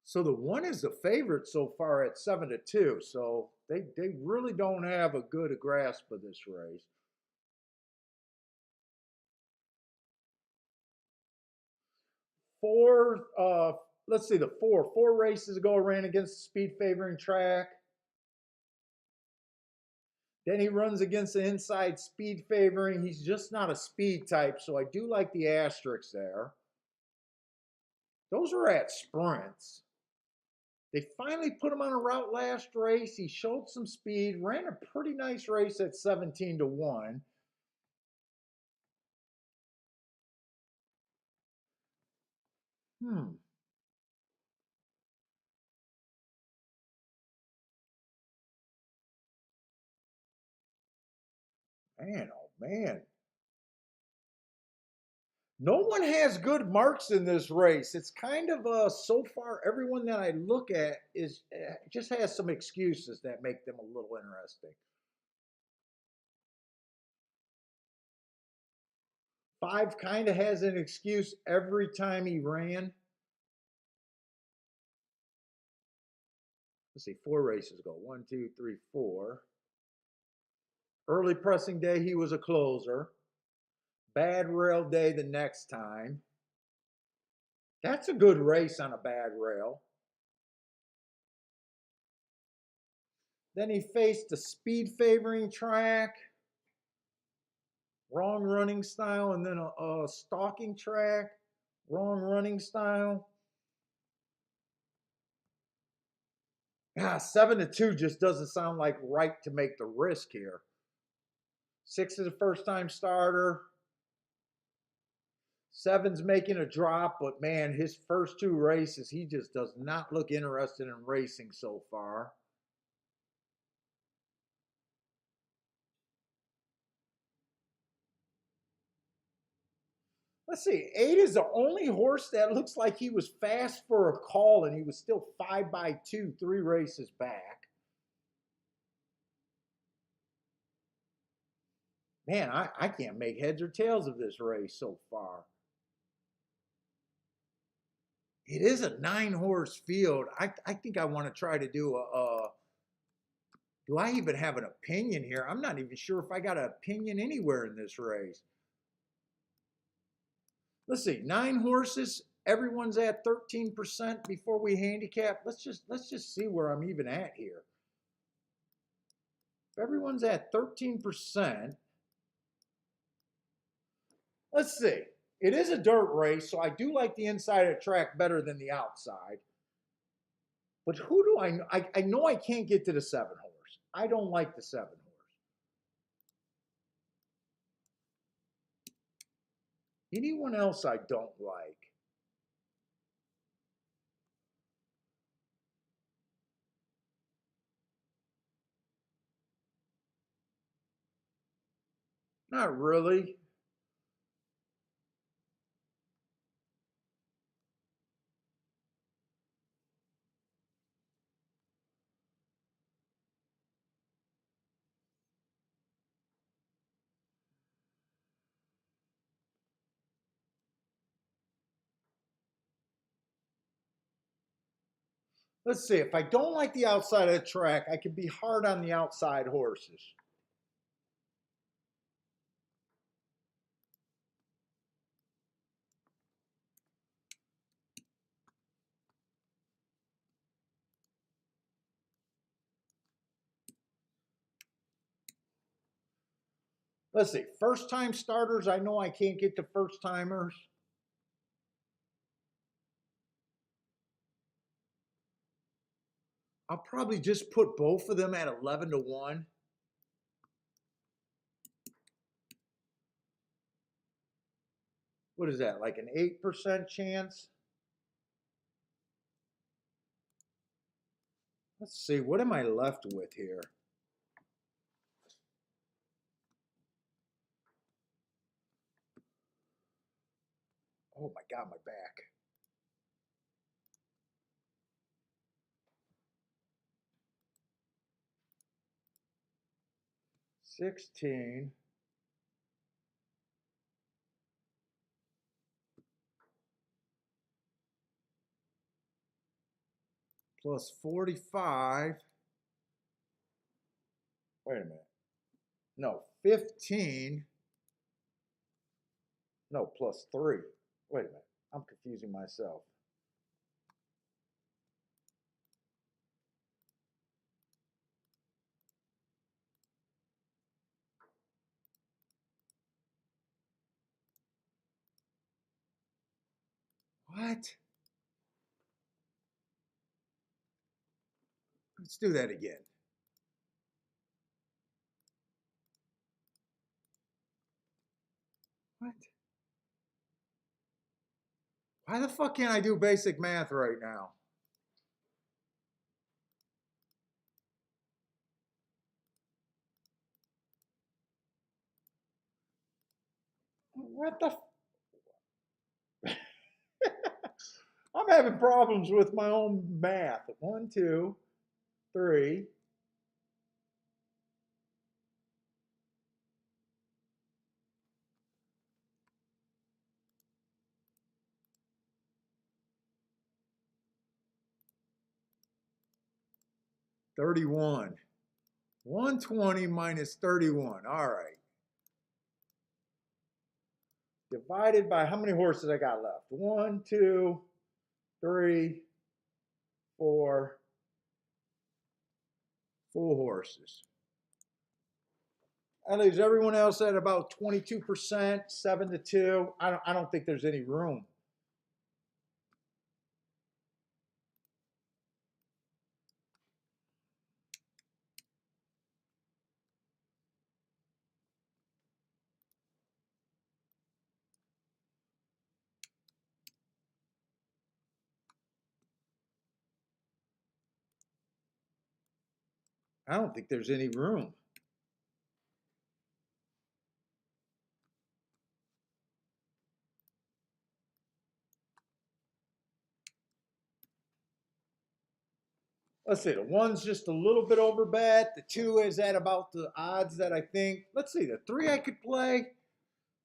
So the one is the favorite so far at 7-2. So they really don't have a good grasp of this race. 4, let's see, the 4 races ago, I ran against the speed favoring track. Then he runs against the inside speed favoring. He's just not a speed type, so I do like the asterisks there. Those are at sprints. They finally put him on a route last race. He showed some speed, ran a pretty nice race at 17-1. Hmm. Man, oh man. No one has good marks in this race. It's kind of so far everyone that I look at is just has some excuses that make them a little interesting. 5 kind of has an excuse every time he ran. Let's see, 4 races ago. 1, 2, 3, 4. Early pressing day, he was a closer. Bad rail day the next time. That's a good race on a bad rail. Then he faced a speed favoring track, wrong running style, and then a stalking track, wrong running style. 7-2 just doesn't sound like right to make the risk here. 6 is a first time starter. 7's making a drop, but man, his first 2 races, he just does not look interested in racing so far. Let's see, 8 is the only horse that looks like he was fast for a call, and he was still 5-2, 3 races back. Man, I can't make heads or tails of this race so far. It is a 9-horse field. I think I want to try to do do I even have an opinion here? I'm not even sure if I got an opinion anywhere in this race. Let's see, 9 horses. Everyone's at 13% before we handicap. Let's just see where I'm even at here. If everyone's at 13%, let's see. It is a dirt race, so I do like the inside of the track better than the outside. But who do I know? I know I can't get to the 7 horse. I don't like the 7 horse. Anyone else I don't like? Not really. Let's see. If I don't like the outside of the track, I can be hard on the outside horses. Let's see. First time starters, I know I can't get to first timers. I'll probably just put both of them at 11-1. What is that? Like an 8% chance? Let's see. What am I left with here? Oh my God, my back. 16 plus 45. Wait a minute. No, 15. No, plus 3. Wait a minute. I'm confusing myself. What? Let's do that again. What? Why the fuck can't I do basic math right now? What the? I'm having problems with my own math. 1, 2, 3. $31. 120 minus 31. All right. Divided by how many horses I got left? 1, 2, 3, 4. 4 horses. That leaves everyone else at about 22%, 7-2. I don't think there's any room. I don't think there's any room. Let's see, the 1's just a little bit over bet. The 2 is at about the odds that I think. Let's see, the 3 I could play.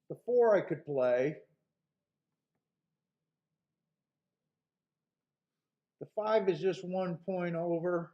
The 4 I could play. The 5 is just 1 point over.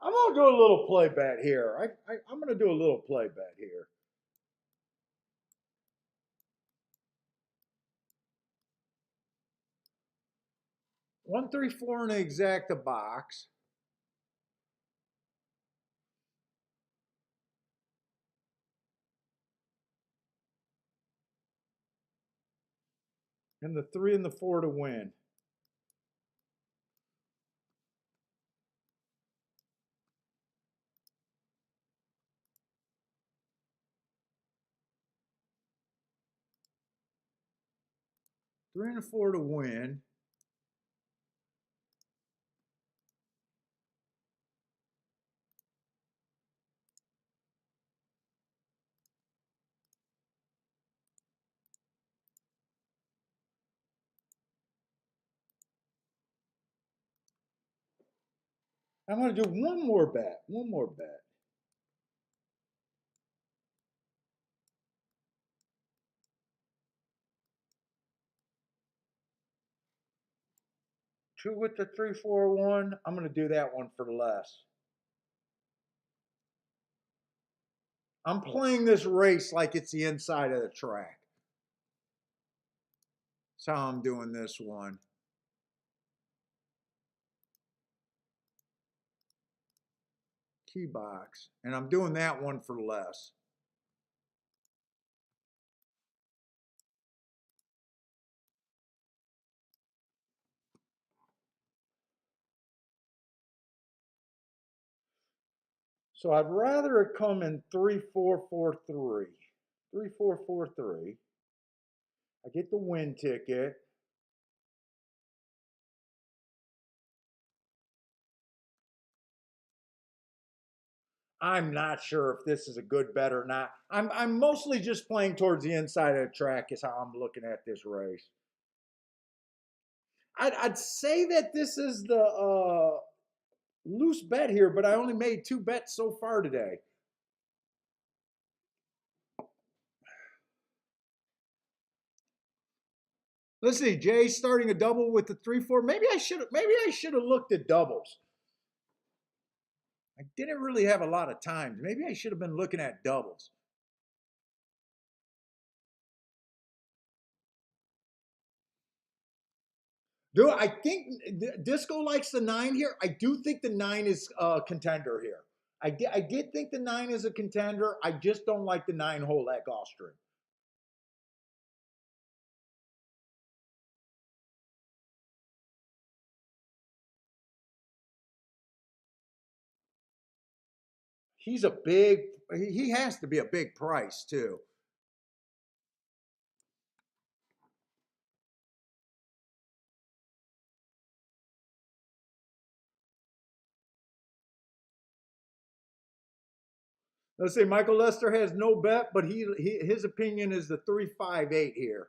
I'm gonna do a little play bet here. I'm gonna do a little play bet here. 134 in the exacta box. And the 3 and the 4 to win. Three and a 4 to win. I'm going to do one more bet. One more bet. Two with the 3-4-1. I'm going to do that one for less. I'm playing this race like it's the inside of the track. That's how I'm doing this one. Key box. And I'm doing that one for less. So I'd rather it come in 3-4-4-3. 3-4-4-3. I get the win ticket. I'm not sure if this is a good bet or not. I'm mostly just playing towards the inside of the track is how I'm looking at this race. I'd say that this is the loose bet here, but I only made 2 bets so far today. Let's see, Jay starting a double with the 3-4. Maybe I should have looked at doubles. I didn't really have a lot of times. Maybe I should have been looking at doubles. Do I think Disco likes the 9 here? I do think the 9 is a contender here. I did think the 9 is a contender. I just don't like the 9 hole at Gulfstream. He's a big, he has to be a big price too. Let's say Michael Lester has no bet, but his opinion is the 3-5-8 here.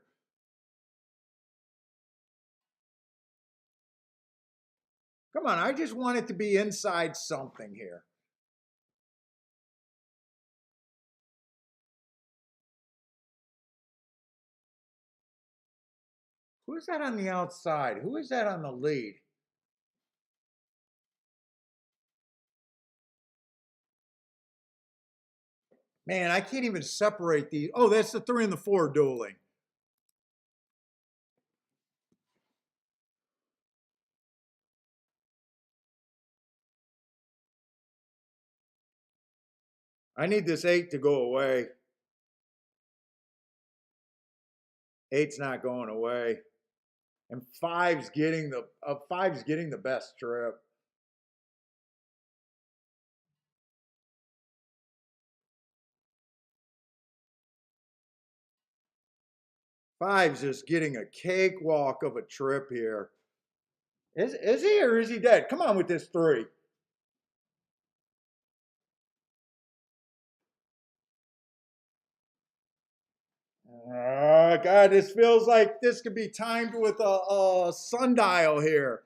Come on, I just want it to be inside something here. Who's that on the outside? Who is that on the lead? Man, I can't even separate these. Oh, that's the 3 and the 4 dueling. I need this 8 to go away. 8's not going away. And 5's getting the best trip. Five's just getting a cakewalk of a trip here. Is he or is he dead? Come on with this 3. Oh, God, this feels like this could be timed with a sundial here.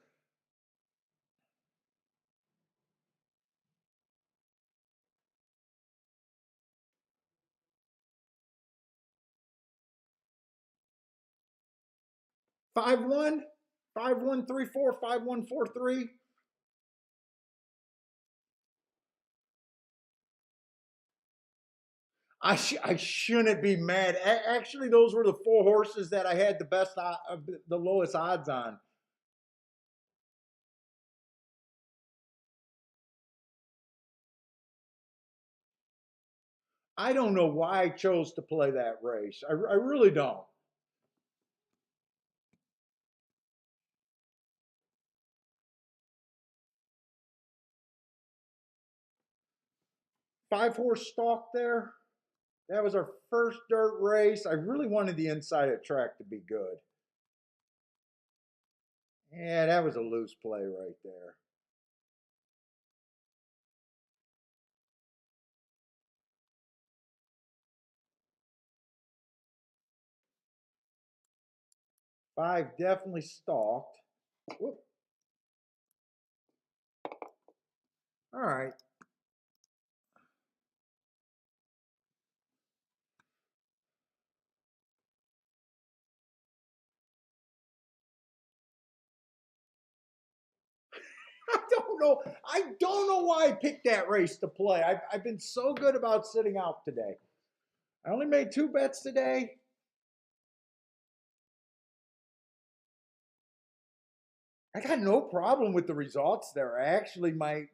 Five one, 5-1-3-4, 5-1-4-3. I shouldn't be mad. Actually, those were the four horses that I had the the lowest odds on. I don't know why I chose to play that race. I really don't. 5 horse stalk there. That was our first dirt race. I really wanted the inside of the track to be good. Yeah, that was a loose play right there. Five definitely stalked. Whoop. All right. I don't know. I don't know why I picked that race to play. I've been so good about sitting out today. I only made 2 bets today. I got no problem with the results there. Actually, my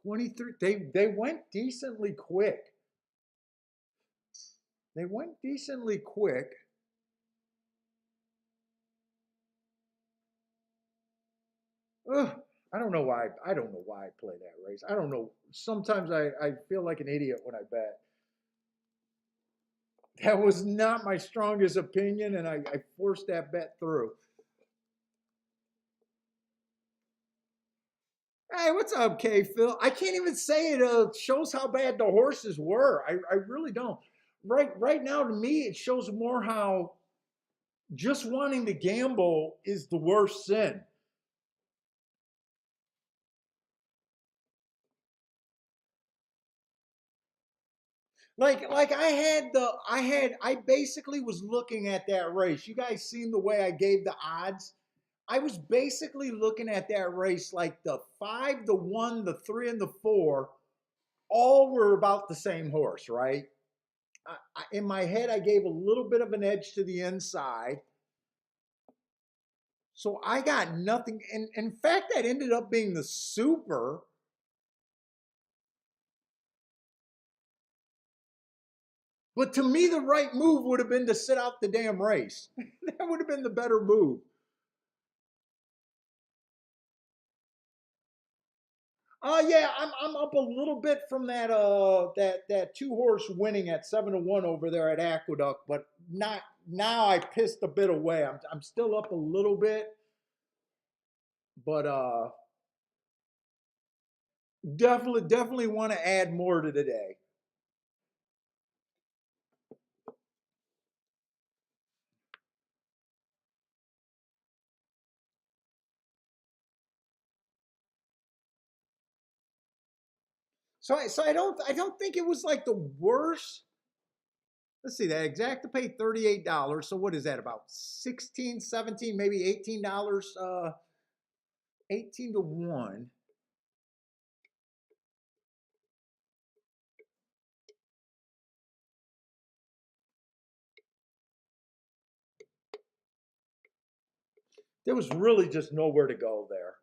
23. They went decently quick. They went decently quick. Ugh, I don't know why. I don't know why I play that race. I don't know. Sometimes I feel like an idiot when I bet. That was not my strongest opinion, and I forced that bet through. Hey, what's up, K Phil? I can't even say it shows how bad the horses were. I really don't. Right now, to me, it shows more how just wanting to gamble is the worst sin. Like I basically was looking at that race. You guys seen the way I gave the odds? I was basically looking at that race like the 5, the 1, the 3, and the 4 all were about the same horse, right? In my head, I gave a little bit of an edge to the inside. So I got nothing. And in fact, that ended up being the super. But to me, the right move would have been to sit out the damn race. That would have been the better move. Yeah, I'm up a little bit from that 2 horse winning at 7-1 over there at Aqueduct, but not now. I pissed a bit away. I'm still up a little bit, but definitely want to add more to today. So I don't think it was like the worst. Let's see, that exacta paid $38. So what is that, about 16, 17, maybe $18? 18 to 1. There was really just nowhere to go there.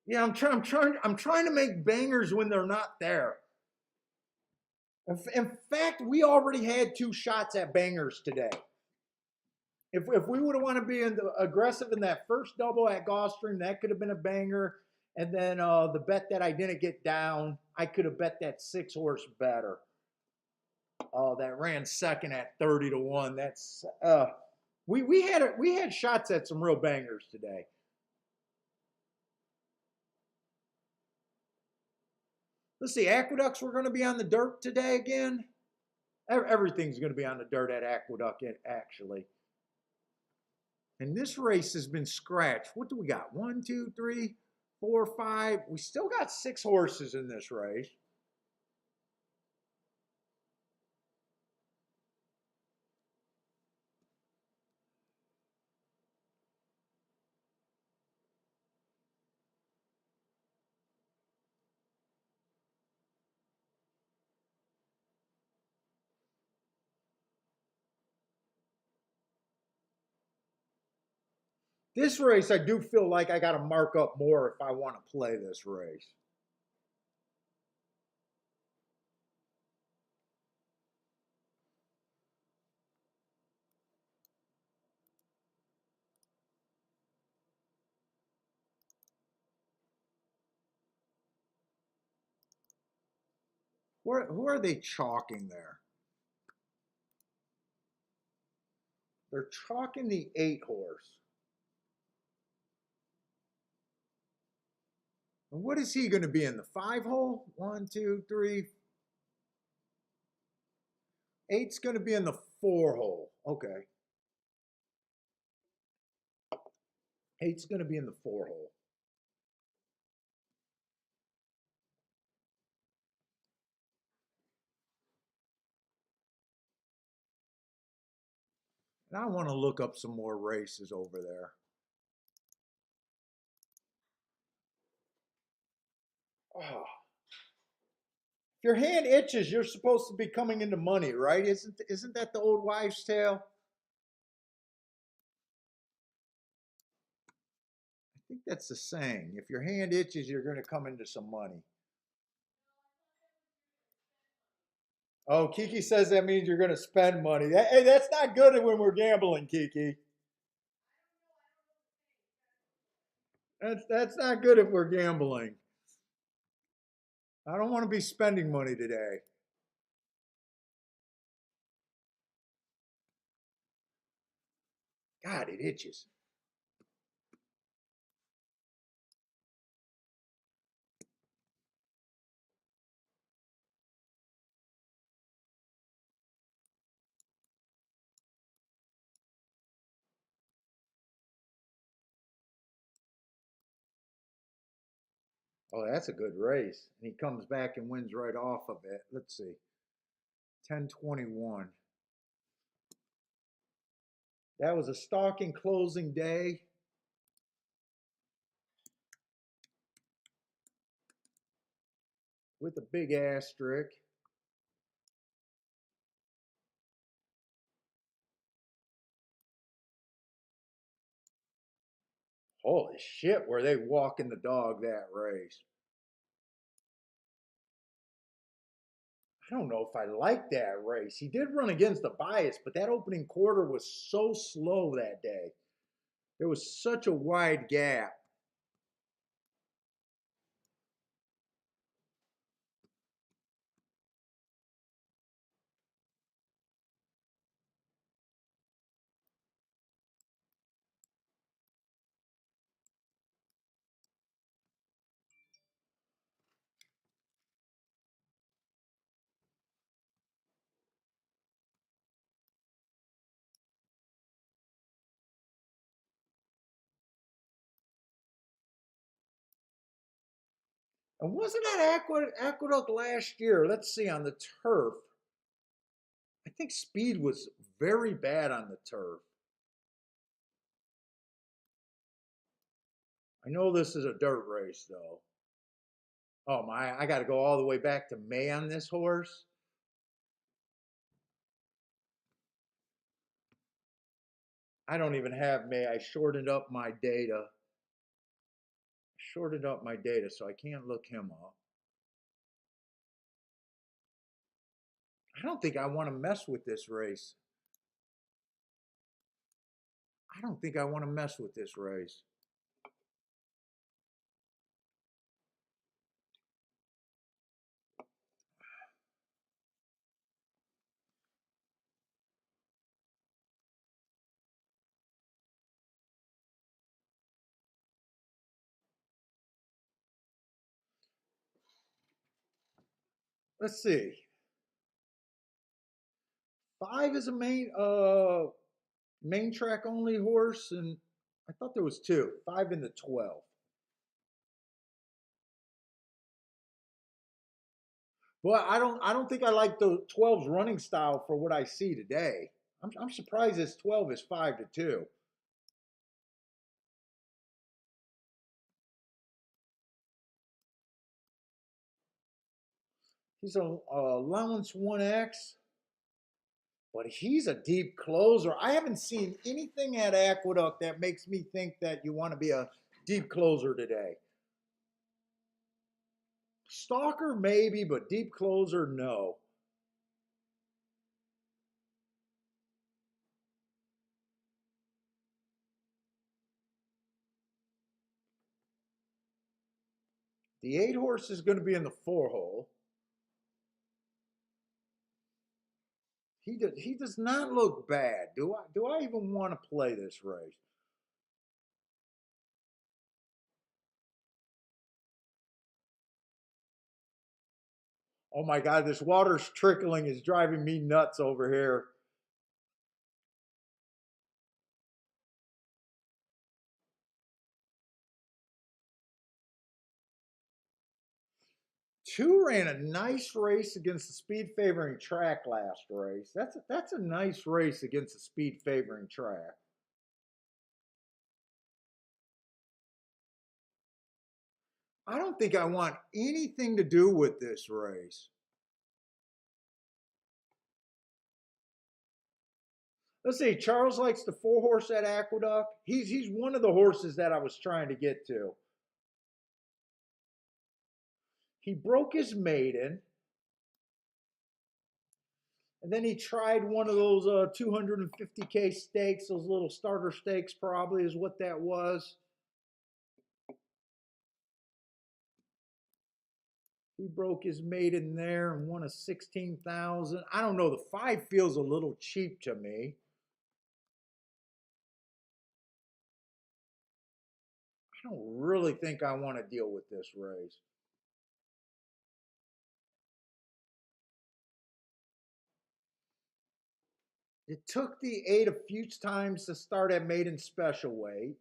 Yeah, I'm trying to make bangers when they're not there. In fact, we already had 2 shots at bangers today. If we would have wanted to be aggressive in that first double at Gulfstream, that could have been a banger. And then the bet that I didn't get down, I could have bet that 6 horse better. Oh, that ran second at 30 to 1. That's we had shots at some real bangers today. Let's see, Aqueducts were going to be on the dirt today again. Everything's going to be on the dirt at Aqueduct, actually. And this race has been scratched. What do we got? 1, 2, 3, 4, 5. We still got 6 horses in this race. This race, I do feel like I got to mark up more if I want to play this race. Who are they chalking there? They're chalking the 8 horse. And what is he going to be in the 5 hole? 1, 2, 3. 8's going to be in the 4 hole. Okay. 8's going to be in the 4 hole. And I want to look up some more races over there. Oh. If your hand itches, you're supposed to be coming into money, right? Isn't that the old wives' tale? I think that's the saying. If your hand itches, you're going to come into some money. Oh, Kiki says that means you're going to spend money. Hey, that's not good when we're gambling, Kiki. That's not good if we're gambling. I don't want to be spending money today. God, it itches. Oh, that's a good race. And he comes back and wins right off of it. Let's see. 10-21. That was a stalking closing day. With a big asterisk. Holy shit, were they walking the dog that race? I don't know if I like that race. He did run against the bias, but that opening quarter was so slow that day. There was such a wide gap. And wasn't that Aqueduct last year? Let's see, on the turf. I think speed was very bad on the turf. I know this is a dirt race, though. Oh my, I got to go all the way back to May on this horse. I don't even have May. I shortened up my data. Shortened up my data, so I can't look him up. I don't think I want to mess with this race. I don't think I want to mess with this race. Let's see. 5 is a main track only horse, and I thought there was 2. 5 in the 12. Well, I don't think I like the 12's running style for what I see today. I'm surprised this 12 is 5-2. He's a allowance 1X. But he's a deep closer. I haven't seen anything at Aqueduct that makes me think that you want to be a deep closer today. Stalker, maybe, but deep closer, no. The 8 horse is going to be in the 4 hole. He does not look bad. Do I even want to play this race? Oh my God, this water's trickling is driving me nuts over here. Two ran a nice race against the speed favoring track last race. That's a nice race against the speed favoring track. I don't think I want anything to do with this race. Let's see. Charles likes the 4 horse at Aqueduct. He's one of the horses that I was trying to get to. He broke his maiden. And then he tried one of those 250K stakes, those little starter stakes, probably is what that was. He broke his maiden there and won a 16,000. I don't know. The 5 feels a little cheap to me. I don't really think I want to deal with this race. It took the 8 a few times to start at maiden special weight.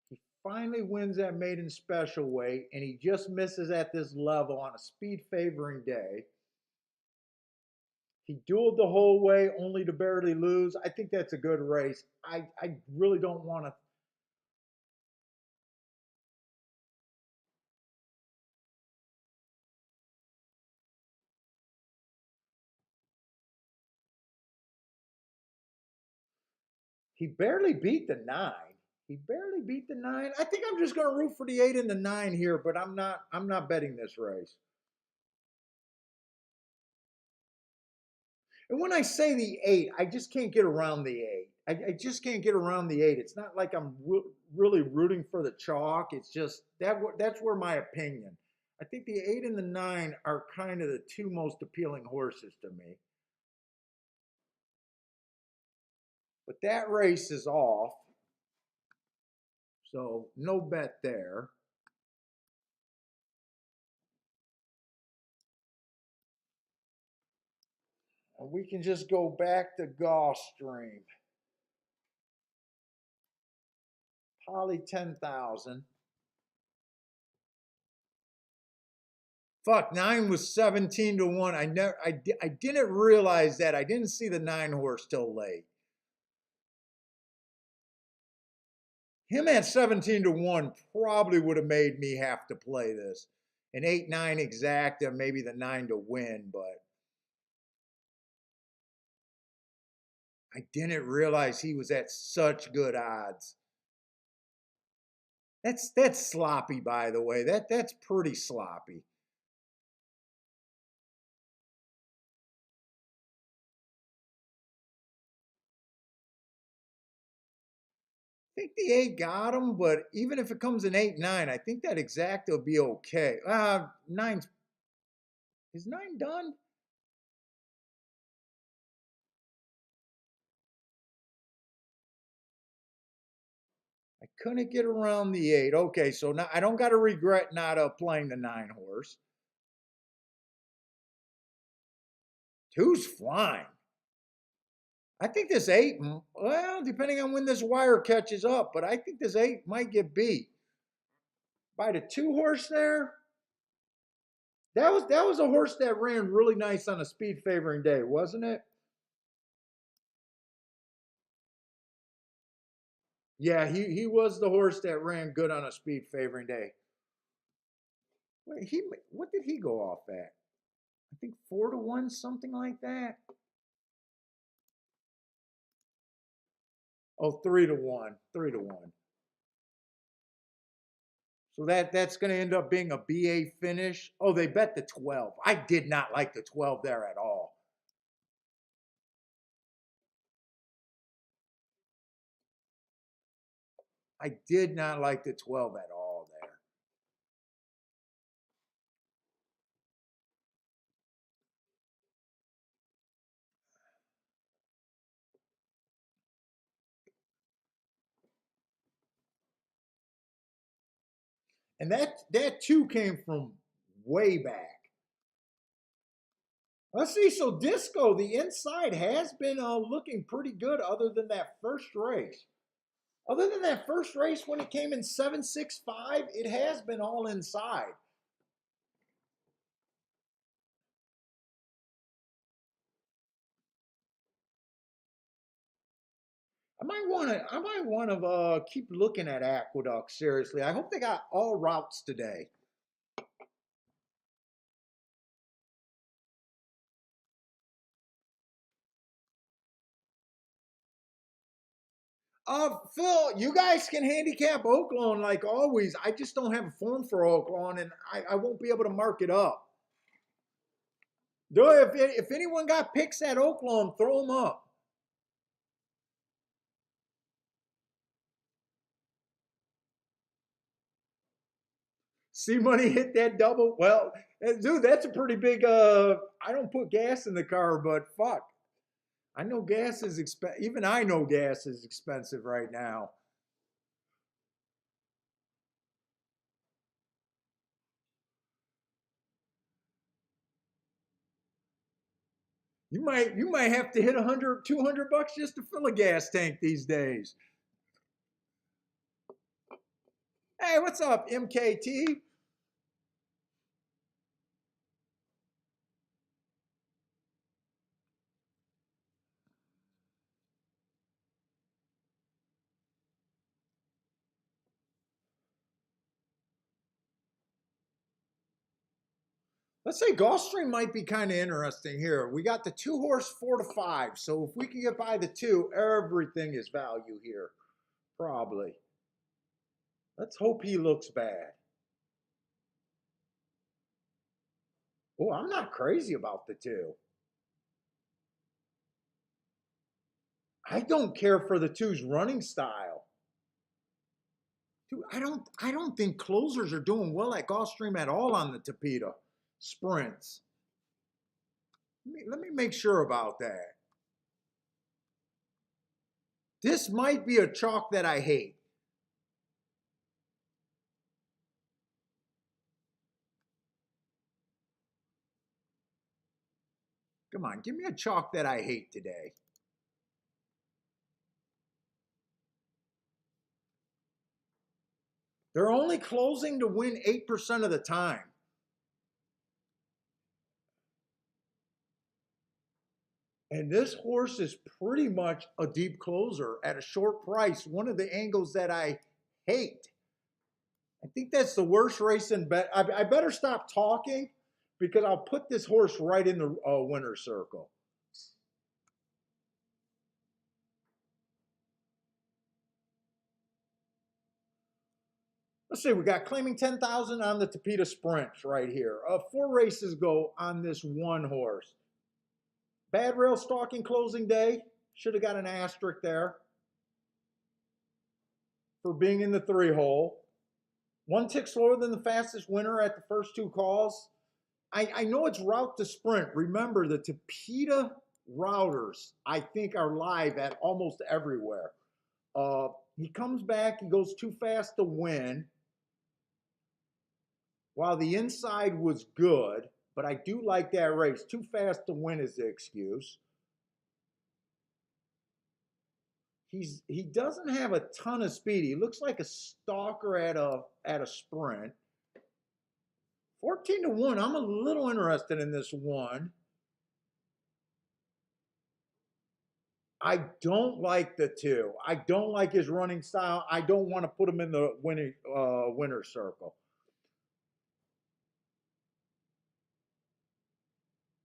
He finally wins that maiden special weight, and he just misses at this level on a speed favoring day. He dueled the whole way only to barely lose. I think that's a good race. I really don't want to. He barely beat the 9. He barely beat the 9. I think I'm just going to root for the 8 and the 9 here, but I'm not. I'm not betting this race. And when I say the 8, I just can't get around the 8. I just can't get around the 8. It's not like I'm really rooting for the chalk. It's just that's where my opinion. I think the 8 and the 9 are kind of the two most appealing horses to me. But that race is off. So no bet there. And we can just go back to Gulfstream. Poly 10,000. Fuck, 9 was 17 to 1. I didn't realize that. I didn't see the 9 horse till late. Him at 17 to 1 probably would have made me have to play this. An 8-9 exacta, maybe the 9 to win, but I didn't realize he was at such good odds. That's sloppy, by the way. That's pretty sloppy. I think the 8 got him, but even if it comes an 8-9, I think that exacta will be okay. Nine's is 9 done? I couldn't get around the 8. Okay, so now I don't got to regret not playing the 9 horse. Two's flying. I think this 8, well, depending on when this wire catches up, but I think this 8 might get beat by the 2 horse there. That was a horse that ran really nice on a speed favoring day, wasn't it? Yeah, he was the horse that ran good on a speed favoring day. Wait, what did he go off at? I think 4 to 1, something like that. Oh, 3 to 1. 3 to 1. So that's going to end up being a BA finish. Oh, they bet the 12. I did not like the 12 there at all. I did not like the 12 at all there. And that too came from way back. Let's see. So Disco, the inside has been looking pretty good, other than that first race. Other than that first race when it came in 765, it has been all inside. I might want to keep looking at Aqueduct seriously. I hope they got all routes today. Phil, you guys can handicap Oaklawn like always. I just don't have a form for Oaklawn, and I won't be able to mark it up. Though, if anyone got picks at Oaklawn, throw them up. See money hit that double. Well, dude, that's a pretty big. I don't put gas in the car, but fuck, I know gas is expensive. Even I know gas is expensive right now. You might have to hit 100, 200 bucks just to fill a gas tank these days. Hey, what's up, MKT? Let's say Gulfstream might be kind of interesting here. We got the 2 horse 4 to 5. So if we can get by the 2, everything is value here. Probably. Let's hope he looks bad. Oh, I'm not crazy about the 2. I don't care for the 2's running style. Dude, I don't think closers are doing well at Gulfstream at all on the Tapeta sprints. Let me make sure about that. This might be a chalk that I hate. Come on, give me a chalk that I hate today. They're only closing to win 8% of the time. And this horse is pretty much a deep closer at a short price. One of the angles that I hate. I think that's the worst race in bet. I better stop talking because I'll put this horse right in the winner's circle. Let's see, we got claiming 10,000 on the Tapeta Sprints right here. 4 races go on this one horse. Bad rail stalking closing day. Should have got an asterisk there for being in the 3 hole. 1 tick slower than the fastest winner at the first 2 calls. I know it's route to sprint. Remember, the Tapeta routers, I think, are live at almost everywhere. He comes back, he goes too fast to win. While the inside was good, but I do like that race. Too fast to win is the excuse. He doesn't have a ton of speed. He looks like a stalker at a sprint. 14 to 1. I'm a little interested in this one. I don't like the 2. I don't like his running style. I don't want to put him in the winner circle.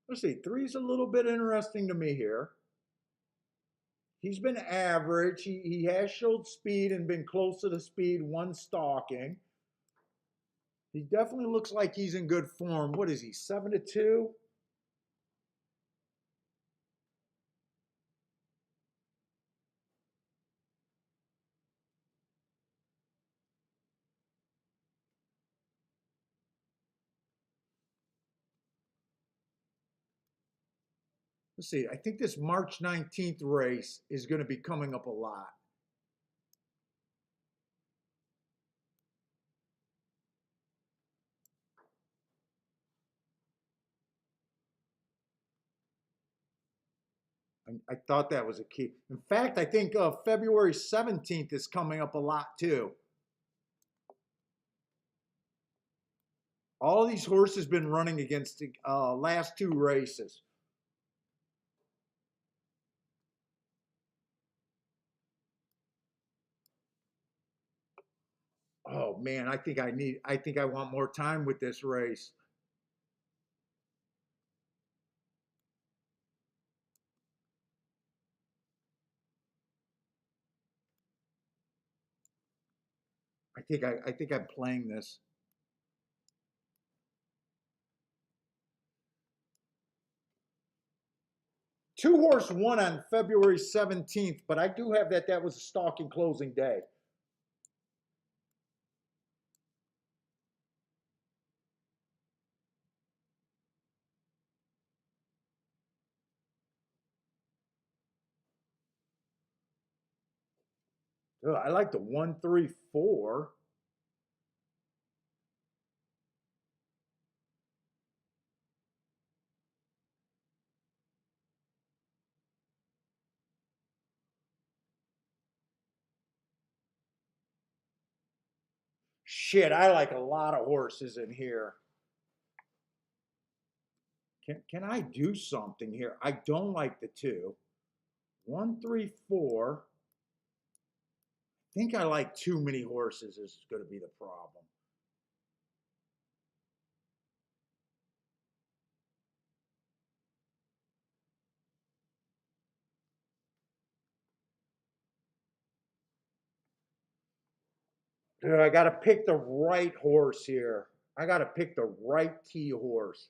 Let's see. 3's a little bit interesting to me here. He's been average. He has showed speed and been close to the speed one stalking. He definitely looks like he's in good form. What is he, 7-2? Let's see. I think this March 19th race is going to be coming up a lot. I thought that was a key. In fact, I think February 17th is coming up a lot too. All of these horses been running against the last two races. Oh man, I think I want more time with this race. I think I'm playing this. Two horse won on February 17th, but I do have that was a stalking closing day. Ugh, I like the 1-3-4. Shit, I like a lot of horses in here. Can I do something here? I don't like the two. 1-3-4. I think I like too many horses is going to be the problem. Dude, I got to pick the right horse here. I got to pick the right key horse.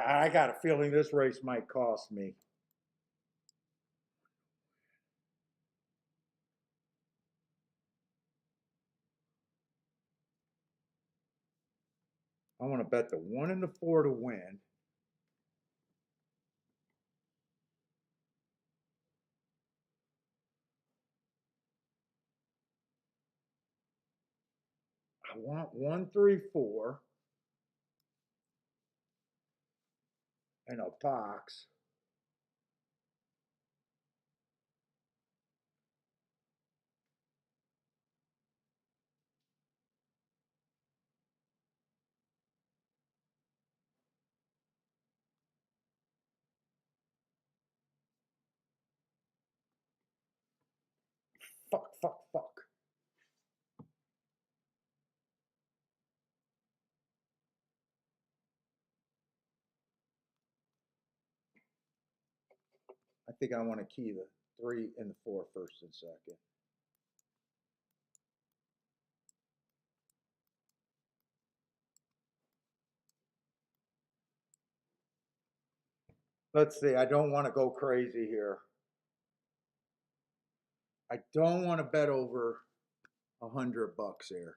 I got a feeling this race might cost me. I want to bet the 1 and the 4 to win. I want 1-3-4 and a box. Fuck, fuck, fuck. I think I want to key the 3 and the 4 first and second. Let's see. I don't want to go crazy here. I don't want to bet over $100 here.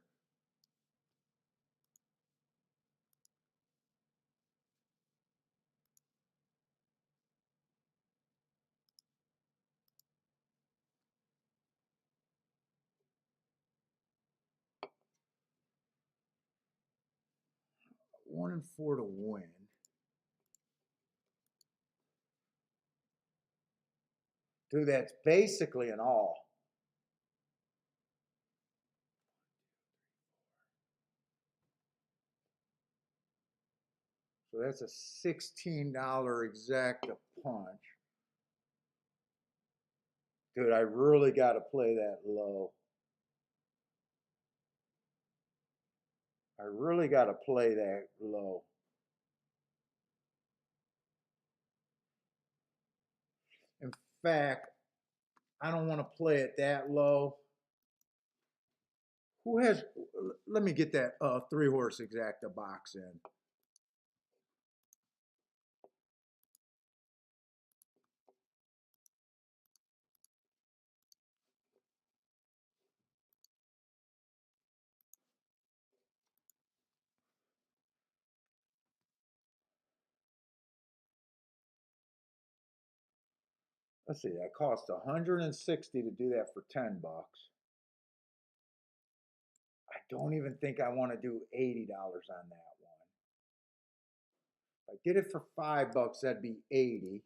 One and 4 to win. Dude, that's basically an all. So that's a $16 exacta punch. Dude, I really got to play that low. I really got to play that low. In fact, I don't want to play it that low. Who has? Let me get that 3 horse exacta box in. Let's see. That cost 160 to do that for $10. I don't even think I want to do $80 on that one. If I did it for $5, that'd be 80.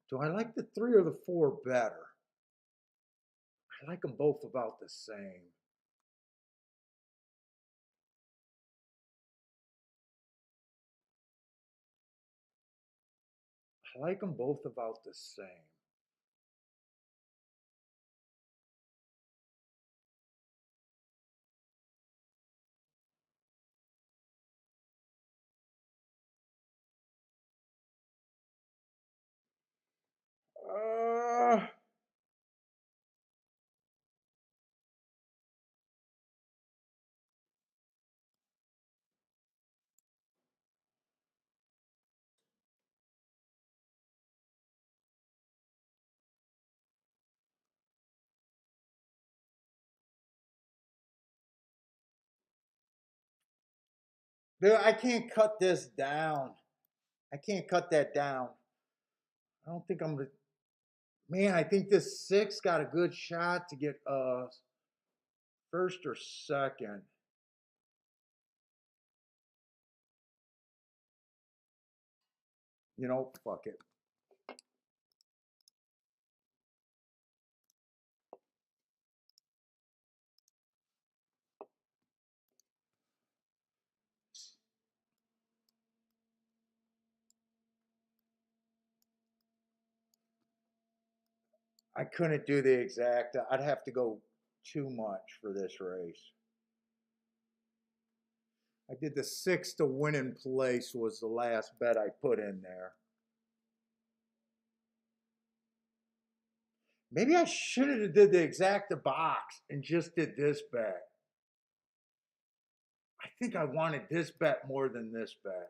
Do I like the 3 or the 4 better? I like them both about the same. I like them both about the same. Uh, Dude, I can't cut this down. I can't cut that down. I don't think I'm gonna. Man, I think this 6 got a good shot to get first or second. Fuck it. I couldn't do the exact. I'd have to go too much for this race. I did the 6 to win in place was the last bet I put in there. Maybe I should have did the exacta box and just did this bet. I think I wanted this bet more than this bet.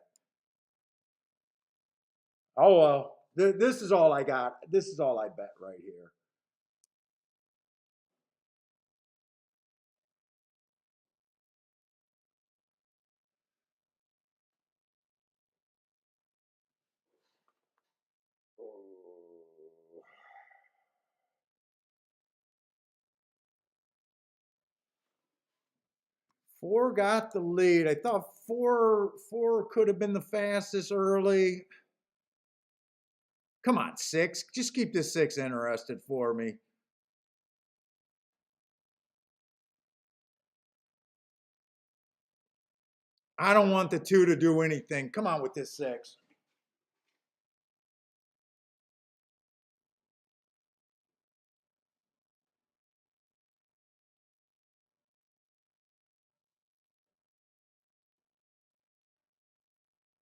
Oh well, this is all I got. This is all I bet right here. Oh. 4 got the lead. I thought four could have been the fastest early. Come on, 6. Just keep this 6 interested for me. I don't want the 2 to do anything. Come on with this 6.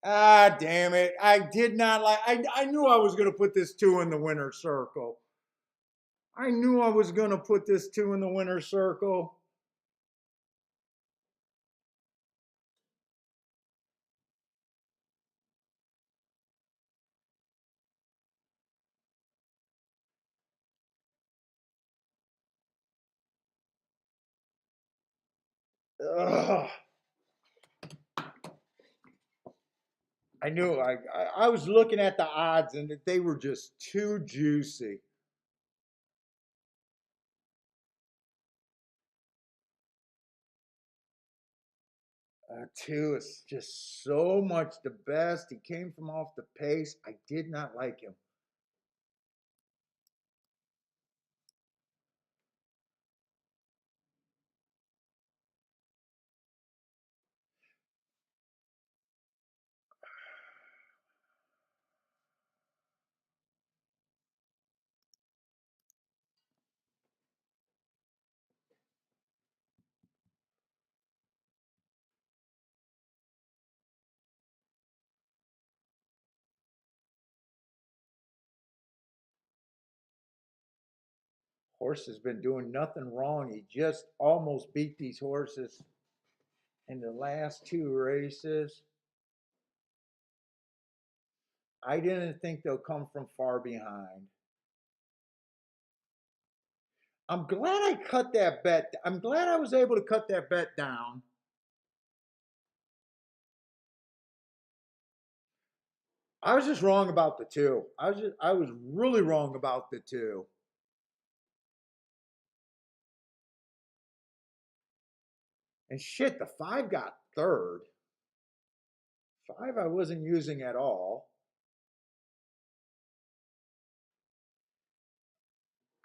Ah, damn it. I did not like I knew I was gonna put this 2 in the winner's circle. I knew I was gonna put this 2 in the winner's circle. Ugh. I knew I was looking at the odds and they were just too juicy. 2 is just so much the best. He came from off the pace. I did not like him. Horse has been doing nothing wrong. He just almost beat these horses in the last two races. I didn't think they'll come from far behind. I'm glad I cut that bet. I'm glad I was able to cut that bet down. I was just wrong about the two. I was really wrong about the two. And shit, the five got third. Five I wasn't using at all.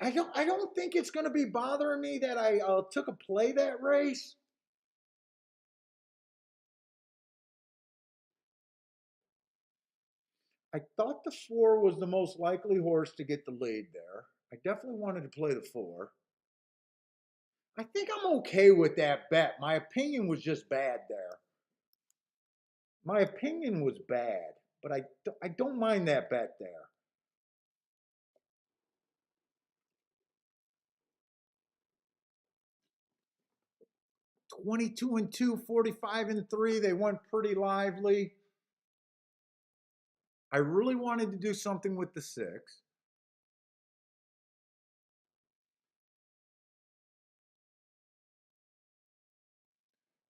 I don't think it's going to be bothering me that I took a play that race. I thought the four was the most likely horse to get the lead there. I definitely wanted to play the four. I think I'm okay with that bet. My opinion was just bad there. My opinion was bad, but I don't mind that bet there. 22 and 2, 45 and 3. They went pretty lively. I really wanted to do something with the six.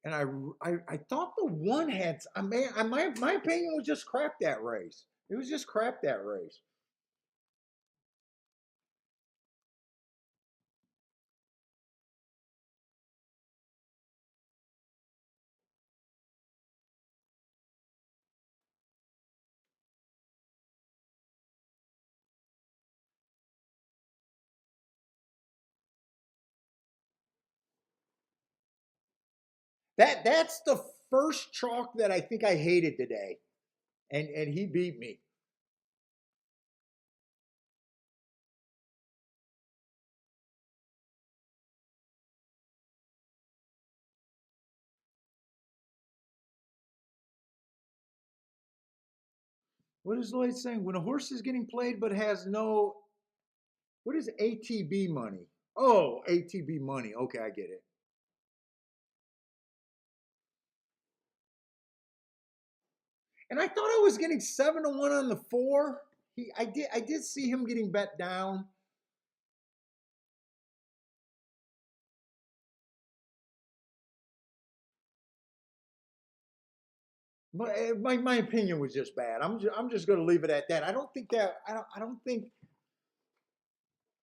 And I thought the one had, my opinion was just crap that race. It was just crap that race. That's the first chalk that I think I hated today, and he beat me. What is Lloyd saying? When a horse is getting played but has no, what is ATB money? Oh, ATB money. Okay, I get it. And I thought I was getting 7-1 on the four. I did see him getting bet down. But my opinion was just bad. I'm just going to leave it at that. I don't think.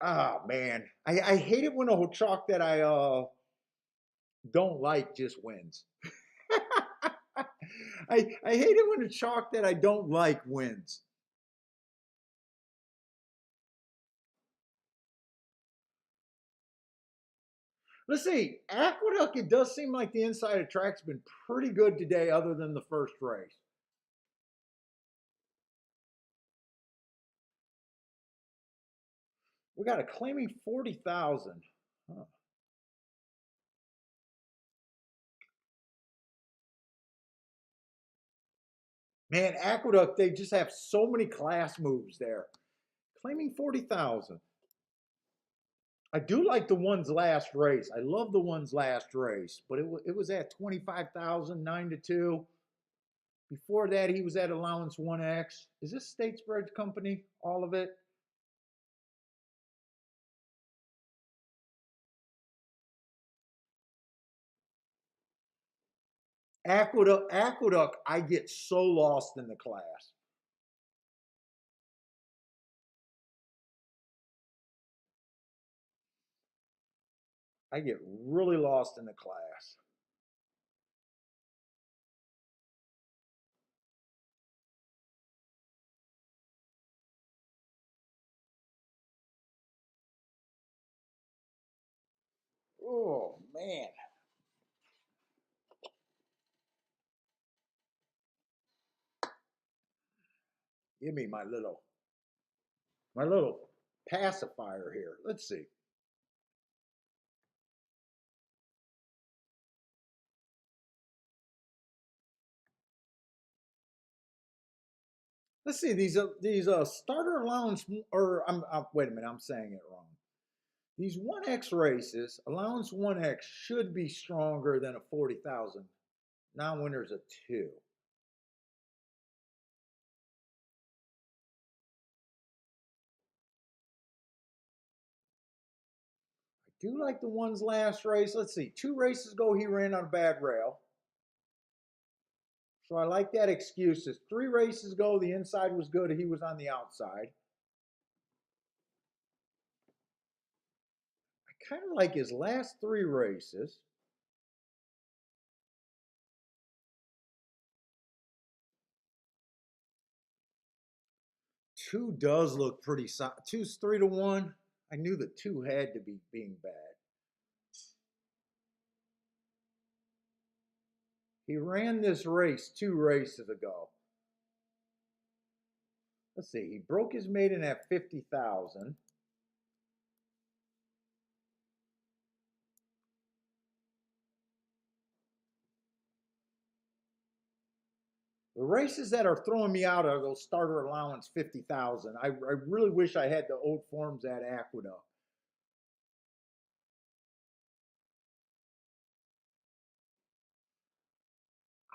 Ah, man, I hate it when a chalk that I don't like just wins. I hate it when a chalk that I don't like wins. Let's see, Aqueduct. It does seem like the inside of track's been pretty good today, other than the first race. We got a claiming 40,000. Huh. Man, Aqueduct, they just have so many class moves there. Claiming 40,000. I do like the one's last race. I love the one's last race, but it was at 25,000, 9-2. Before that, he was at allowance 1X. Is this Statesbred Company? All of it? Aqueduct, I get so lost in the class. I get really lost in the class. Oh man. Give me my little pacifier here. Let's see. Let's see these starter allowance, or wait a minute, I'm saying it wrong. These 1X races, allowance 1X should be stronger than a 40,000. Non-winner's a 2. I do like the one's last race. Let's see, 2 races ago he ran on a bad rail. So I like that excuse. 3 races ago the inside was good, he was on the outside. I kind of like his last 3 races. Two does look pretty solid. Two's 3-1. I knew the 2 had to be being bad. He ran this race 2 races ago. Let's see, he broke his maiden at 50,000. The races that are throwing me out are those starter allowance 50,000. I really wish I had the old forms at Aqueduct.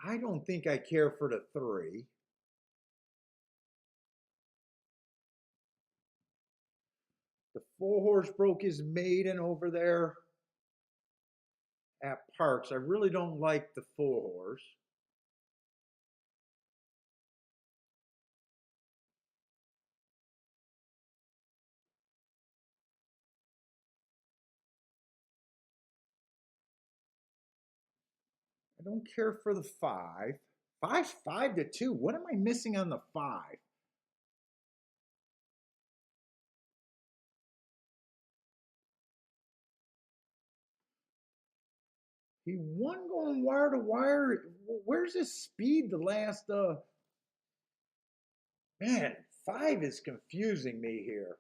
I don't think I care for the 3. The 4-horse broke his maiden over there at Parks. I really don't like the 4-horse. I don't care for the 5. 5's 5-2. What am I missing on the 5? He won going wire to wire. Where's his speed the last man, 5 is confusing me here.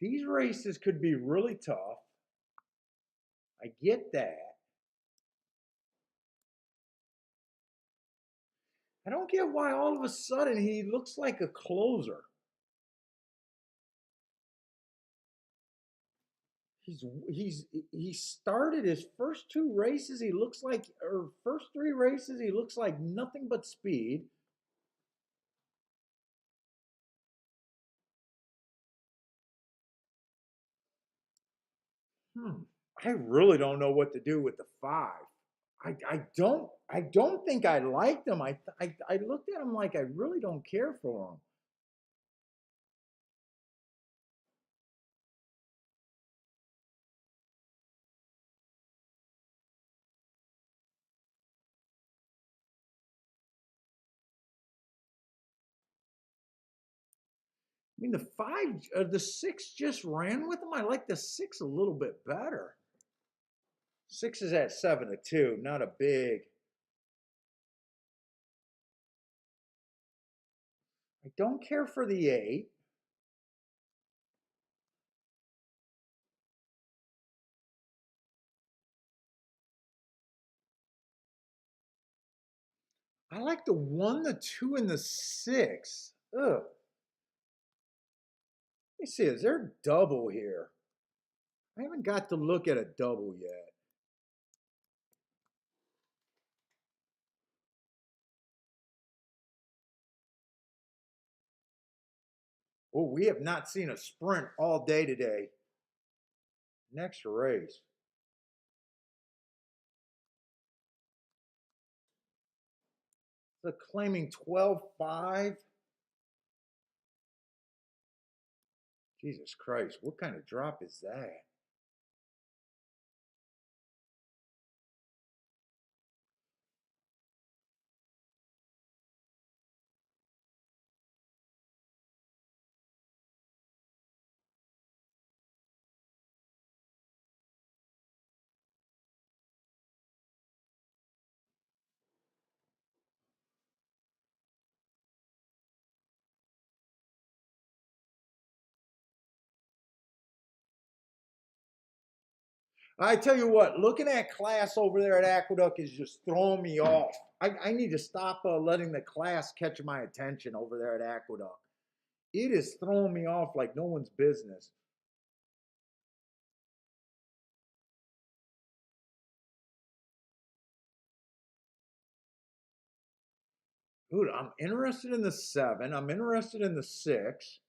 These races could be really tough. I get that. I don't get why all of a sudden he looks like a closer. He started his first 2 races. He looks like, or first 3 races, he looks like nothing but speed. I really don't know what to do with the 5. I don't think I liked him. I looked at him like I really don't care for him. I mean, the 6 just ran with him. I like the 6 a little bit better. 6 is at 7-2, not a big. I don't care for the 8. I like the 1, the 2, and the 6. Ugh. Let me see, is there a double here? I haven't got to look at a double yet. Oh, we have not seen a sprint all day today. Next race. They're claiming 12.5. Jesus Christ, what kind of drop is that? I tell you what, looking at class over there at Aqueduct is just throwing me off. I need to stop letting the class catch my attention over there at Aqueduct. It is throwing me off like no one's business. Dude, I'm interested in the 7. I'm interested in the 6.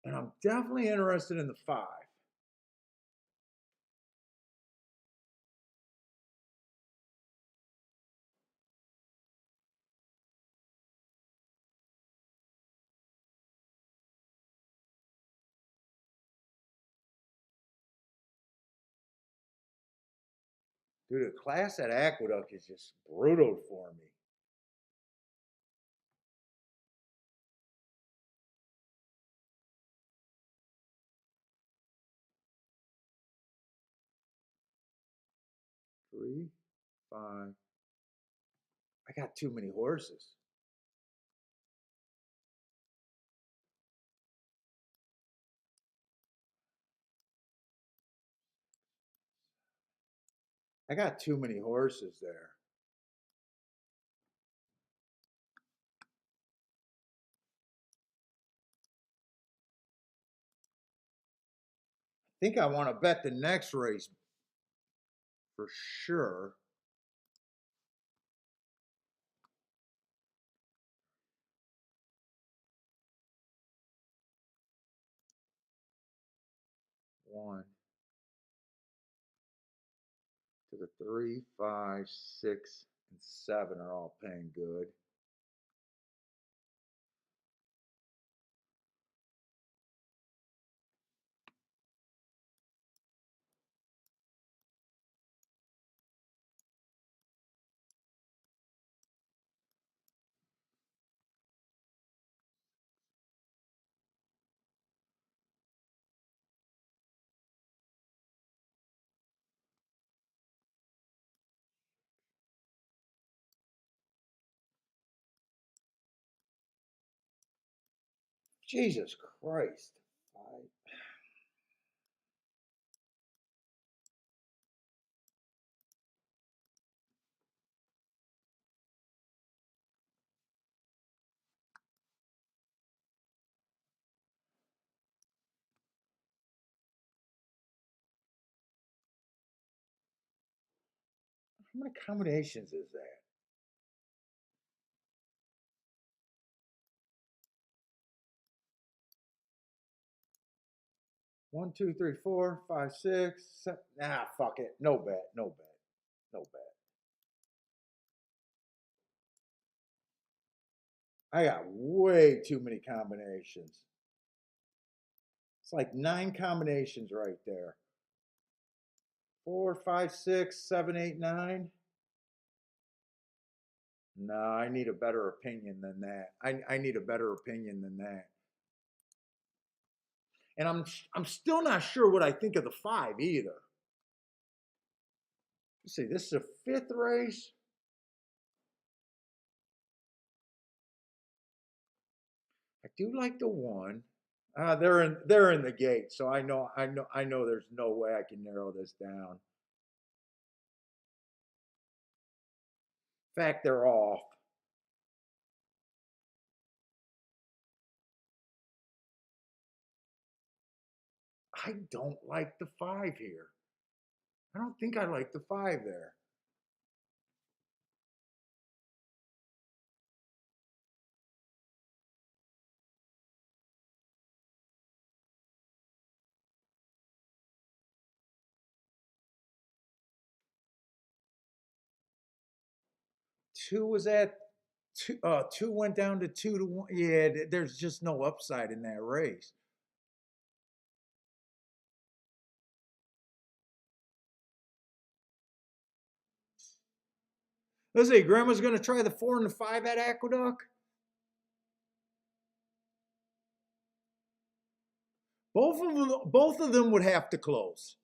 And I'm definitely interested in the 5. Dude, the class at Aqueduct is just brutal for me. Three, 5. I got too many horses. I got too many horses there. I think I want to bet the next race for sure. One to the 3, 5, 6, and 7 are all paying good. Jesus Christ. Five. How many combinations is that? 1, 2, 3, 4, 5, 6, 7. Nah, fuck it. No bet. No bet. No bet. I got way too many combinations. It's like 9 combinations right there. 4, 5, 6, 7, 8, 9. No, I need a better opinion than that. I need a better opinion than that. And I'm still not sure what I think of the 5 either. Let's see, this is a 5th race. I do like the 1. They're in the gate, so I know there's no way I can narrow this down. In fact, they're off. I don't like the 5 here. I don't think I like the 5 there. Two was at two. 2 went down to 2-1. Yeah, there's just no upside in that race. Let's see. Grandma's going to try the 4 and the 5 at Aqueduct. Both of them would have to close.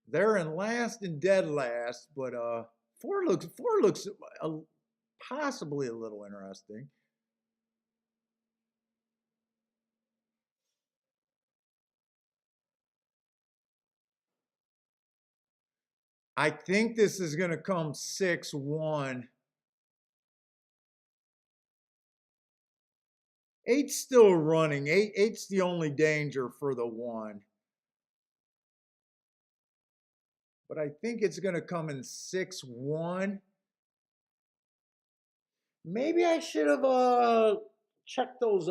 They're in last and dead last, but 4 looks possibly a little interesting. I think this is going to come 6-1. Eight's still running. Eight's the only danger for the one. But I think it's going to come in 6-1. Maybe I should have checked those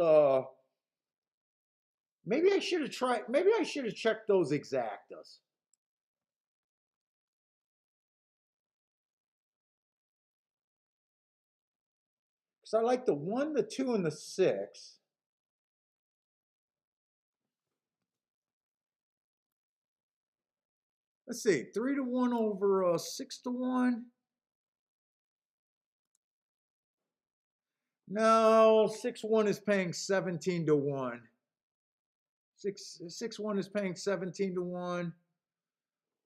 maybe I should have checked those exactas. Cuz I like the 1, the 2 and the 6. Let's see. 3-1 over 6-1. No, 6-1 is paying 17-1. 6-1 is paying 17-1.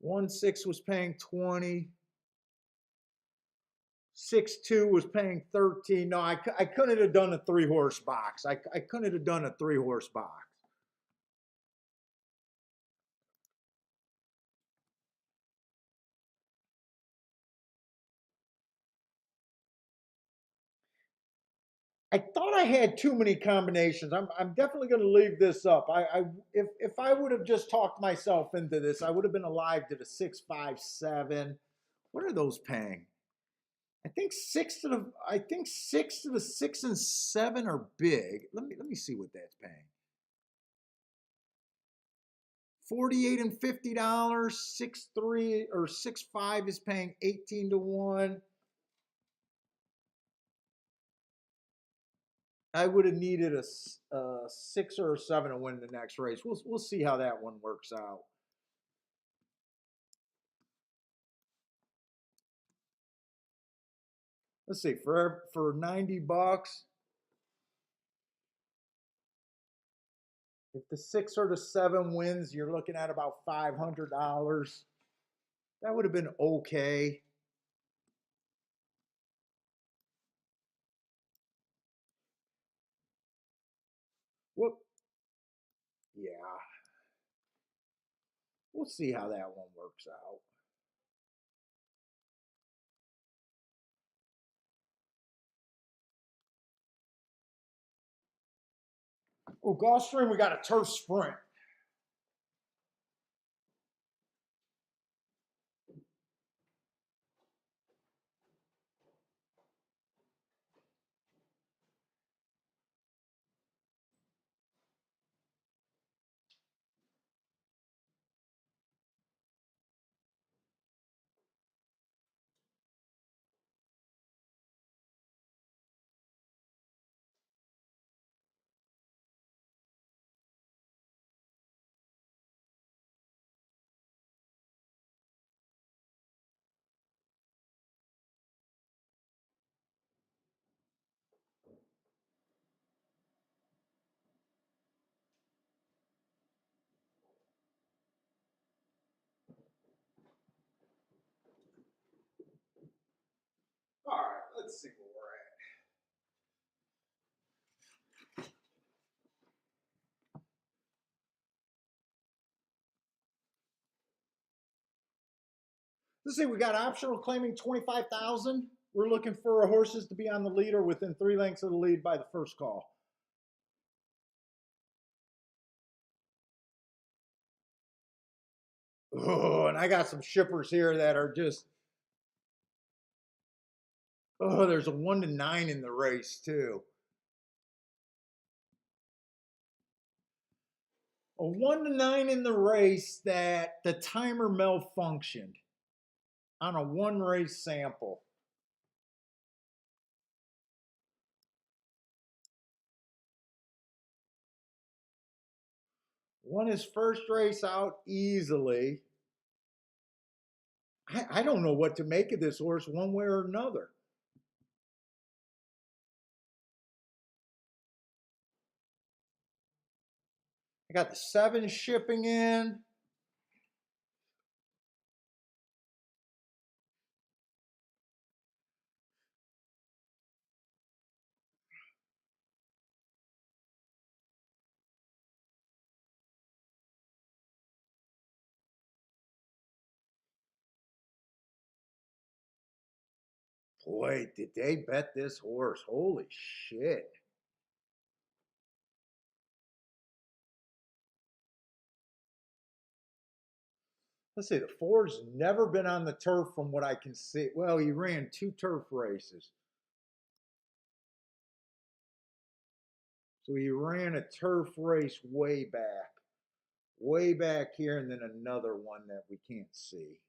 1-6 was paying 20. 6-2 was paying 13. No, I couldn't have done a 3-horse box. I couldn't have done a 3-horse box. I thought I had too many combinations. I'm definitely going to leave this up. If I would have just talked myself into this, I would have been alive to the 6-5-7. What are those paying? I think 6 to the 6 and 7 are big. Let me see what that's paying. 48 and $50. 6-3 or 6-5 is paying 18-1. I would have needed a 6 or a 7 to win the next race. We'll see how that one works out. Let's see, for $90, if the 6 or the 7 wins, you're looking at about $500. That would have been okay. Whoop. Yeah. We'll see how that one works out. Oh, Gulfstream, we got a turf sprint. All right, let's see where we're at. Let's see, we got optional claiming 25,000. We're looking for horses to be on the lead or within 3 lengths of the lead by the first call. Oh, and I got some shippers here that are just, oh, there's a 1-9 in the race too. A 1-9 in the race that the timer malfunctioned on a 1 race sample. Won his first race out easily. I don't know what to make of this horse one way or another. I got the 7 shipping in. Boy, did they bet this horse. Holy shit. Let's see, the four's never been on the turf from what I can see. Well, he ran 2 turf races. So he ran a turf race way back here, and then another one that we can't see.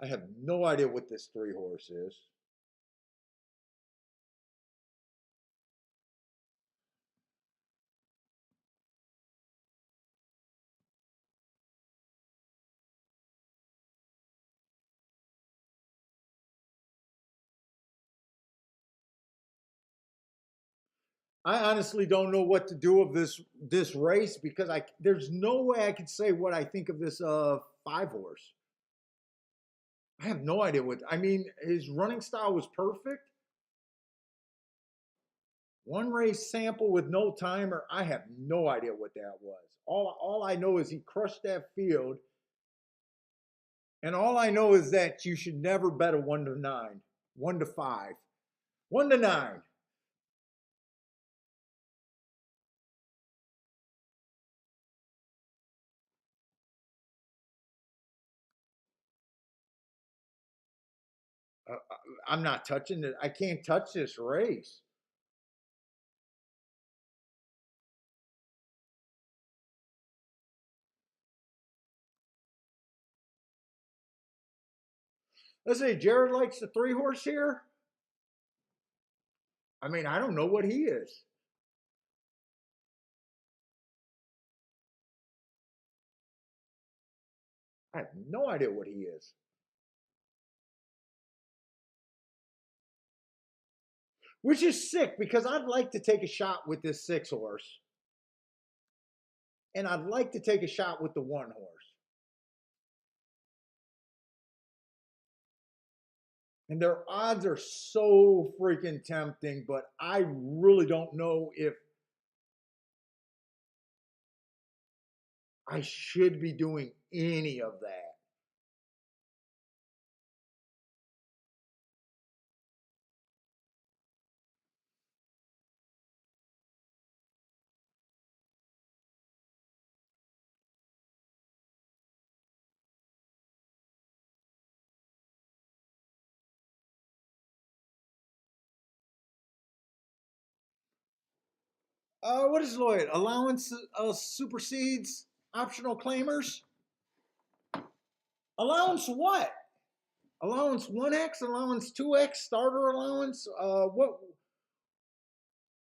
I have no idea what this 3 horse is. I honestly don't know what to do of this race because there's no way I could say what I think of this 5 horse. I have no idea what I mean. His running style was perfect. One race sample with no timer. I have no idea what that was. All I know is he crushed that field, and all I know is that you should never bet a 1 to 9, 1 to 5, 1 to 9. I'm not touching it. I can't touch this race. Let's say Jared likes the 3 horse here. I mean, I don't know what he is. I have no idea what he is. Which is sick because I'd like to take a shot with this 6 horse. And I'd like to take a shot with the 1 horse. And their odds are so freaking tempting, but I really don't know if I should be doing any of that. What is Lloyd? Allowance supersedes optional claimers? Allowance what? Allowance 1x, allowance 2x, starter allowance?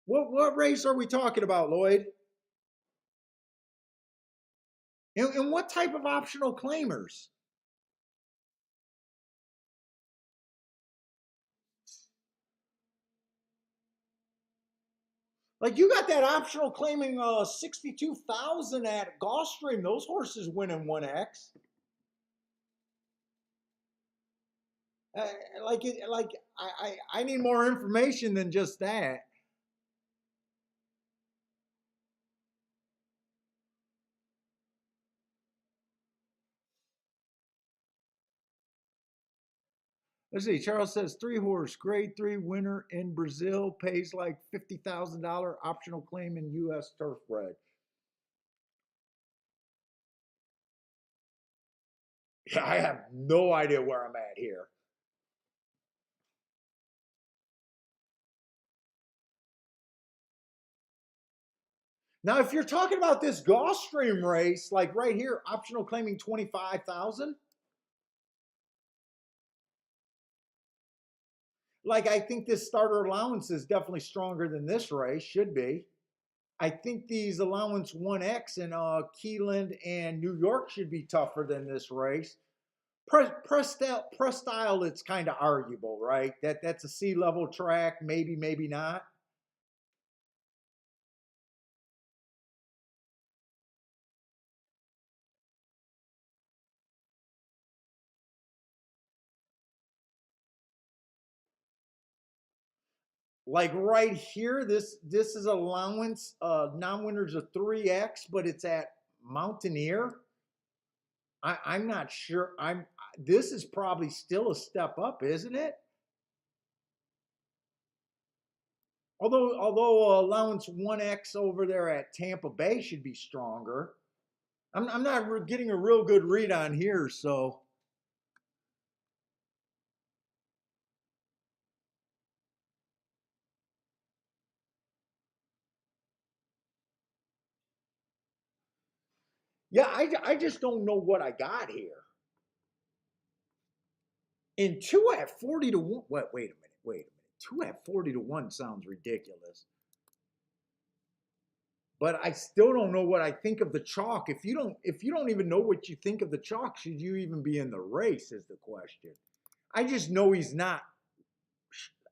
What race are we talking about, Lloyd? And what type of optional claimers? Like you got that optional claiming 62,000 at Gulfstream. Those horses winning 1x. Uh, I need more information than just that. Let's see. Charles says 3 horse grade 3 winner in Brazil pays like $50,000 optional claim in U.S. turf bred. Yeah, I have no idea where I'm at here. Now, if you're talking about this Gulfstream race, like right here, optional claiming 25,000. Like I think this starter allowance is definitely stronger than this race. Should be. I think these allowance 1x in Keeneland and New York should be tougher than this race. Press style, it's kind of arguable, right? That's a C-level track, maybe not. Like right here, this is allowance non-winners of 3x, but it's at Mountaineer. I'm not sure. This is probably still a step up, isn't it? Although allowance 1X over there at Tampa Bay should be stronger. I'm not getting a real good read on here, so yeah, I just don't know what I got here. And two at 40 to 1. Wait a minute. Wait a minute. Two at 40 to 1 sounds ridiculous. But I still don't know what I think of the chalk. If you don't even know what you think of the chalk, should you even be in the race is the question. I just know he's not.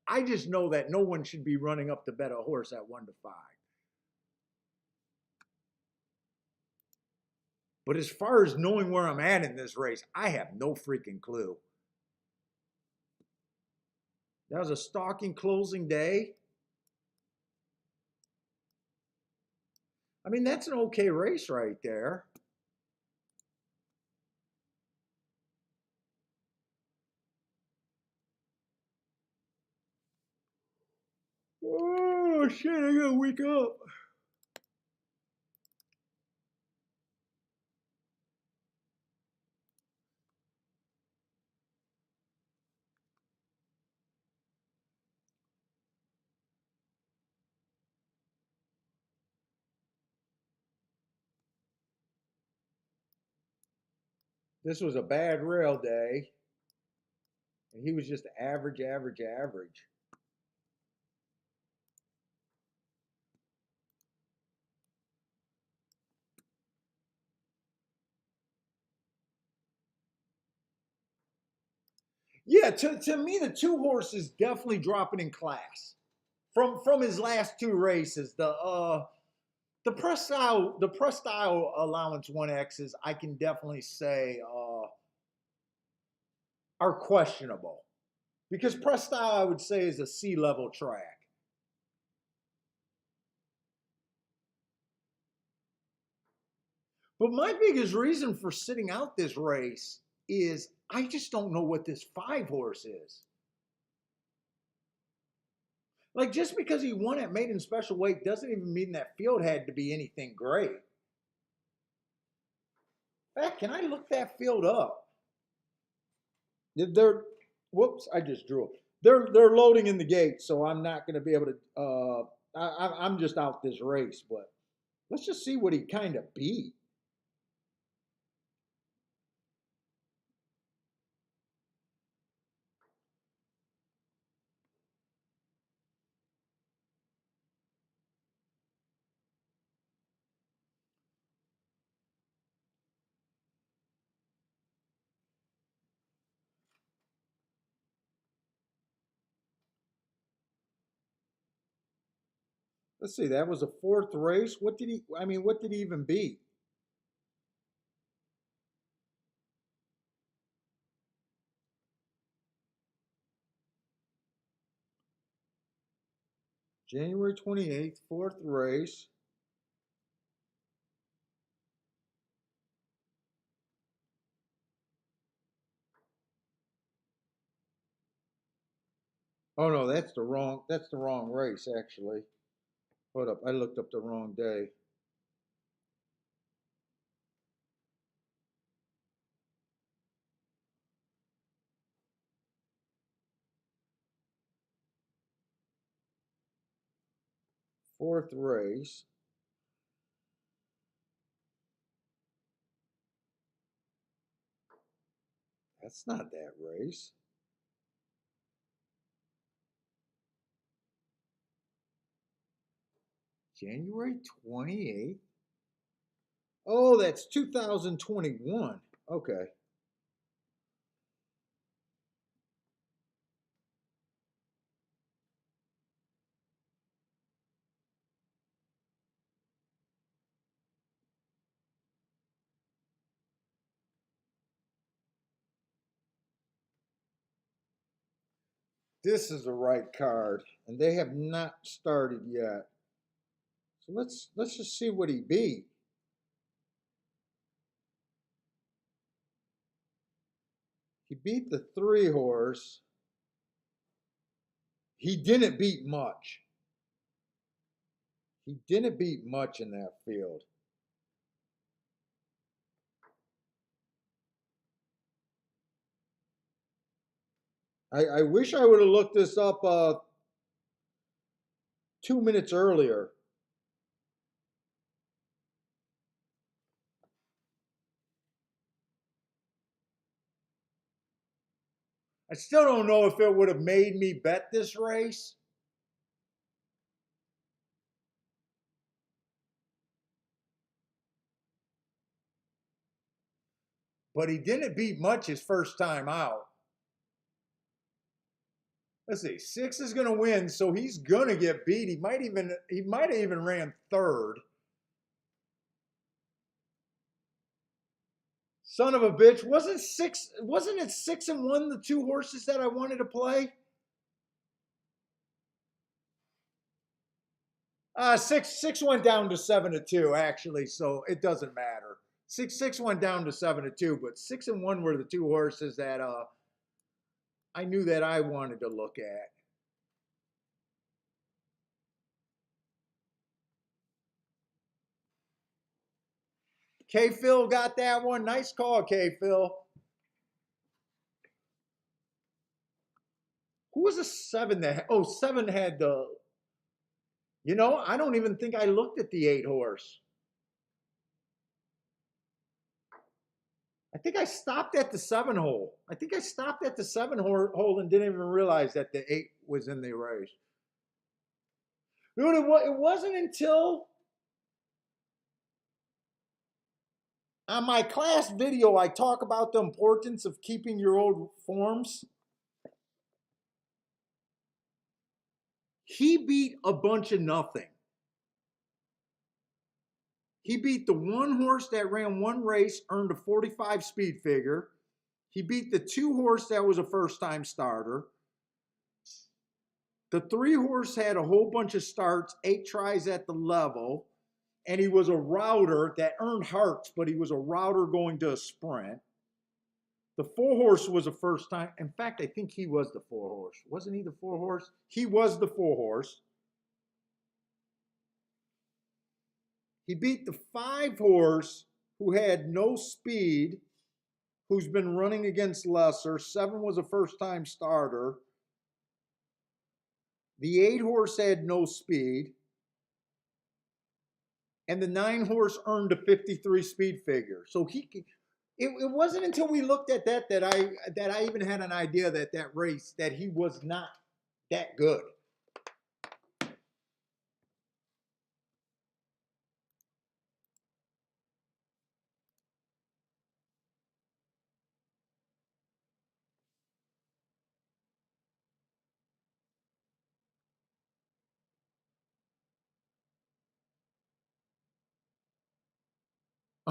I just know that no one should be running up to bet a horse at 1 to 5. But as far as knowing where I'm at in this race, I have no freaking clue. That was a stalking closing day. I mean, that's an okay race right there. Oh, shit, I gotta wake up. This was a bad rail day, and he was just average, average, average. Yeah, to me, the two horses definitely dropping in class from his last two races. The press style allowance 1X's I can definitely say are questionable because press style I would say is a C level track. But my biggest reason for sitting out this race is I just don't know what this 5 horse is. Like just because he won at maiden special weight doesn't even mean that field had to be anything great. In fact, can I look that field up? They're whoops, I just drew. They're loading in the gate, so I'm not going to be able to. I'm just out this race, but let's just see what he kind of beat. Let's see. That was a 4th race. What did he? I mean, what did he even beat? January 28th, 4th race. Oh no, that's the wrong race actually. Hold up, I looked up the wrong day. Fourth race. That's not that race. January 28th. Oh, that's 2021. Okay. This is the right card, and they have not started yet. So let's just see what he beat. beat the 3 horse. He didn't beat much. He didn't beat much in that field. I wish I would have looked this up 2 minutes earlier. I still don't know if it would have made me bet this race. But he didn't beat much his first time out. Let's see, 6 is going to win, so he's going to get beat. He might have even ran third. Son of a bitch, wasn't it 6-1 the 2 horses that I wanted to play? 6 went down to 7-2 actually, so it doesn't matter. 6 went down to 7-2, but 6-1 were the 2 horses that I knew that I wanted to look at. K Phil got that one. Nice call, K Phil. Who was the 7 that? Oh, 7 had the. You know, I don't even think I looked at the 8 horse. I think I stopped at the 7 hole. I think I stopped at the 7 hole and didn't even realize that the 8 was in the race. Dude, it wasn't until on my class video I talk about the importance of keeping your old forms. He beat a bunch of nothing. He beat the 1 horse that ran 1 race, earned a 45 speed figure. He beat the 2 horse that was a first time starter. The 3 horse had a whole bunch of starts, 8 tries at the level, and he was a router that earned hearts, but he was a router going to a sprint. The 4 horse was a first time. In fact, I think he was the 4 horse. Wasn't he the 4 horse? He was the 4 horse. He beat the 5 horse who had no speed, who's been running against lesser. 7 was a first time starter. The 8 horse had no speed. And the 9 horse earned a 53 speed figure. So it wasn't until we looked at that I even had an idea that race that he was not that good.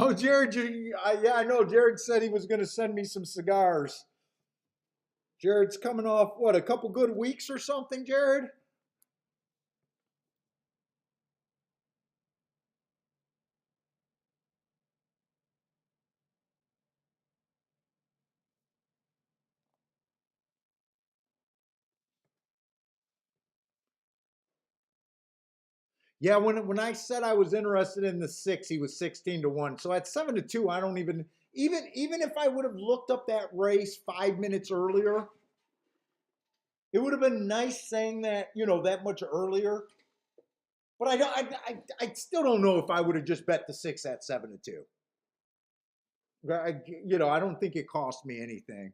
Oh, Jared, yeah, I know. Jared said he was going to send me some cigars. Jared's coming off, what, a couple good weeks or something, Jared? Yeah, when I said I was interested in the 6, he was 16-1. So at 7-2, I don't even if I would have looked up that race 5 minutes earlier, it would have been nice saying that, that much earlier. But I still don't know if I would have just bet the 6 at 7-2. I don't think it cost me anything.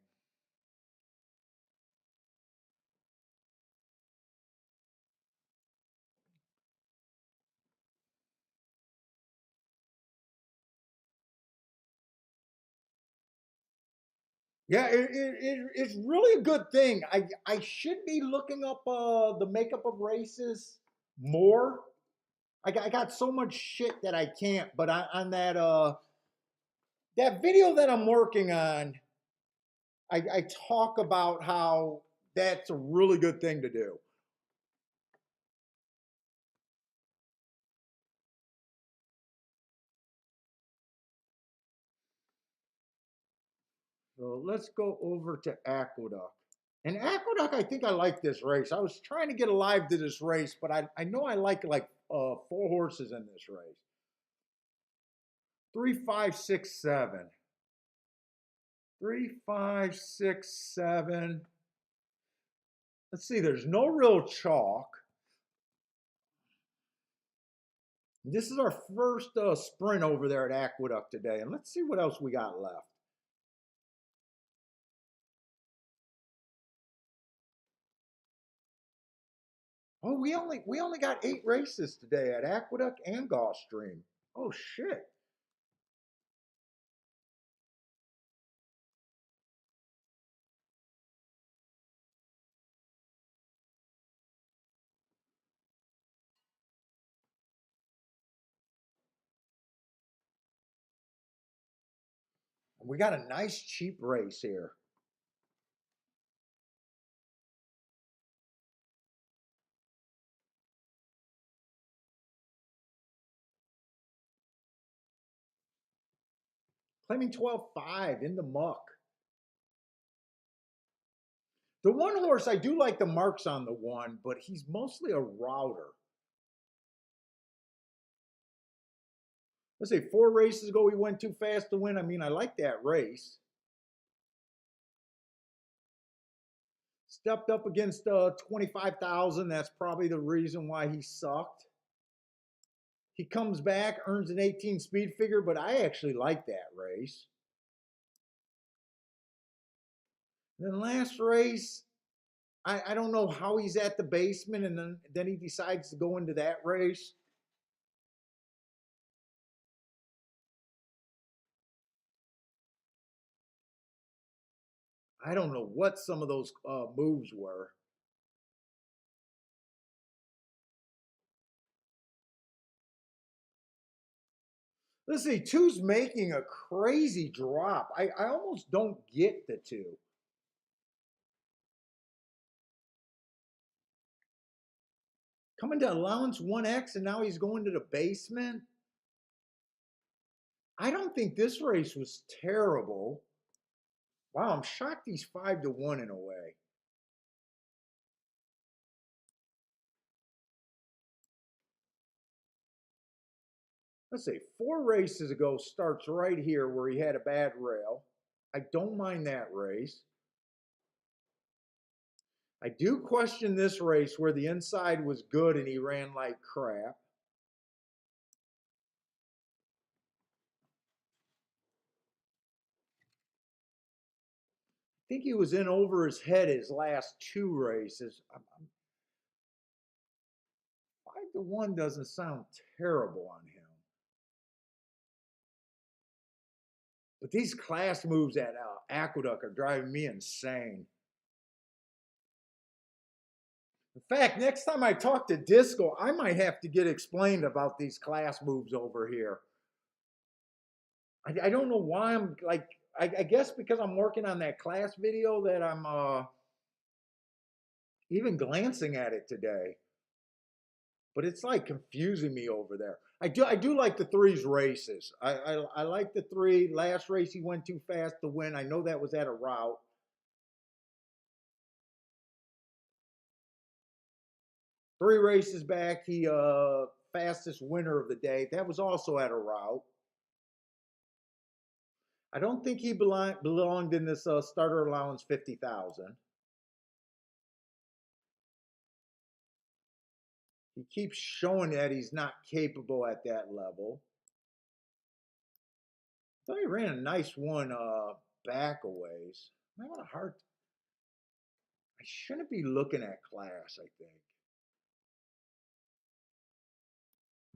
Yeah, it's really a good thing. I should be looking up the makeup of races more. I got so much shit that I can't. But on that video that I'm working on, I talk about how that's a really good thing to do. So let's go over to Aqueduct. And Aqueduct, I think I like this race. I was trying to get alive to this race, but I know I like four horses in this race. 3, 5, 6, 7. 3, 5, 6, 7. Let's see, there's no real chalk. This is our first sprint over there at Aqueduct today. And let's see what else we got left. Oh, we only got 8 races today at Aqueduct and Gulfstream. Oh shit. We got a nice cheap race here. Claiming 12-5 in the muck. The one horse, I do like the marks on the one, but he's mostly a router. Let's say 4 races ago he went too fast to win. I mean, I like that race. Stepped up against 25,000. That's probably the reason why he sucked. He comes back, earns an 18 speed figure, but I actually like that race. And then last race, I don't know how he's at the basement, and then he decides to go into that race. I don't know what some of those moves were. Let's see, 2's making a crazy drop. I almost don't get the 2. Coming to allowance 1X, and now he's going to the basement. I don't think this race was terrible. Wow, I'm shocked he's 5-1 in a way. Let's see, 4 races ago starts right here where he had a bad rail. I don't mind that race. I do question this race where the inside was good and he ran like crap. I think he was in over his head his last 2 races. 5-1 doesn't sound terrible on him. But these class moves at Aqueduct are driving me insane. In fact, next time I talk to Disco, I might have to get explained about these class moves over here. I don't know why I'm like, I guess because I'm working on that class video that I'm even glancing at it today. But it's like confusing me over there. I do like the 3's races. I like the 3. Last race he went too fast to win. I know that was at a route. Three races back, he fastest winner of the day. That was also at a route. I don't think he belonged in this starter allowance 50,000. He keeps showing that he's not capable at that level. I thought he ran a nice one back a ways. I'm having a hard. I shouldn't be looking at class, I think.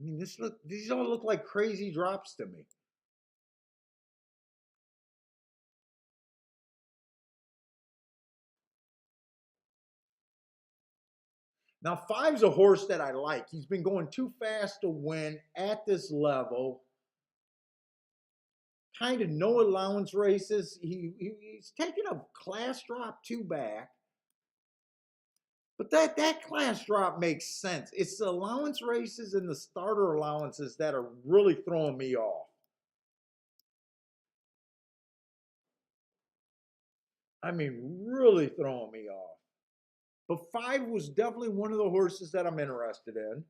I mean, these all look like crazy drops to me. Now, 5's a horse that I like. He's been going too fast to win at this level. Kind of no allowance races. He's taking a class drop 2 back. But that class drop makes sense. It's the allowance races and the starter allowances that are really throwing me off. I mean, really throwing me off. But 5 was definitely one of the horses that I'm interested in.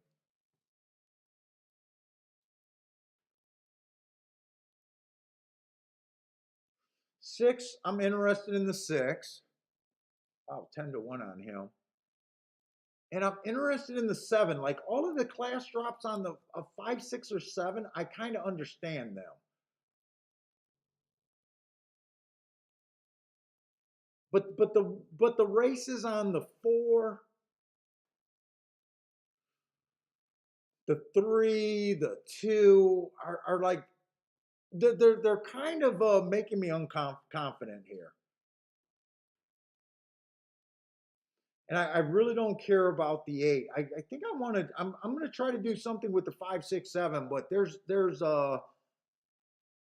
6, I'm interested in the 6. Oh, 10 to 1 on him. And I'm interested in the 7. Like all of the class drops on the 5, 6, or 7, I kind of understand them. But the races on the 4, the 3, the 2 are like they're kind of making me unconfident here. And I really don't care about the 8. I think I want to. I'm going to try to do something with the 5, 6, 7. But there's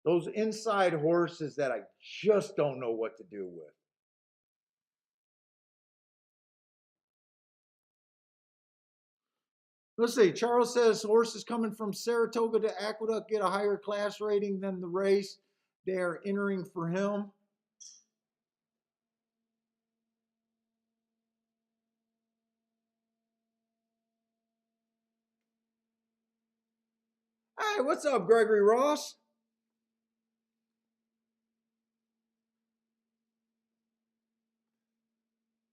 those inside horses that I just don't know what to do with. Let's see. Charles says horses coming from Saratoga to Aqueduct get a higher class rating than the race they are entering for him. Hi, what's up, Gregory Ross?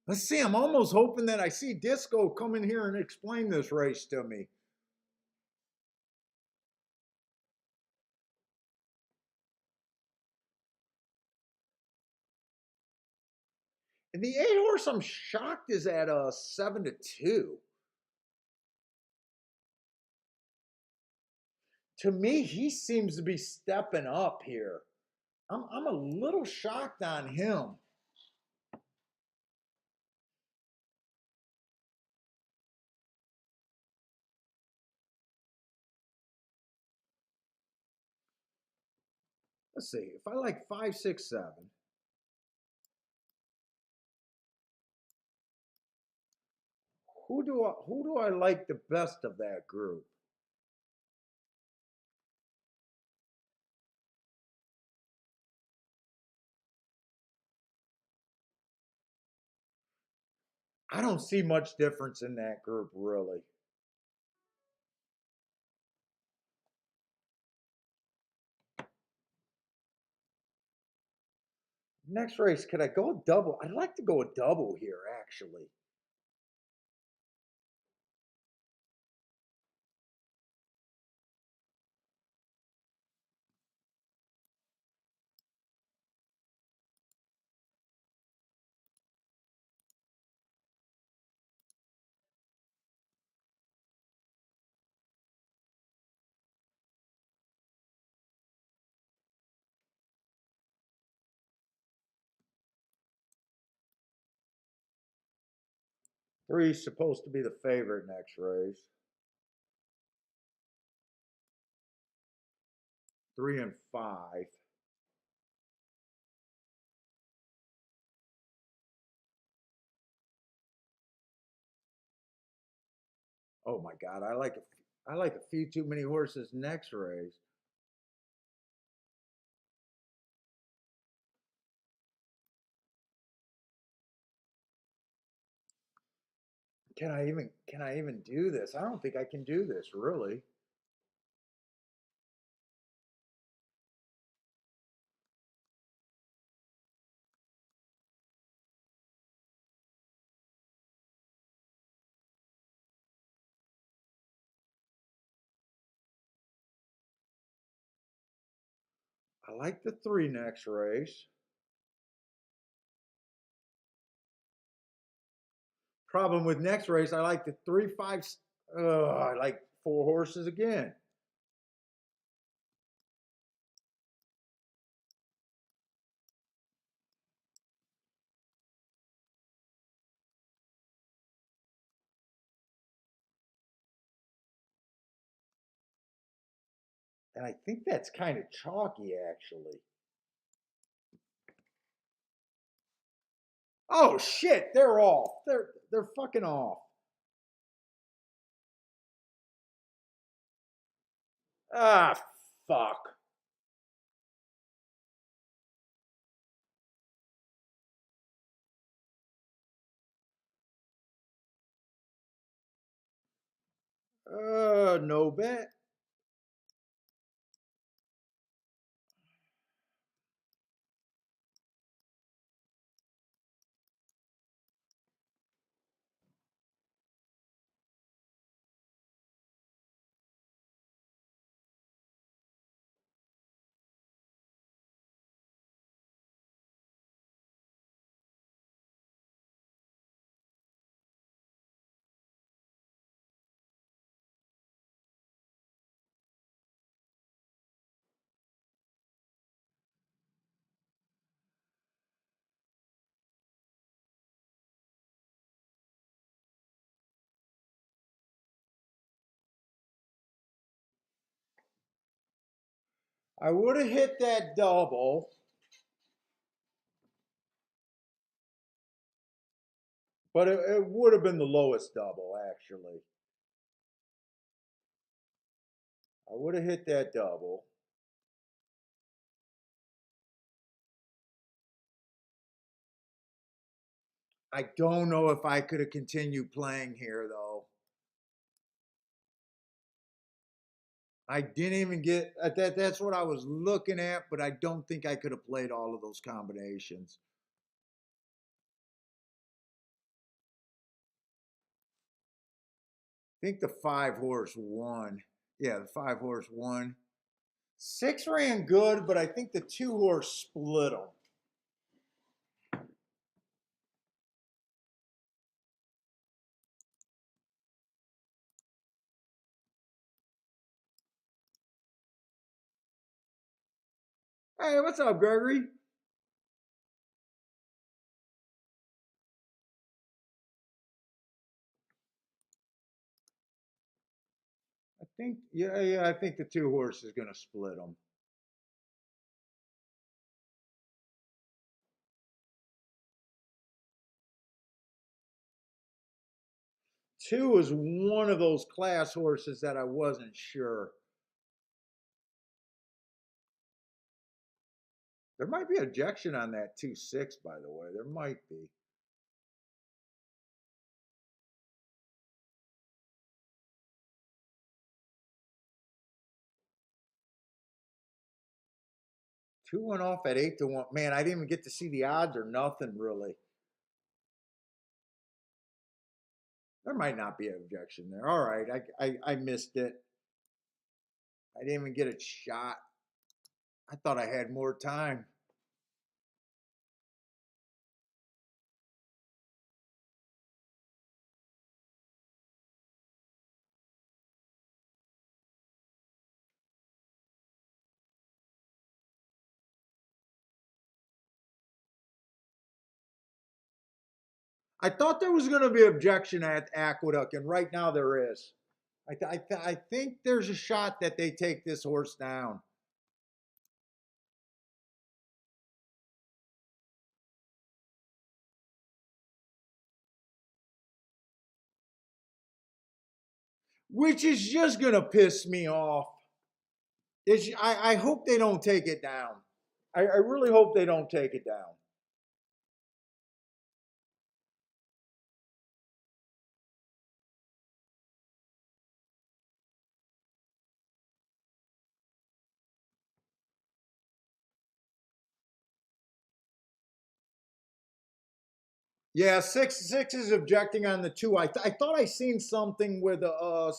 Let's see. I'm almost hoping that I see Disco come in here and explain this race to me. And the 8 horse, I'm shocked, is at a 7 to 2. To me, he seems to be stepping up here. I'm a little shocked on him. Let's see. If I like 5, 6, 7, who do I like the best of that group? I don't see much difference in that group, really. Next race, could I go double? I'd like to go a double here, actually. Three's supposed to be the favorite next race. 3 and 5. Oh my God, I like a few too many horses next race. Can I even do this? I don't think I can do this really. I like the 3 next race. Problem with next race, I like the 3, 5. I like 4 horses again. And I think that's kind of chalky, actually. Oh shit, they're off. They're fucking off. Ah, fuck. No bet. I would have hit that double, but it would have been the lowest double, actually. I would have hit that double. I don't know if I could have continued playing here, though. I didn't even get that. That's what I was looking at, but I don't think I could have played all of those combinations. I think the 5 horse won. Yeah, the 5 horse won. 6 ran good, but I think the 2 horse split them. Hey, what's up, Gregory? I think, yeah, I think the 2 horse is going to split them. Two is one of those class horses that I wasn't sure. There might be objection on that 2-6, by the way. There might be. Two went off at 8-1. Man, I didn't even get to see the odds or nothing really. There might not be an objection there. All right, I missed it. I didn't even get a shot. I thought I had more time. I thought there was going to be objection at Aqueduct, and right now there is. I think there's a shot that they take this horse down. Which is just going to piss me off. I hope they don't take it down. I really hope they don't take it down. Yeah, six is objecting on the two. I thought I seen something where the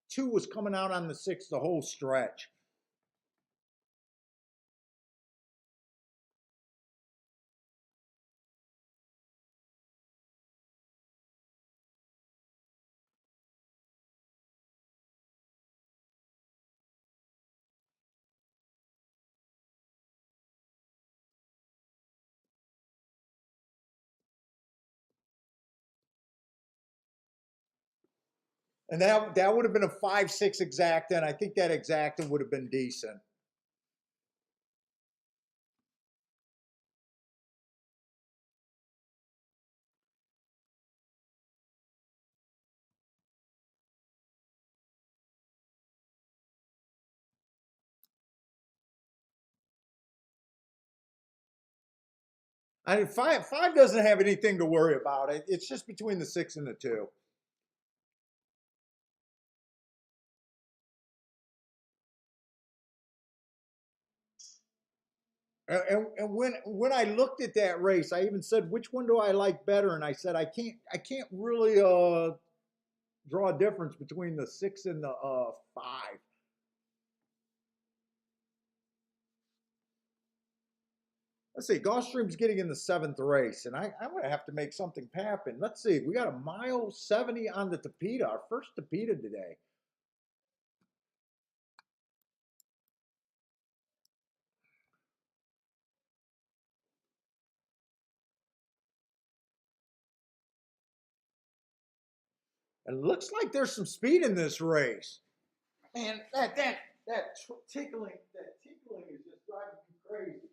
two was coming out on the 6 the whole stretch. And that would have been a 5-6 exacta, and I think that exacta would have been decent. I mean, five doesn't have anything to worry about. It's just between the 6 and the 2. And when I looked at that race, I even said, which one do I like better? And I said, I can't really draw a difference between the 6 and the 5. Let's see, Gulfstream's getting in the 7th race, and I'm going to have to make something happen. Let's see, we got a mile 70 on the Tapeta, our first Tapeta today. And it looks like there's some speed in this race. Man, that tickling is just driving me crazy.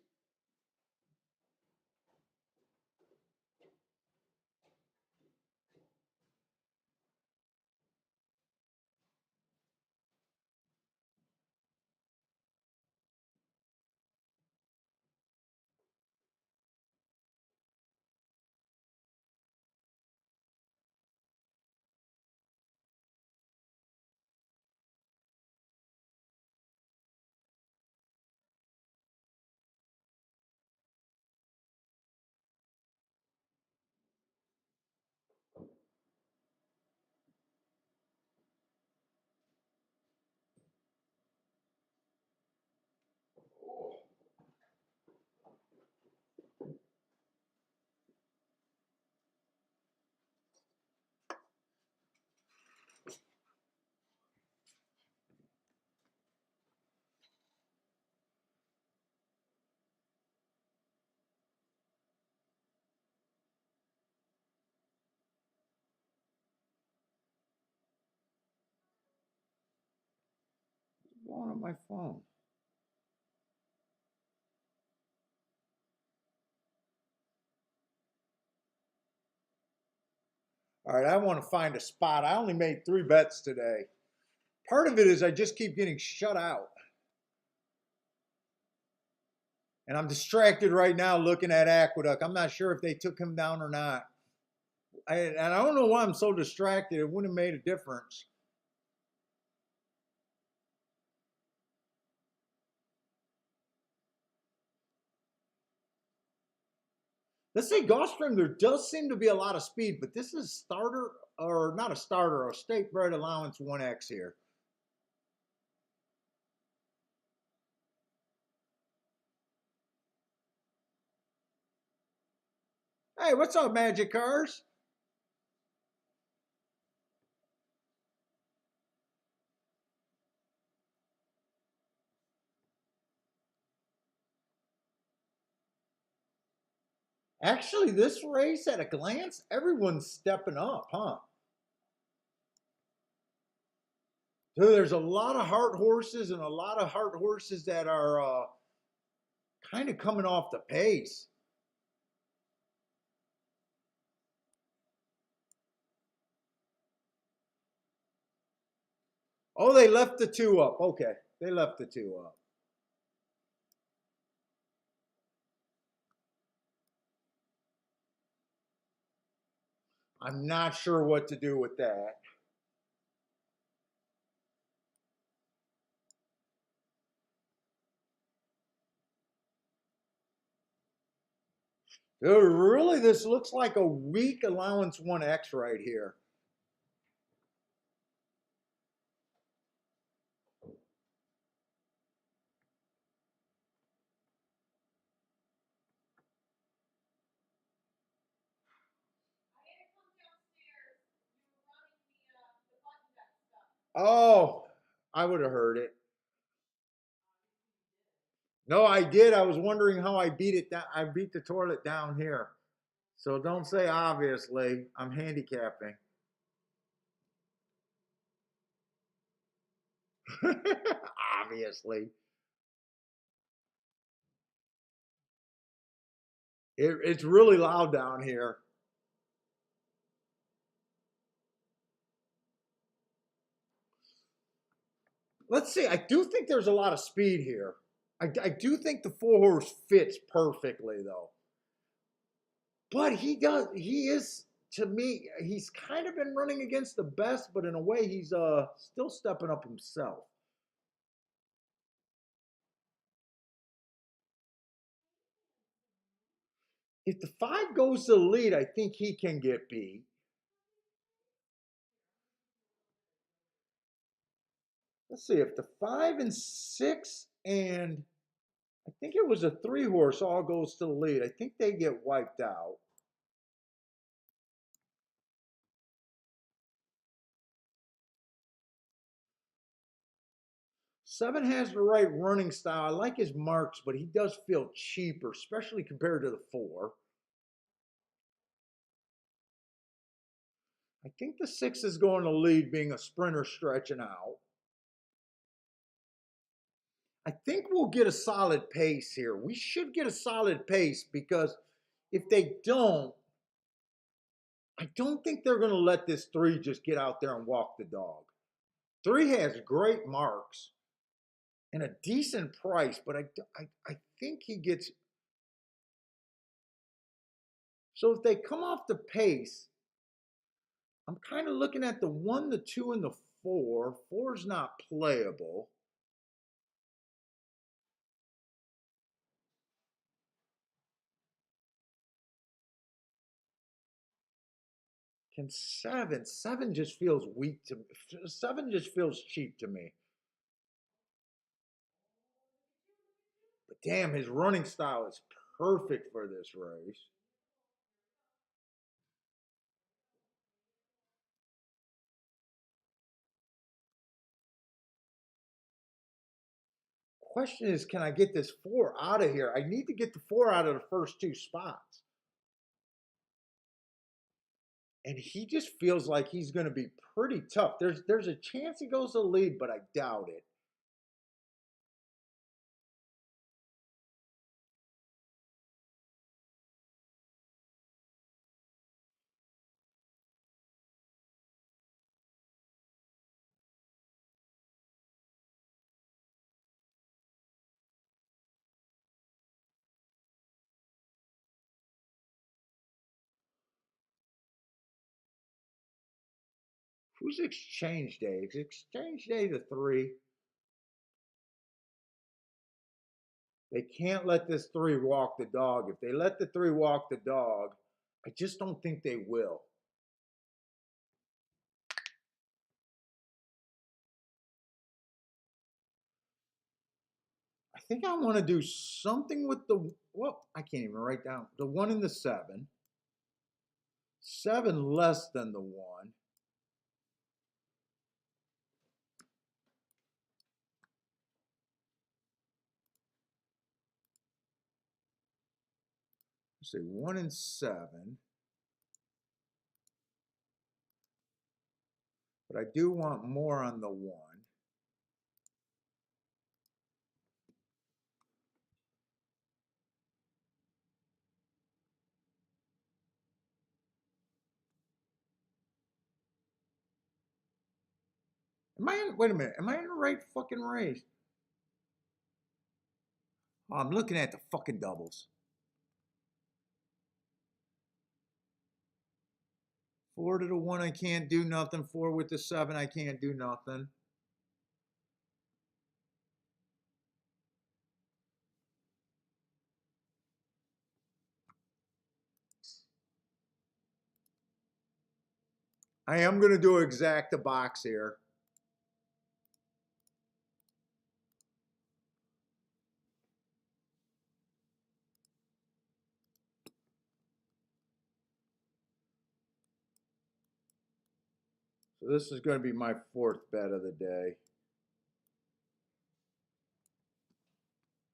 What's going on my phone? All right, I want to find a spot. I only made 3 bets today. Part of it is I just keep getting shut out. And I'm distracted right now looking at Aqueduct. I'm not sure if they took him down or not. And I don't know why I'm so distracted. It wouldn't have made a difference. Let's say Gulfstream, there does seem to be a lot of speed, but this is starter, or not a starter, a state bred allowance 1X here. Hey, what's up, Magic Cars? Actually, this race at a glance, everyone's stepping up, huh? So there's a lot of heart horses and a lot of heart horses that are kind of coming off the pace. Oh, they left the 2 up. Okay, they left the 2 up. I'm not sure what to do with that. Dude, really, this looks like a weak allowance 1X right here. Oh, I would have heard it. No, I did. I was wondering how I beat it down. I beat the toilet down here. So don't say obviously. I'm handicapping. Obviously. It's really loud down here. Let's see. I do think there's a lot of speed here. I do think the 4 horse fits perfectly, though. But he is, to me, he's kind of been running against the best, but in a way, he's still stepping up himself. If the 5 goes to the lead, I think he can get beat. Let's see, if the 5 and 6 and I think it was a 3 horse all goes to the lead, I think they get wiped out. Seven has the right running style. I like his marks, but he does feel cheaper, especially compared to the 4. I think the 6 is going to lead, being a sprinter stretching out. I think we'll get a solid pace here. We should get a solid pace because if they don't, I don't think they're going to let this 3 just get out there and walk the dog. 3 has great marks and a decent price, but I think he gets. So if they come off the pace, I'm kind of looking at the 1, the 2, and the 4. 4's not playable. Can 7? 7 just feels weak to me. 7 just feels cheap to me. But damn, his running style is perfect for this race. Question is, can I get this 4 out of here? I need to get the 4 out of the first 2 spots. And he just feels like he's going to be pretty tough. There's a chance he goes to the lead, but I doubt it. Who's exchange day? Is exchange day the 3? They can't let this 3 walk the dog. If they let the 3 walk the dog, I just don't think they will. I think I want to do something with the, well, I can't even write down the 1 and the 7. 7 less than the 1. Let's see, 1 and 7. But I do want more on the 1. Am I in, wait a minute, am I in the right fucking race? Oh, I'm looking at the fucking doubles. 4 to the 1, I can't do nothing. 4 with the 7, I can't do nothing. I am going to do exacta box here. So this is going to be my 4th bet of the day.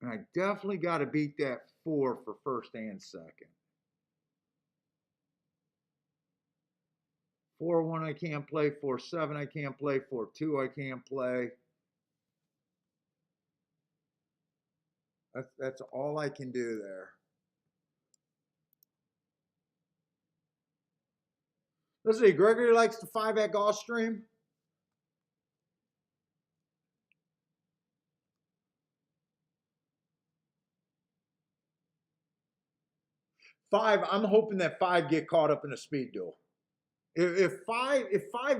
And I definitely got to beat that 4 for first and second. 4-1 I can't play. 4-7 I can't play. 4-2 I can't play. That's all I can do there. Let's see. Gregory likes the 5 at Gulfstream. 5. I'm hoping that 5 get caught up in a speed duel. If 5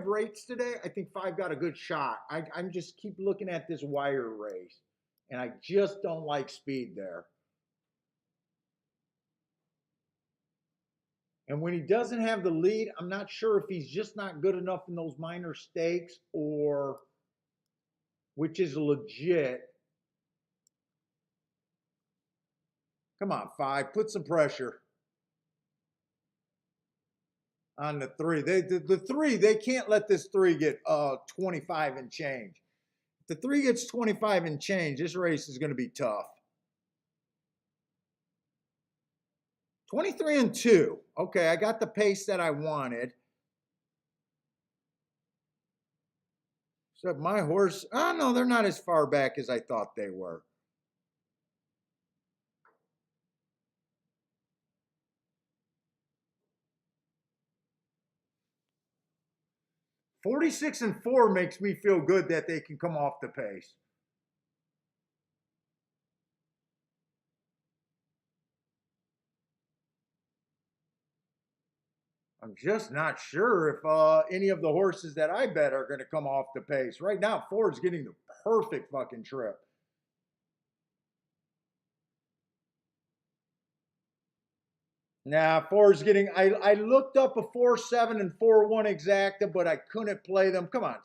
rates today, I think 5 got a good shot. I'm just keep looking at this wire race, and I just don't like speed there. And when he doesn't have the lead, I'm not sure if he's just not good enough in those minor stakes or which is legit. Come on, 5, put some pressure on the 3. The 3, they can't let this 3 get 25 and change. If the 3 gets 25 and change, this race is going to be tough. 23 and 2. Okay, I got the pace that I wanted. Except my horse, oh no, they're not as far back as I thought they were. $46 and 4 makes me feel good that they can come off the pace. I'm just not sure if any of the horses that I bet are going to come off the pace. Right now, Ford's getting the perfect fucking trip. Nah, Ford's getting. I looked up a 4-7 and 4-1 exacta, but I couldn't play them. Come on,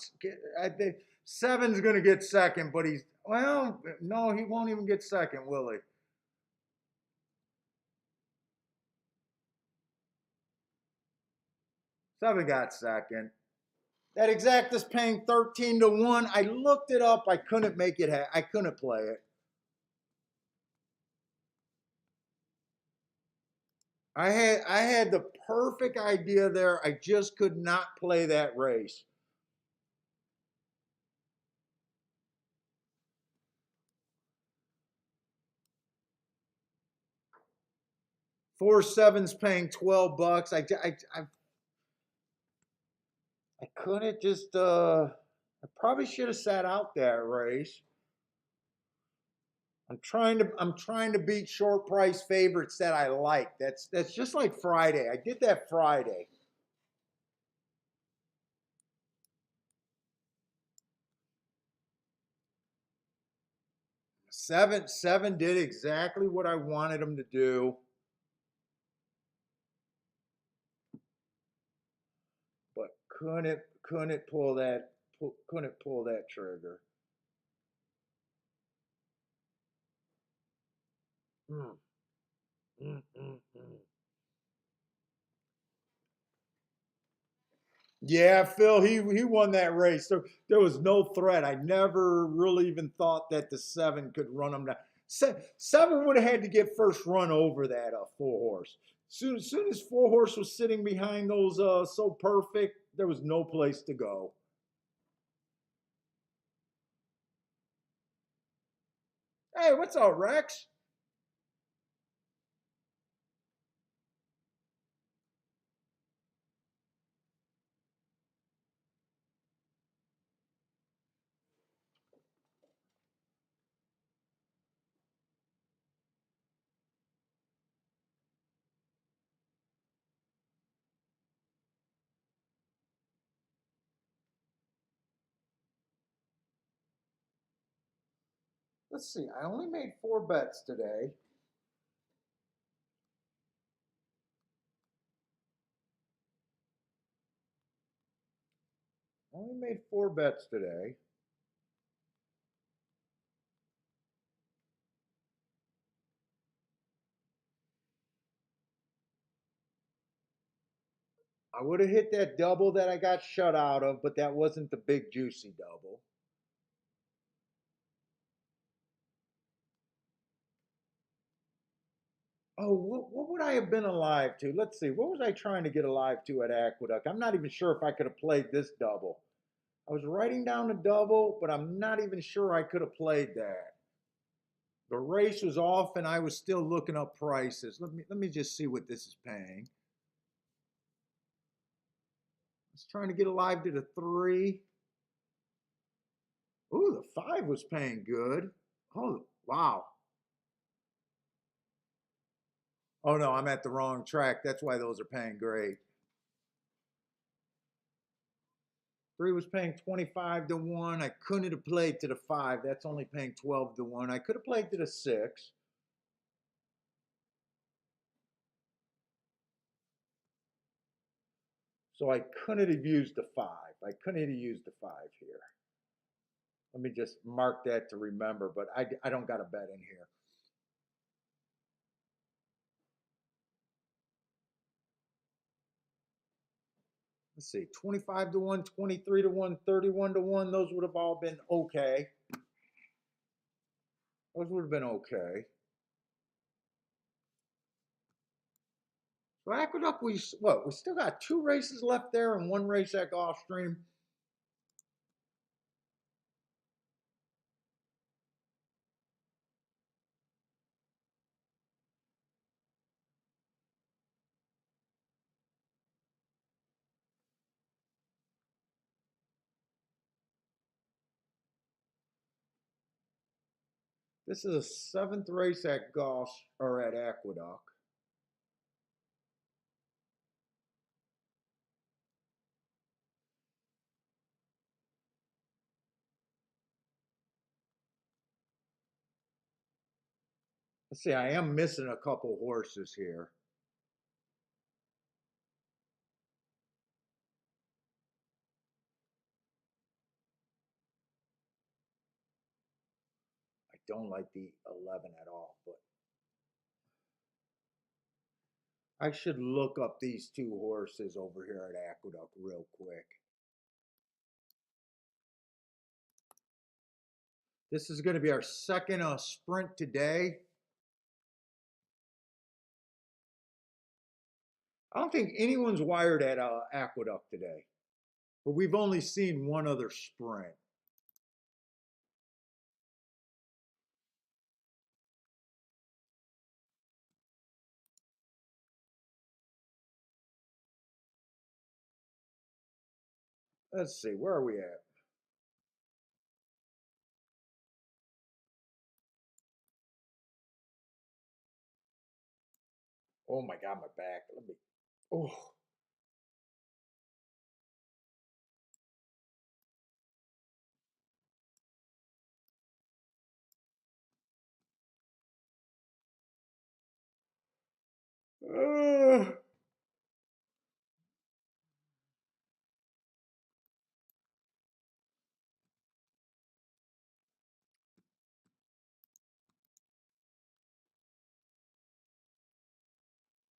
I think 7's going to get second, but he's well. No, he won't even get second, will he? Seven got second. That exacta's paying 13 to 1. I looked it up. I couldn't make it. I couldn't play it. I had the perfect idea there. I just could not play that race. $4-7's paying $12. I couldn't just. I probably should have sat out that race. I'm trying to beat short price favorites that I like. That's just like Friday. I did that Friday. Seven did exactly what I wanted him to do. But couldn't pull that trigger. Mm, mm. Yeah, Phil, he won that race. There was no threat. I never really even thought that the 7 could run him down. 7 would have had to get first run over that 4-horse. Soon as 4-horse was sitting behind those So Perfect, there was no place to go. Hey, what's up, Rex? Let's see. I only made 4 bets today. I only made 4 bets today. I would have hit that double that I got shut out of, but that wasn't the big juicy double. Oh, what would I have been alive to? Let's see. What was I trying to get alive to at Aqueduct? I'm not even sure if I could have played this double. I was writing down a double, but I'm not even sure I could have played that. The race was off and I was still looking up prices. Let me just see what this is paying. I was trying to get alive to the 3. Ooh, the 5 was paying good. Oh, wow. Oh no, I'm at the wrong track. That's why those are paying great. 3 was paying 25 to 1. I couldn't have played to the 5. That's only paying 12 to 1. I could have played to the 6. So I couldn't have used the 5. I couldn't have used the 5 here. Let me just mark that to remember, but I don't got a bet in here. Let's see, 25 to 1, 23 to 1, 31 to 1. Those would have all been okay. Those would have been okay. So Aqueduct, we still got 2 races left there and 1 race at Gulfstream. This is a 7th race at at Aqueduct. Let's see, I am missing a couple horses here. I don't like the 11 at all, but I should look up these 2 horses over here at Aqueduct real quick. This is going to be our second sprint today. I don't think anyone's wired at Aqueduct today, but we've only seen one other sprint. Let's see, where are we at? Oh my God, my back. Let me. Oh.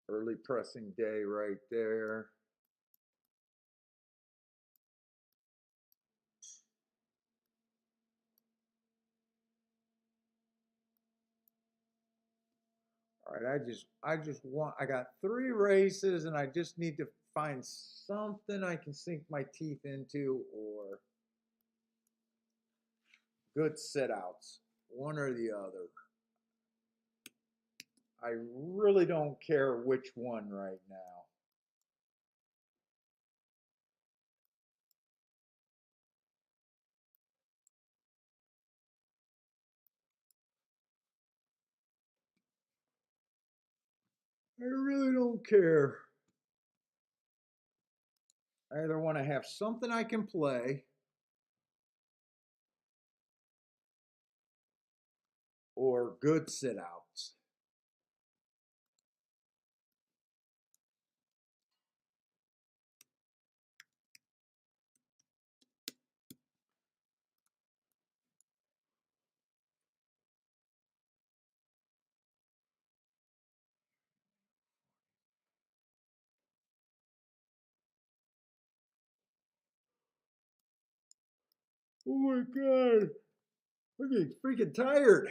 Early pressing day right there. All right, I got 3 races and I just need to find something I can sink my teeth into or good sit outs, one or the other. I really don't care which one right now. I really don't care. I either want to have something I can play or good sit outs. Oh my God. I'm getting freaking tired.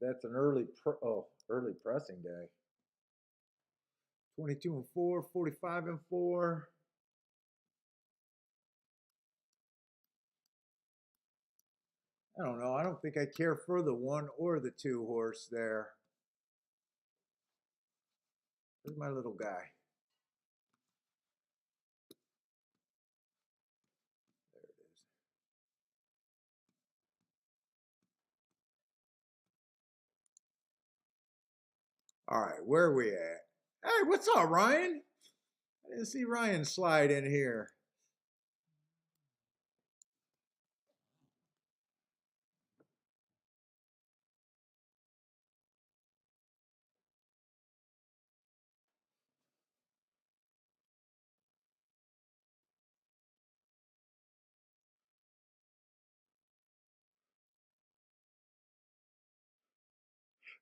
That's an early pressing day. 22 and 4, 45 and 4. I don't know. I don't think I care for the 1 or the 2 horse there. Where's my little guy? There it is. All right, where are we at? Hey, what's up, Ryan? I didn't see Ryan slide in here.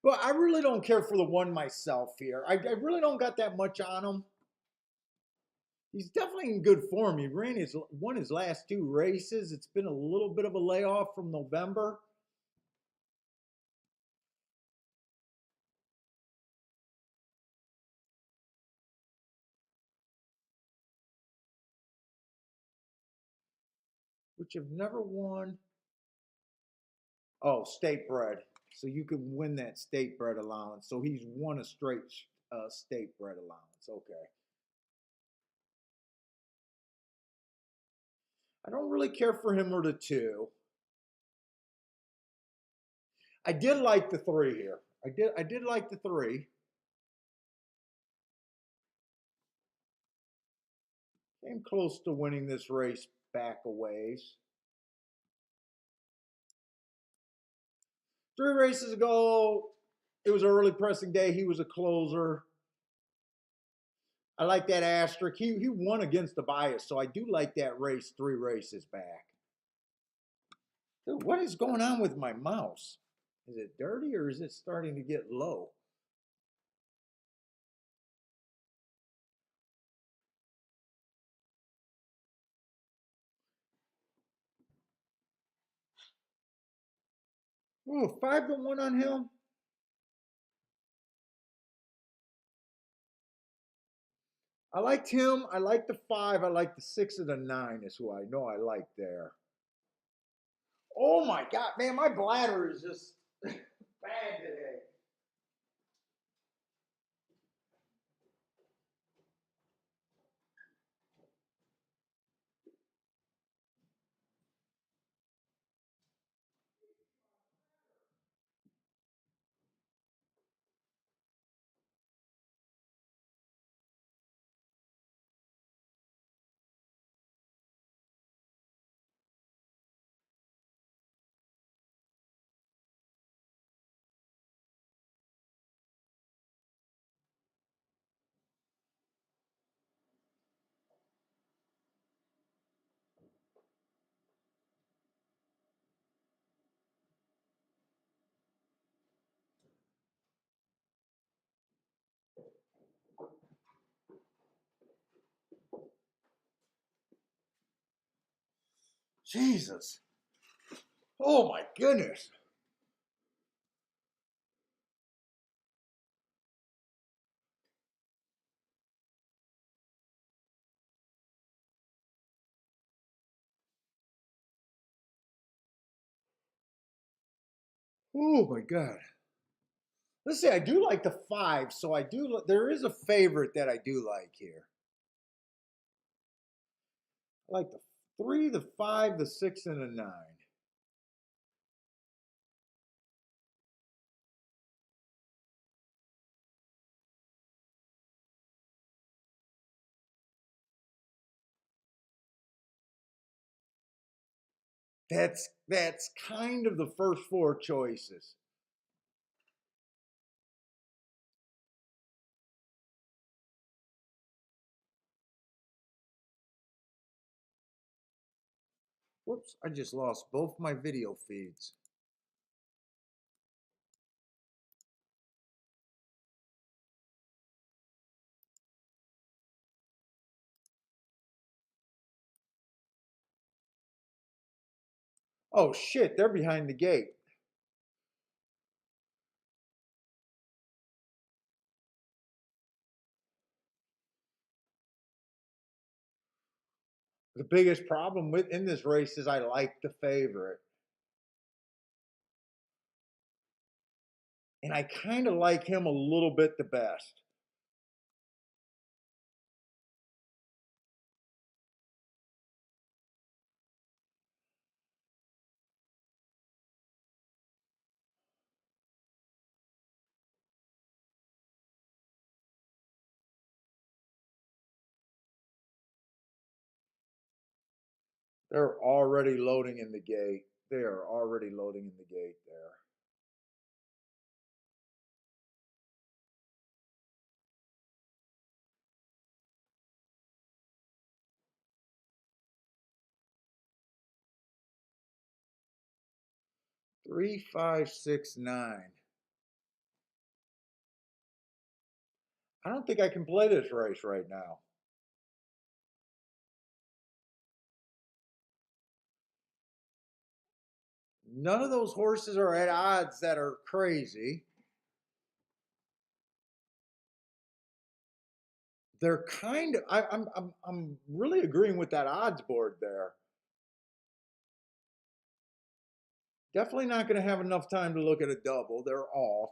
But I really don't care for the one myself here. I really don't got that much on him. He's definitely in good form. He won his last two races. It's been a little bit of a layoff from November. Which have never won. Oh, state bred. So you can win that state bred allowance. So he's won a straight state bred allowance. Okay. I don't really care for him or the two. I did like the three here. I did like the three. Came close to winning this race back a ways. 3 races ago, it was an early pressing day. He was a closer. I like that asterisk. He won against the bias, so I do like that race 3 races back. Dude, what is going on with my mouse? Is it dirty or is it starting to get low? Oh, 5-1 on him. I liked him. I like the 5. I like the 6 and the 9 is who I know I like there. Oh my God, man, my bladder is just bad today. Jesus. Oh my goodness. Oh my God. Let's see, I do like the 5, so I do. There is a favorite that I do like here. I like the 3, the 5, the 6, and the 9. That's kind of the first 4 choices. Whoops, I just lost both my video feeds. Oh shit, they're behind the gate. The biggest problem with in this race is I like the favorite. And I kind of like him a little bit the best. They're already loading in the gate. They are already loading in the gate there. Three, five, six, nine. I don't think I can play this race right now. None of those horses are at odds that are crazy. They're kind of. I'm really agreeing with that odds board there. Definitely not going to have enough time to look at a double. They're off.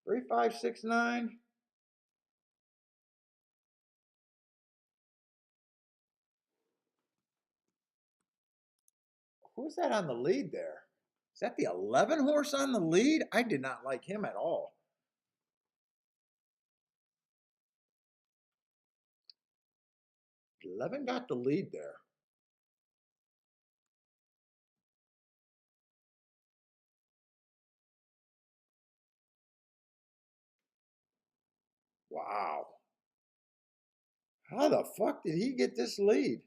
3569. Who's that on the lead there? Is that the 11 horse on the lead? I did not like him at all. 11 got the lead there. Wow. How the fuck did he get this lead?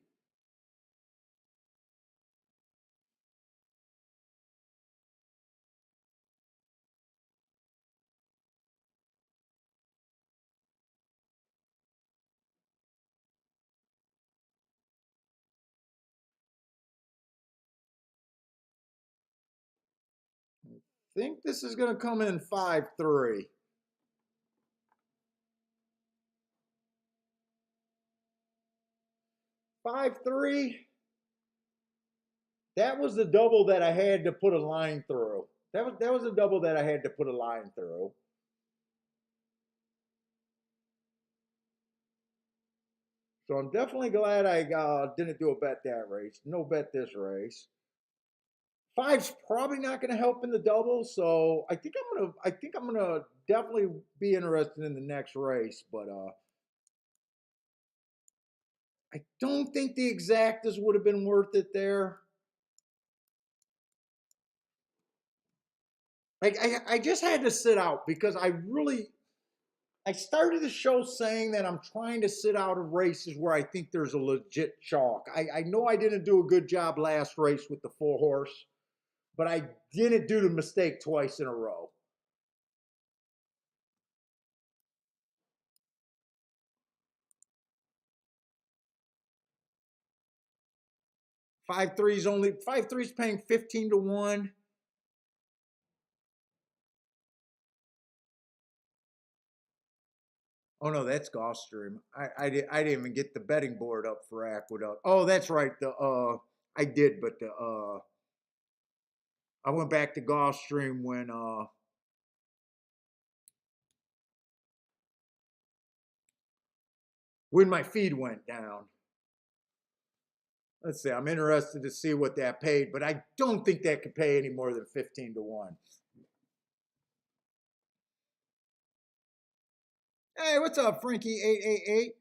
I think this is going to come in 5-3. 5-3. That was the double that I had to put a line through. That was a double that I had to put a line through. So I'm definitely glad I didn't do a bet that race. No bet this race. Five's probably not going to help in the double, so I think I'm gonna definitely be interested in the next race, but I don't think the exactas would have been worth it there. Like I just had to sit out because I started the show saying that I'm trying to sit out of races where I think there's a legit chalk. I know I didn't do a good job last race with the 4 horse, but I didn't do the mistake twice in a row. 5-3's paying 15 to 1. Oh no, that's Gulfstream. I didn't even get the betting board up for Aqueduct. Oh, that's right. The I did, but the I went back to Gulfstream when my feed went down. Let's see. I'm interested to see what that paid, but I don't think that could pay any more than 15 to 1. Hey, what's up, Frankie 888?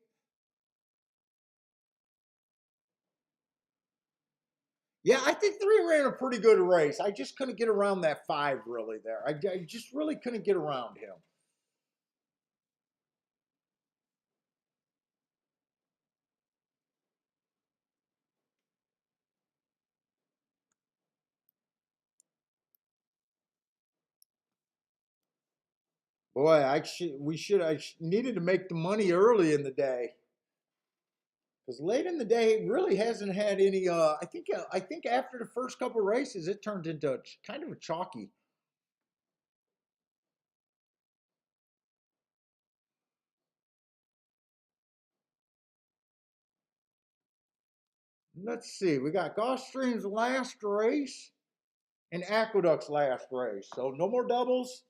Yeah, I think 3 ran a pretty good race. I just couldn't get around that 5 really there. I just really couldn't get around him. Boy, I needed to make the money early in the day because late in the day it really hasn't had any. I think after the first couple races it turned into kind of a chalky. Let's see, we got Gulfstream's last race and Aqueduct's last race, so no more doubles.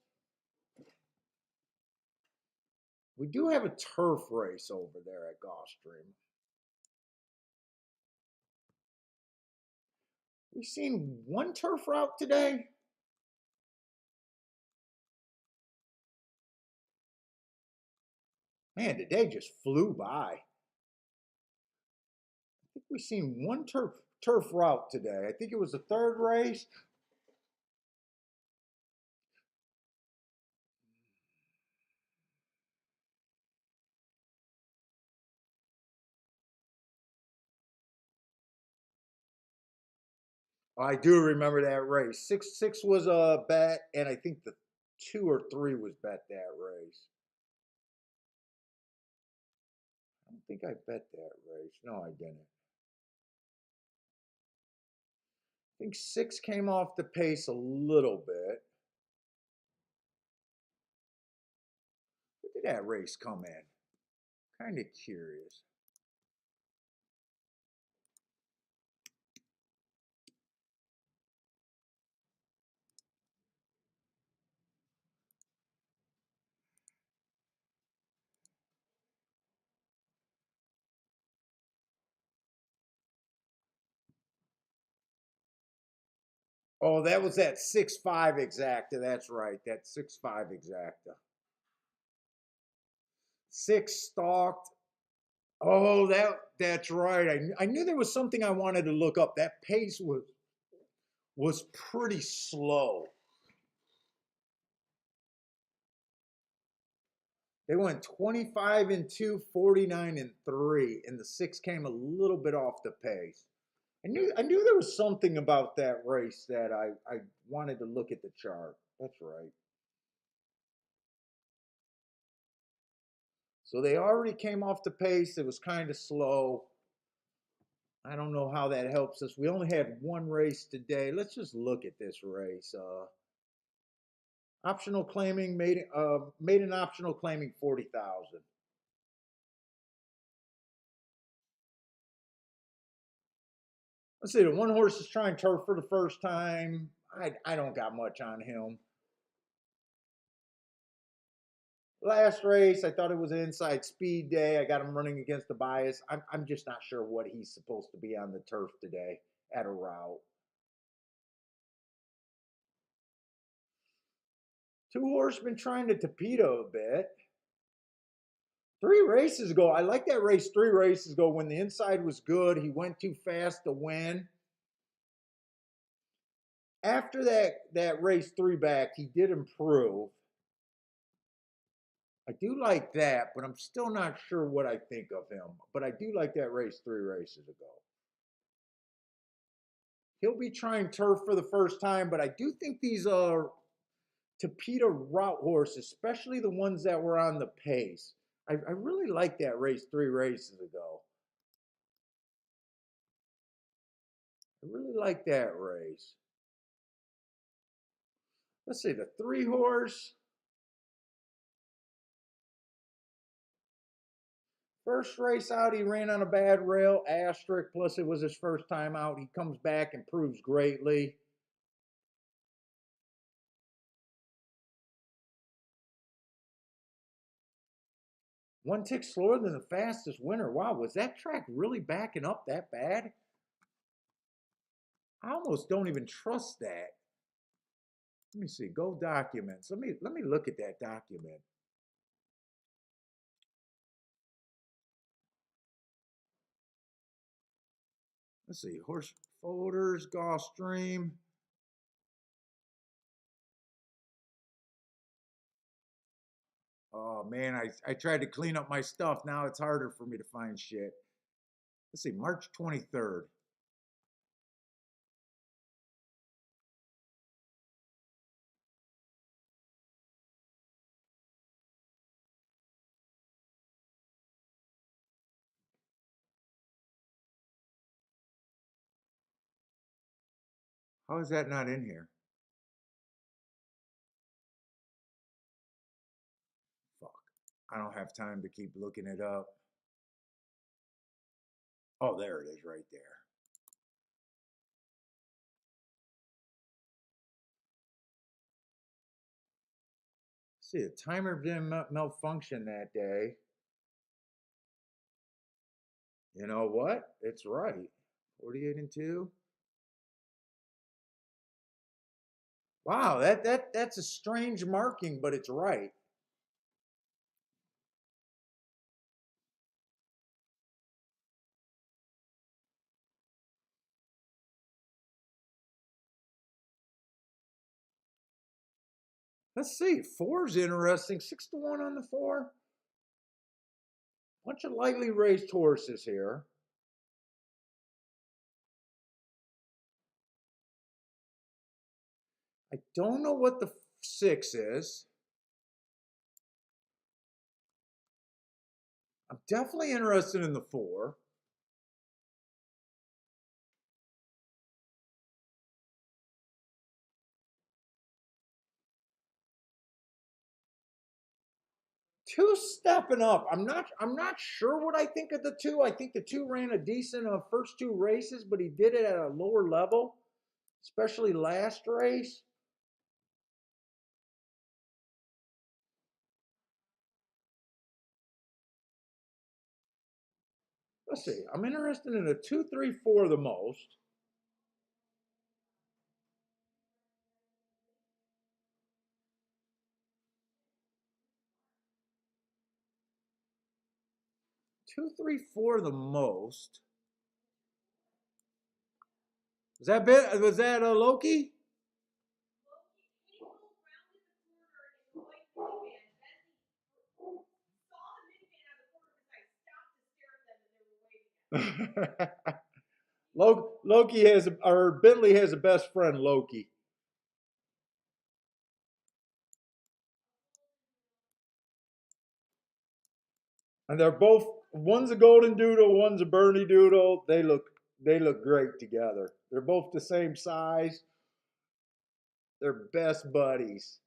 We do have a turf race over there at Gulfstream. We've seen one turf route today. Man, today just flew by. I think we've seen one turf route today. I think it was the third race. I do remember that race. 6-6 was a bet, and I think the 2 or 3 was bet that race. think I bet that race. No, I didn't. I think 6 came off the pace a little bit. What did that race come in? Kind of curious. Oh, that was that 6.5 exacta. That's right. That 6.5 exacta. 6 stalked. Oh, that's right. I knew there was something I wanted to look up. That pace was pretty slow. They went 25 and 2, 49 and 3, and the 6 came a little bit off the pace. I knew there was something about that race that I wanted to look at the chart. That's right. So they already came off the pace. It was kind of slow. I don't know how that helps us. We only had one race today. Let's just look at this race. Optional claiming made an optional claiming 40,000. Let's see. The one horse is trying turf for the first time. I don't got much on him. Last race, I thought it was an inside speed day. I got him running against the bias. I'm just not sure what he's supposed to be on the turf today at a route. 2 horsemen trying to torpedo a bit. 3 races ago, I like that race 3 races ago when the inside was good. He went too fast to win. After that race 3 back, he did improve. I do like that, but I'm still not sure what I think of him. But I do like that race 3 races ago. He'll be trying turf for the first time, but I do think these are torpedo route horses, especially the ones that were on the pace. I really like that race 3 races ago. I really like that race. Let's see, the 3 horse. First race out, he ran on a bad rail, asterisk, plus it was his first time out. He comes back, improves greatly. One tick slower than the fastest winner. Wow, was that track really backing up that bad? I almost don't even trust that. Let me see. Go documents. Let me look at that document. Let's see. Horse folders, Gulfstream. Oh man, I tried to clean up my stuff. Now it's harder for me to find shit. Let's see, March 23rd. How is that not in here? Fuck. I don't have time to keep looking it up. Oh, there it is right there. See, the timer didn't malfunction that day. You know what? It's right. 48 and 2. Wow, that's a strange marking, but it's right. Let's see. 4's interesting. 6-1 on the 4. Bunch of lightly raced horses here. I don't know what the 6 is. I'm definitely interested in the 4. Two stepping up. I'm not sure what I think of the two. I think the two ran a decent first 2 races, but he did it at a lower level, especially last race. Let's see. I'm interested in a 2, 3, 4 the most. Two, three, four the most. Was that bit? Was that Loki? Loki has, or Bentley has a best friend, Loki. And they're both, one's a golden doodle, one's a Bernie doodle. They look great together. They're both the same size. They're best buddies.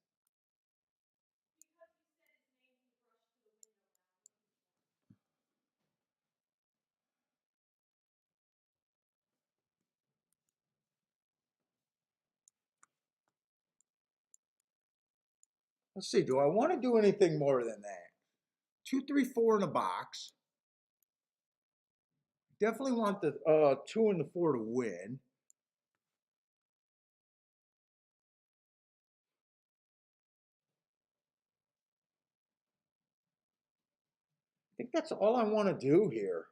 Let's see, do I want to do anything more than that? 2, 3, 4 in a box. Definitely want the 2 and the 4 to win. I think that's all I want to do here.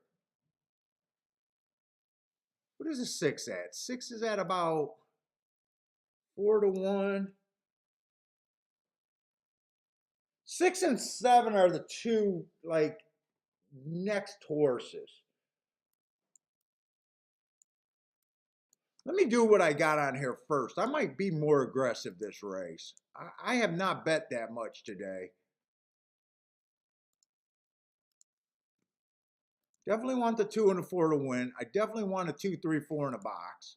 What is a 6 at? 6 is at about 4 to 1. 6 and 7 are the two like next horses. Let me do what I got on here first. I might be more aggressive this race. I have not bet that much today. Definitely want the 2 and the 4 to win. I definitely want a 2, 3, 4 in a box.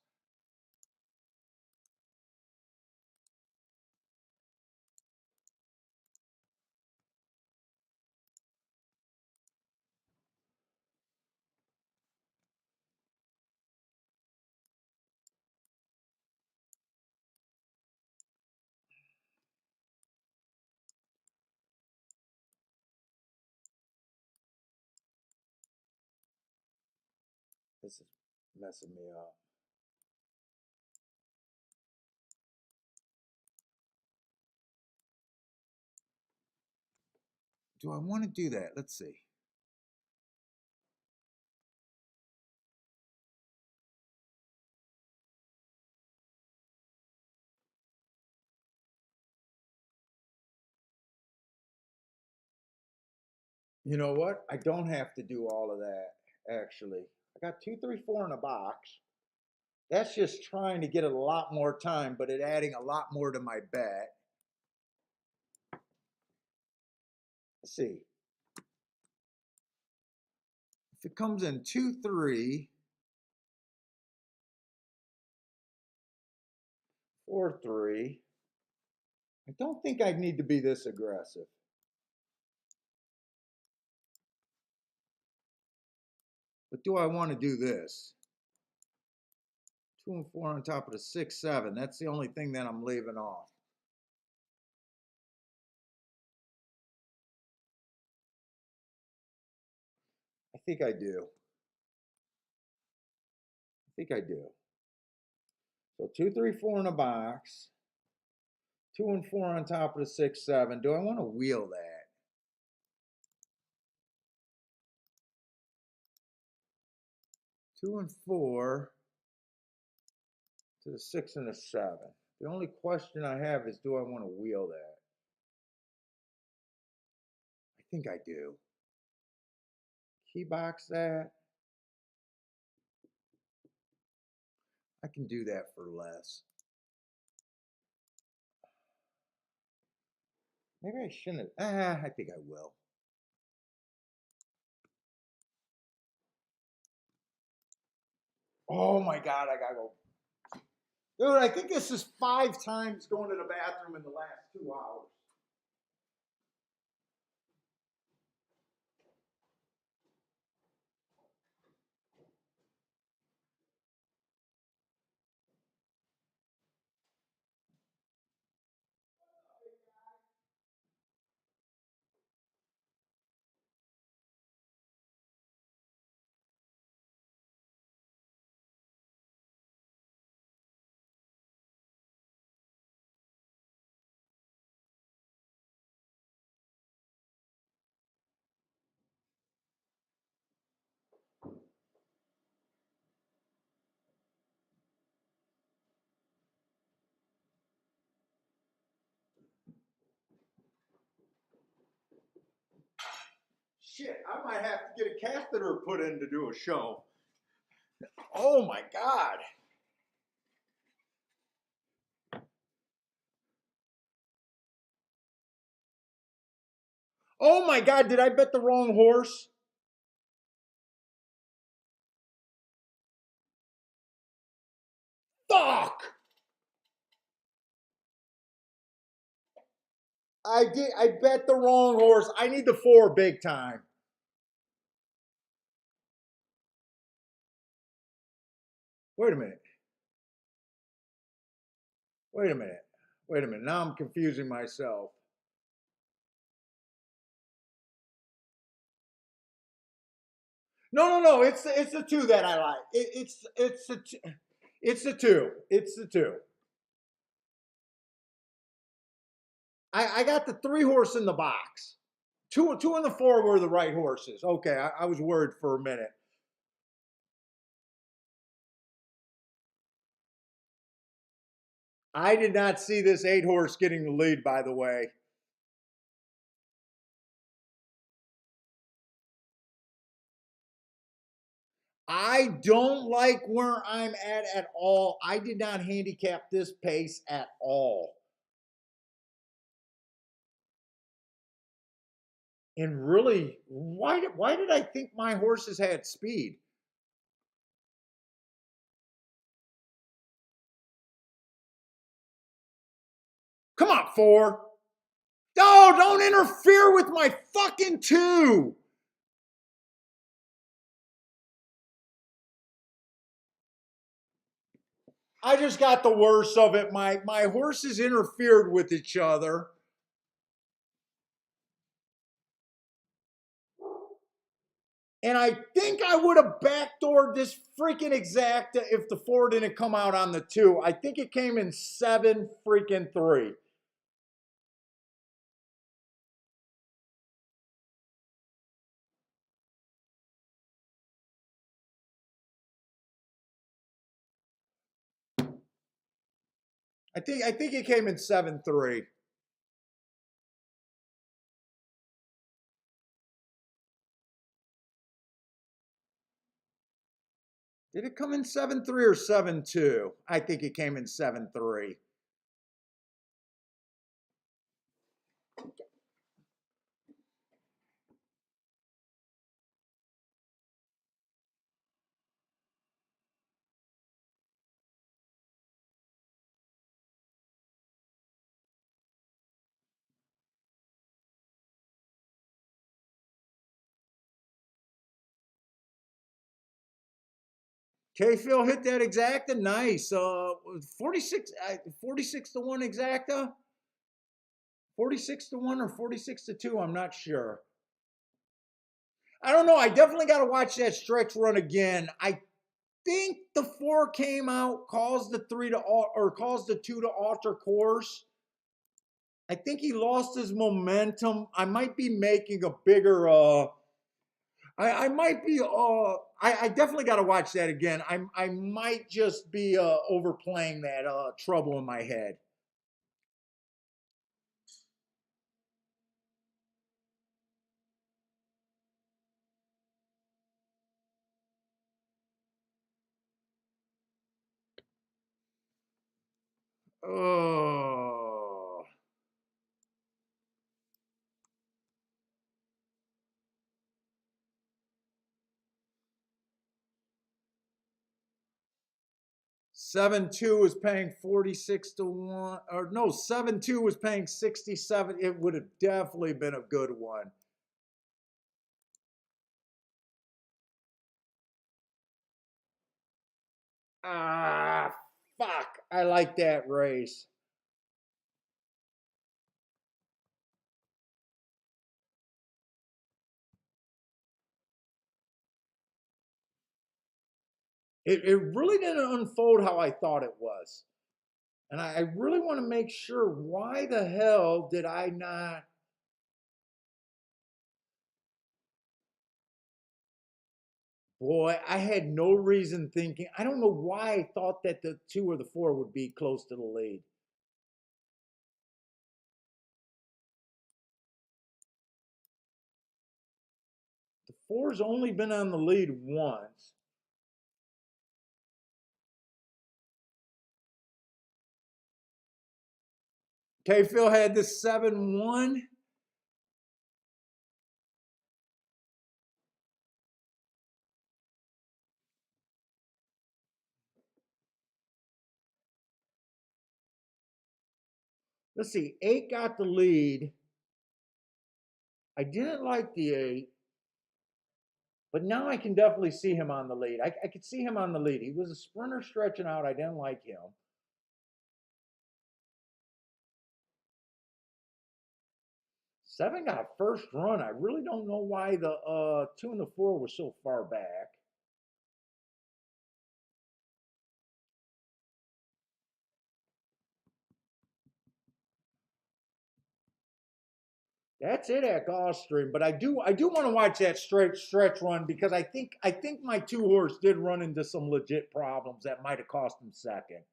This is messing me up. Do I want to do that? Let's see. You know what? I don't have to do all of that, actually. I got 2, 3, 4 in a box. That's just trying to get a lot more time, but it adding a lot more to my bet. Let's see. If it comes in 2, 3, 4, 3, I don't think I need to be this aggressive. But do I want to do this? 2 and 4 on top of the 6, 7. That's the only thing that I'm leaving off. I think I do. I think I do. So 2, 3, 4 in a box. 2 and 4 on top of the 6, 7. Do I want to wheel that? 2 and 4 to the 6 and the 7. The only question I have is, do I want to wheel that? I think I do. Key box that. I can do that for less. Maybe I shouldn't. I think I will. Oh my God, I gotta go. Dude, I think this is 5 times going to the bathroom in the last 2 hours. Shit, I might have to get a catheter put in to do a show. Oh my God. Oh my God, did I bet the wrong horse? Fuck! I did. I bet the wrong horse. I need the 4 big time. Wait a minute. Wait a minute. Wait a minute. Now I'm confusing myself. No, no, no. It's the 2 that I like. It's the 2. It's the 2. I got the 3 horse in the box. Two and the 4 were the right horses. Okay, I was worried for a minute. I did not see this 8 horse getting the lead, by the way. I don't like where I'm at all. I did not handicap this pace at all. And really, why did I think my horses had speed? Come on, 4. No, don't interfere with my fucking 2. I just got the worst of it. My horses interfered with each other. And I think I would have backdoored this freaking exacta if the 4 didn't come out on the 2. I think it came in 7 freaking 3. I think it came in 7-3. Did it come in 7-3 or 7-2? I think it came in 7-3. K Phil hit that exacta. Nice. 46, 46 to 1 exacta. 46 to 1 or 46 to 2. I'm not sure. I don't know. I definitely got to watch that stretch run again. I think the 4 came out, calls the 3 to or calls the 2 to alter course. I think he lost his momentum. I might be making a bigger I might be I definitely got to watch that again. I might just be overplaying that trouble in my head. Oh. 7-2 was paying 46 to 1. Or no, 7-2 was paying 67. It would have definitely been a good one. Ah, fuck. I like that race. It really didn't unfold how I thought it was. And I really want to make sure, why the hell did I not? Boy, I had no reason thinking. I don't know why I thought that the 2 or the 4 would be close to the lead. The 4's only been on the lead once. K Phil had the 7-1. Let's see, 8 got the lead. I didn't like the 8, but now I can definitely see him on the lead. I could see him on the lead. He was a sprinter stretching out. I didn't like him. 7 got first run. I really don't know why the 2 and the 4 were so far back. That's it at Gulfstream, but I do want to watch that straight stretch run, because I think my 2 horse did run into some legit problems that might have cost him second.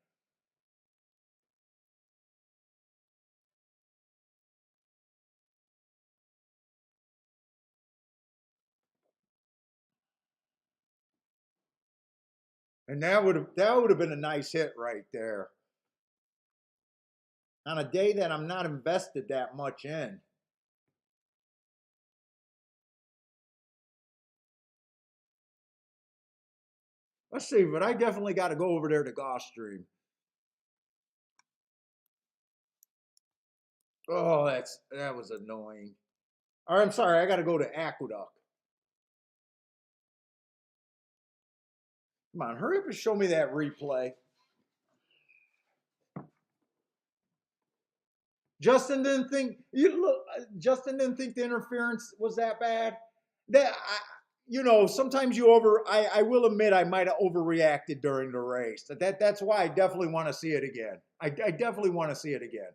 And that would have been a nice hit right there on a day that I'm not invested that much in. Let's see, but I definitely got to go over there to Gulfstream. Oh, that was annoying. Or I'm sorry, I got to go to Aqueduct. Come on, hurry up and show me that replay. Justin didn't think you look. Justin didn't think the interference was that bad. That sometimes you over. I will admit I might have overreacted during the race. That's why I definitely want to see it again. I definitely want to see it again.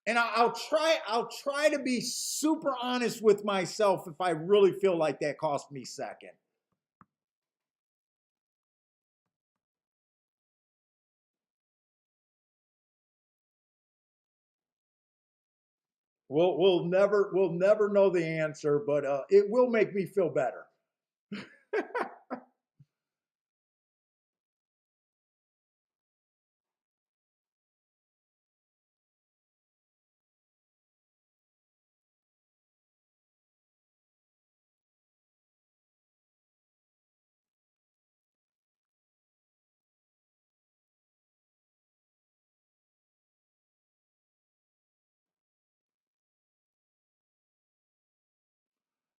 And I'll try to be super honest with myself if I really feel like that cost me second. We'll never know the answer, but it will make me feel better.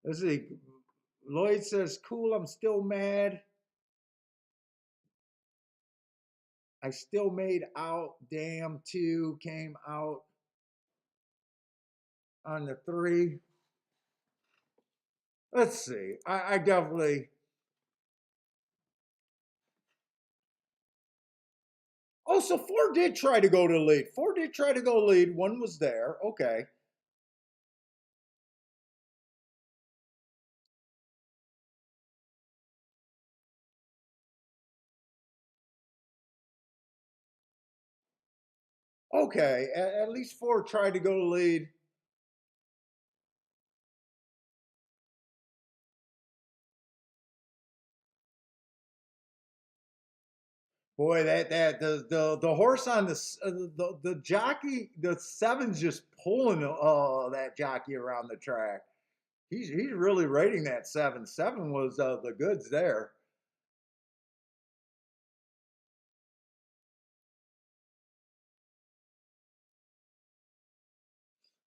Let's see. Lloyd says, "Cool. I'm still mad. I still made out. Damn, 2 came out on the 3." Let's see. I definitely. Oh, so 4 did try to go to lead. 4 did try to go lead. 1 was there. Okay. Okay. At least 4 tried to go to lead. Boy, the horse on the jockey, the 7's just pulling that jockey around the track. He's really rating that 7. 7 was the goods there.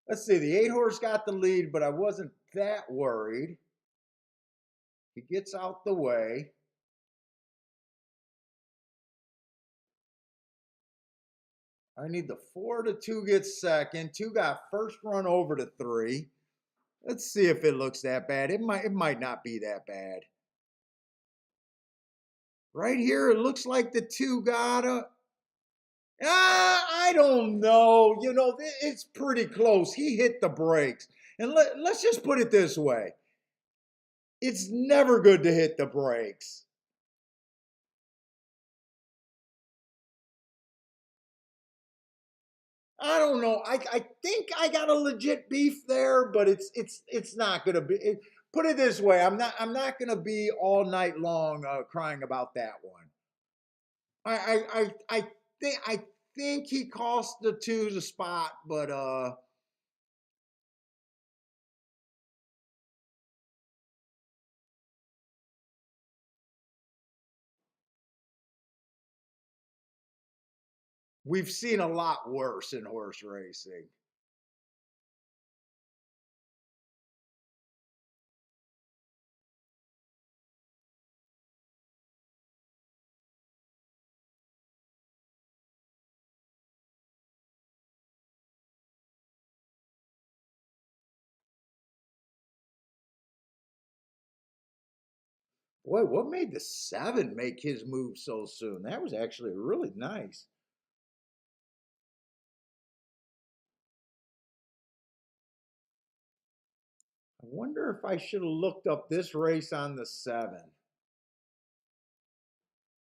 Let's see, the 8 horse got the lead, but I wasn't that worried. He gets out the way. I need the 4 to 2 gets second. 2 got first run over to 3. Let's see if it looks that bad. It might not be that bad. Right here, it looks like the 2 got a. I don't know. You know, it's pretty close. He hit the brakes. And let's just put it this way. It's never good to hit the brakes. I don't know. I think I got a legit beef there, but it's not gonna be. Put it this way, I'm not gonna be all night long crying about that one. I think he cost the 2 the spot, but we've seen a lot worse in horse racing. Boy, what made the 7 make his move so soon? That was actually really nice. I wonder if I should have looked up this race on the 7. I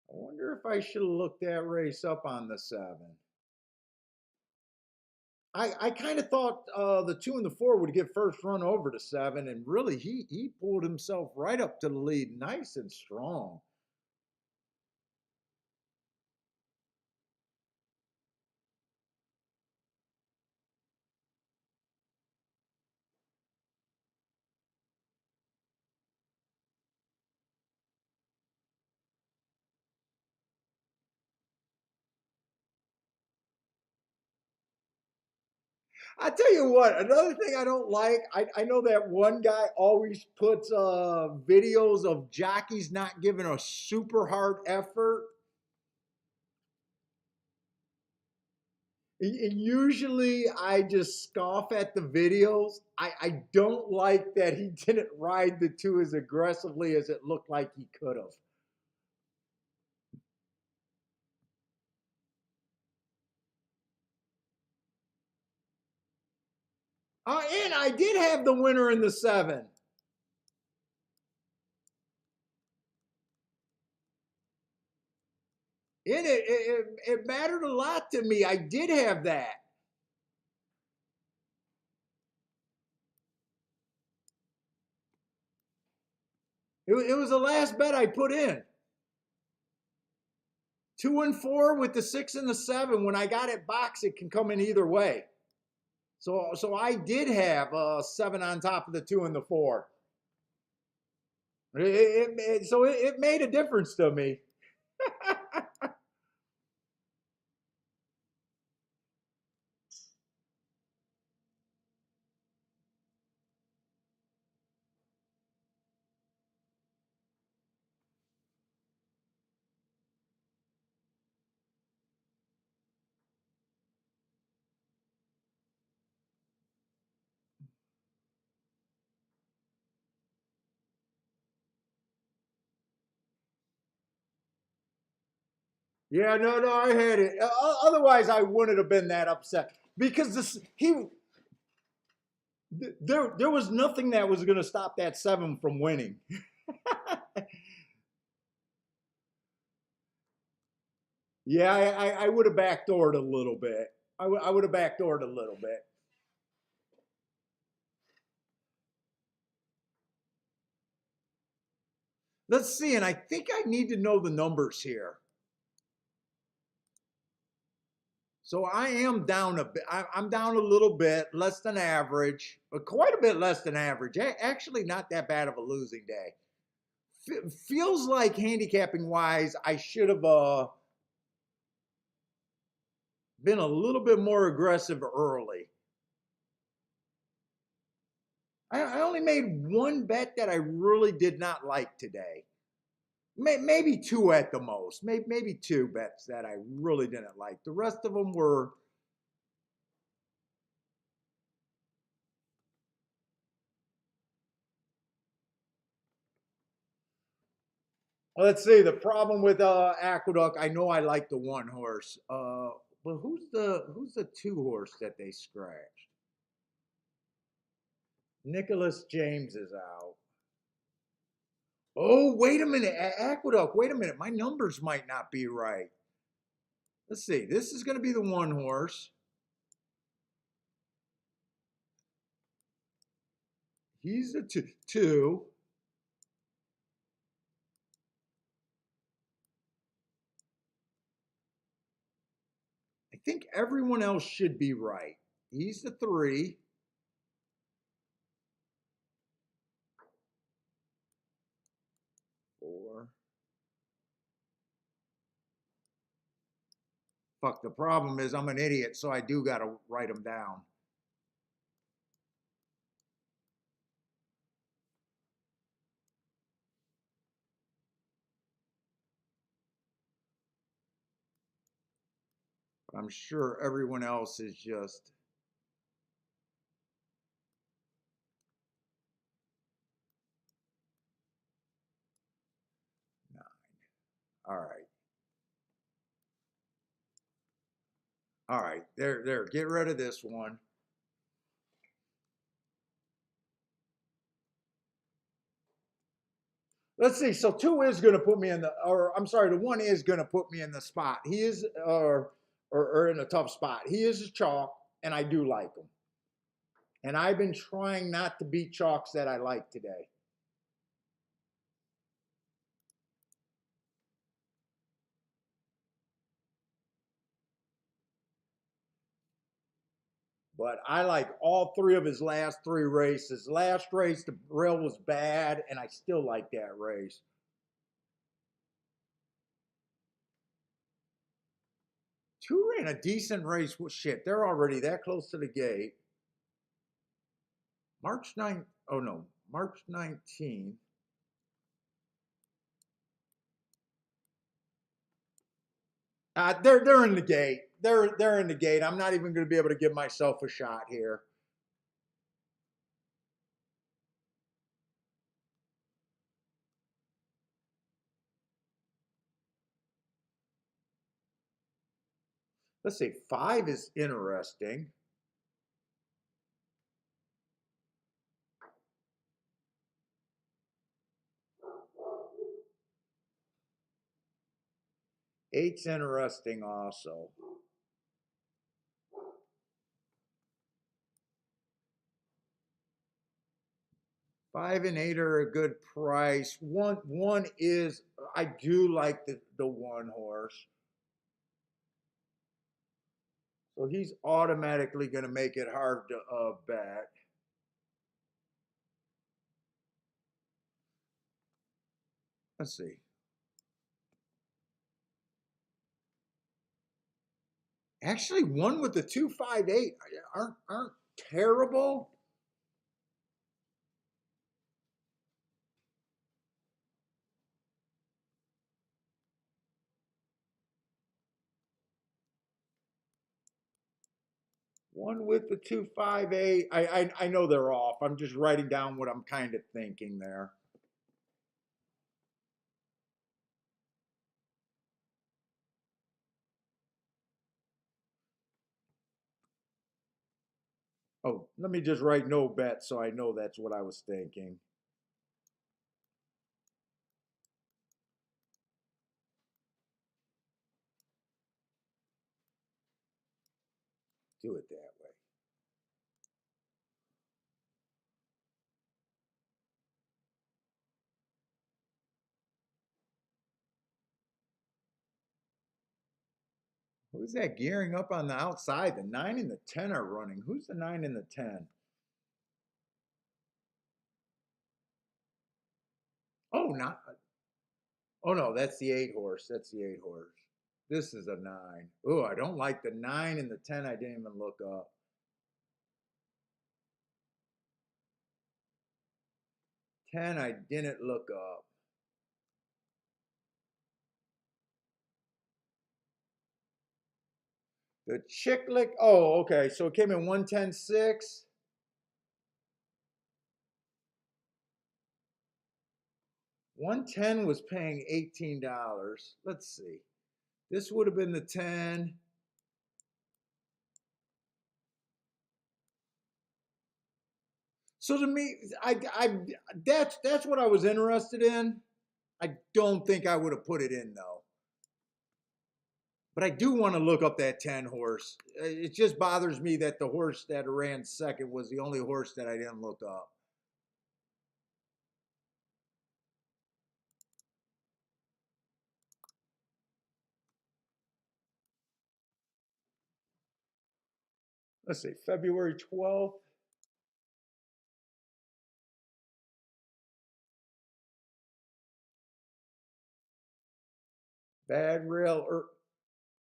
wonder if I should have looked that race up on the 7. I kind of thought the 2 and the 4 would get first run over to 7, and really he pulled himself right up to the lead, nice and strong. I tell you what, another thing I don't like, I know that one guy always puts videos of jockeys not giving a super hard effort. And usually I just scoff at the videos. I don't like that he didn't ride the 2 as aggressively as it looked like he could have. And I did have the winner in the 7. And it mattered a lot to me. I did have that. It was the last bet I put in. 2 and 4 with the 6 and the 7. When I got it boxed, it can come in either way. So I did have 7 on top of the 2 and the 4. So it made a difference to me. Yeah, no, I had it. Otherwise, I wouldn't have been that upset because there was nothing that was going to stop that 7 from winning. Yeah, I would have backdoored a little bit. I would have backdoored a little bit. Let's see, and I think I need to know the numbers here. So I am down a bit. I'm down a little bit, less than average, but quite a bit less than average. Actually, not that bad of a losing day. Feels like handicapping wise, I should have been a little bit more aggressive early. I only made one bet that I really did not like today. Maybe two at the most. Maybe two bets that I really didn't like. The rest of them were. Let's see. The problem with Aqueduct, I know I like the one horse. But who's the two horse that they scratched? Nicholas James is out. Oh, wait a minute. Aqueduct, wait a minute. My numbers might not be right. Let's see. This is going to be the one horse. He's a two. I think everyone else should be right. He's the three. Four. Fuck, the problem is I'm an idiot, so I do got to write them down. I'm sure everyone else is just. Nine. All right. All right. There. Get rid of this one. Let's see. So two is going to put me in the, or I'm sorry, the one is going to put me in the spot. He is, or in a tough spot. He is a chalk, and I do like him. And I've been trying not to beat chalks that I like today. But I like all three of his last three races. Last race, the rail was bad, and I still like that race. Two ran a decent race. Well, shit, they're already that close to the gate. March 9th. Oh no, March 19th. They're in the gate. They're in the gate. I'm not even going to be able to give myself a shot here. Let's see. Five is interesting. Eight's interesting also. 5 and 8 are a good price. One is, I do like the one horse. So he's automatically going to make it hard to bet. Let's see. Actually, one with the 258 aren't terrible. One with the 258. I know they're off. I'm just writing down what I'm kind of thinking there. Oh, let me just write no bet so I know that's what I was thinking. Do it that way. Who's that gearing up on the outside? The 9 and the 10 are running. Who's the 9 and the 10? Oh, not. Oh no, that's the 8 horse. That's the 8 horse. This is a 9. Oh, I don't like the 9 and the 10. I didn't even look up. 10, I didn't look up. The Chicklick. Oh, okay. So it came in 110.6. 110 was paying $18. Let's see. This would have been the 10. So to me, that's what I was interested in. I don't think I would have put it in though. But I do want to look up that 10 horse. It just bothers me that the horse that ran second was the only horse that I didn't look up. Let's see, February 12th. Bad Rail.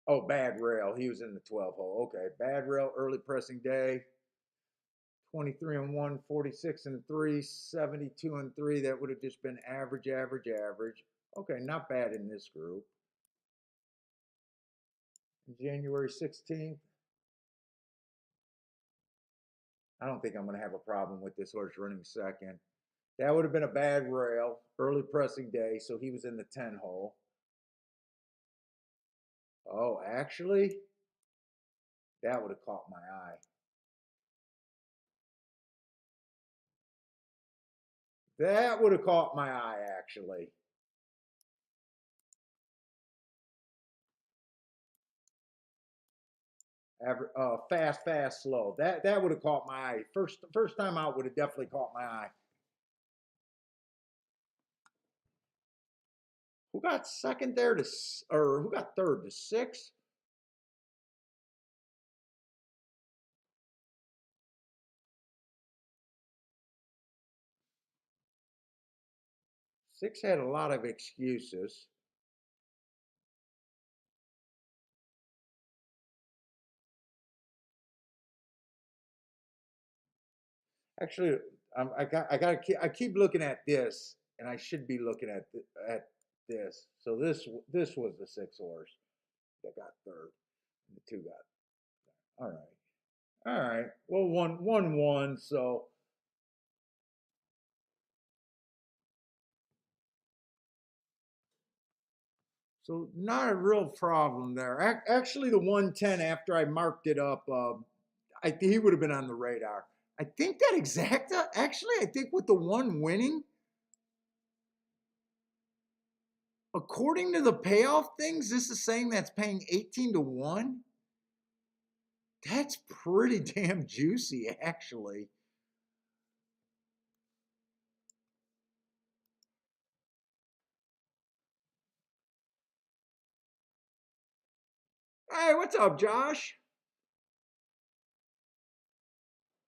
Oh, Bad Rail. He was in the 12 hole. Okay. Bad Rail, early pressing day. 23 and 1, 46 and 3, 72 and 3. That would have just been average, average, average. Okay, not bad in this group. January 16th. I don't think I'm going to have a problem with this horse running second. That would have been a Bad Rail, early pressing day, so he was in the 10 hole. Oh, actually, that would have caught my eye. That would have caught my eye, actually. Fast, fast, slow. That would have caught my eye. First time out would have definitely caught my eye. Who got second there or who got third? The 6? Six had a lot of excuses. Actually, I keep looking at this, and I should be looking at this. So this was the 6 horse that got third, and the 2 got. All right. Well, one. So not a real problem there. Actually, the 110 after I marked it up, I think he would have been on the radar. I think that exacta. Actually, I think with the 1 winning, according to the payoff things, this is saying that's paying 18 to 1. That's pretty damn juicy, actually. Hey, what's up, Josh?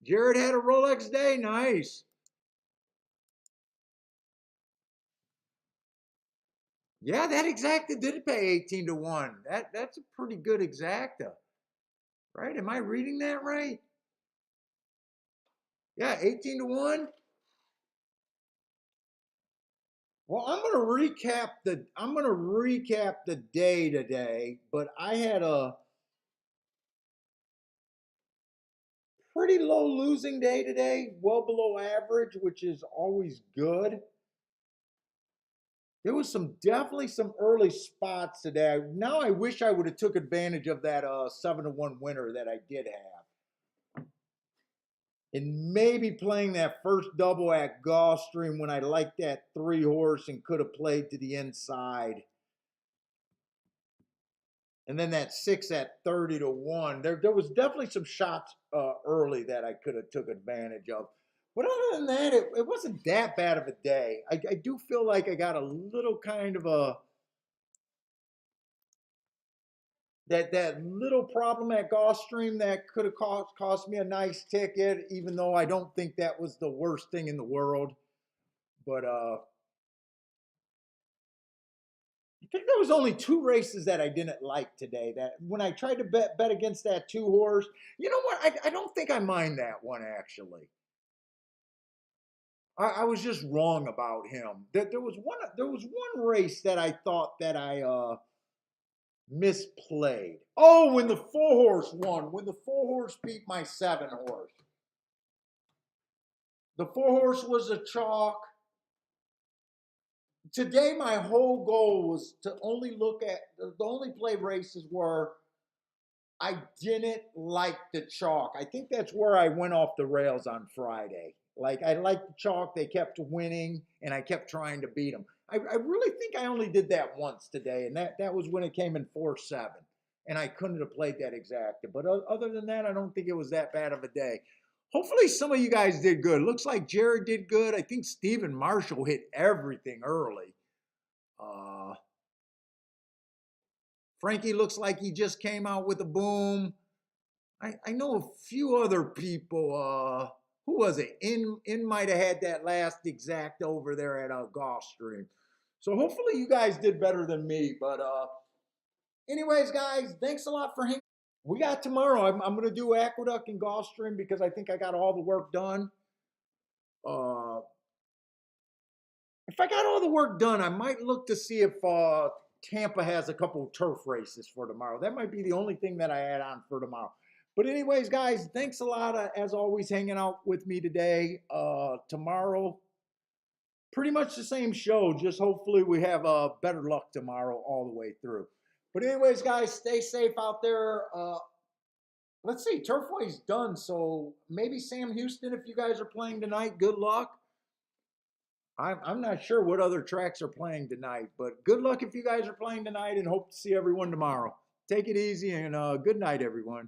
Jared had a Rolex day. Nice. Yeah, that exacta did pay 18 to 1. That's a pretty good exacta. Right? Am I reading that right? Yeah, 18 to 1. Well, I'm gonna recap the day today, but I had a pretty low losing day today, well below average, which is always good. There was definitely some early spots today. Now I wish I would have took advantage of that 7 to 1 winner that I did have. And maybe playing that first double at Gulfstream when I liked that 3 horse and could have played to the inside. And then that 6 at 30 to 1. There was definitely some shots early that I could have took advantage of. But other than that, it wasn't that bad of a day. I do feel like I got a little kind of a that little problem at Gulfstream that could have cost me a nice ticket, even though I don't think that was the worst thing in the world. But I think there was only two races that I didn't like today. That when I tried to bet against that two horse, you know what? I don't think I mind that one actually. I was just wrong about him. There was one race that I thought that I misplayed. Oh, when the four horse won, when the four horse beat my seven horse. The four horse was a chalk. Today, my whole goal was to only look at the only play races where I didn't like the chalk. I think that's where I went off the rails on Friday. Like I liked the chalk, they kept winning, and I kept trying to beat them. I really think I only did that once today, and that was when it came in 4-7, and I couldn't have played that exacta. But other than that, I don't think it was that bad of a day. Hopefully, some of you guys did good. Looks like Jared did good. I think Stephen Marshall hit everything early. Uh, Frankie looks like he just came out with a boom. I know a few other people. Who was it? In might have had that last exact over there at Gulfstream. So hopefully you guys did better than me. But anyways, guys, thanks a lot for hanging. We got tomorrow. I'm going to do Aqueduct and Gulfstream because I think I got all the work done. If I got all the work done, I might look to see if Tampa has a couple of turf races for tomorrow. That might be the only thing that I add on for tomorrow. But anyways, guys, thanks a lot, as always, hanging out with me today. Tomorrow, pretty much the same show, just hopefully we have better luck tomorrow all the way through. But anyways, guys, stay safe out there. Let's see, Turfway's done, so maybe Sam Houston, if you guys are playing tonight, good luck. I'm not sure what other tracks are playing tonight, but good luck if you guys are playing tonight, and hope to see everyone tomorrow. Take it easy, and good night, everyone.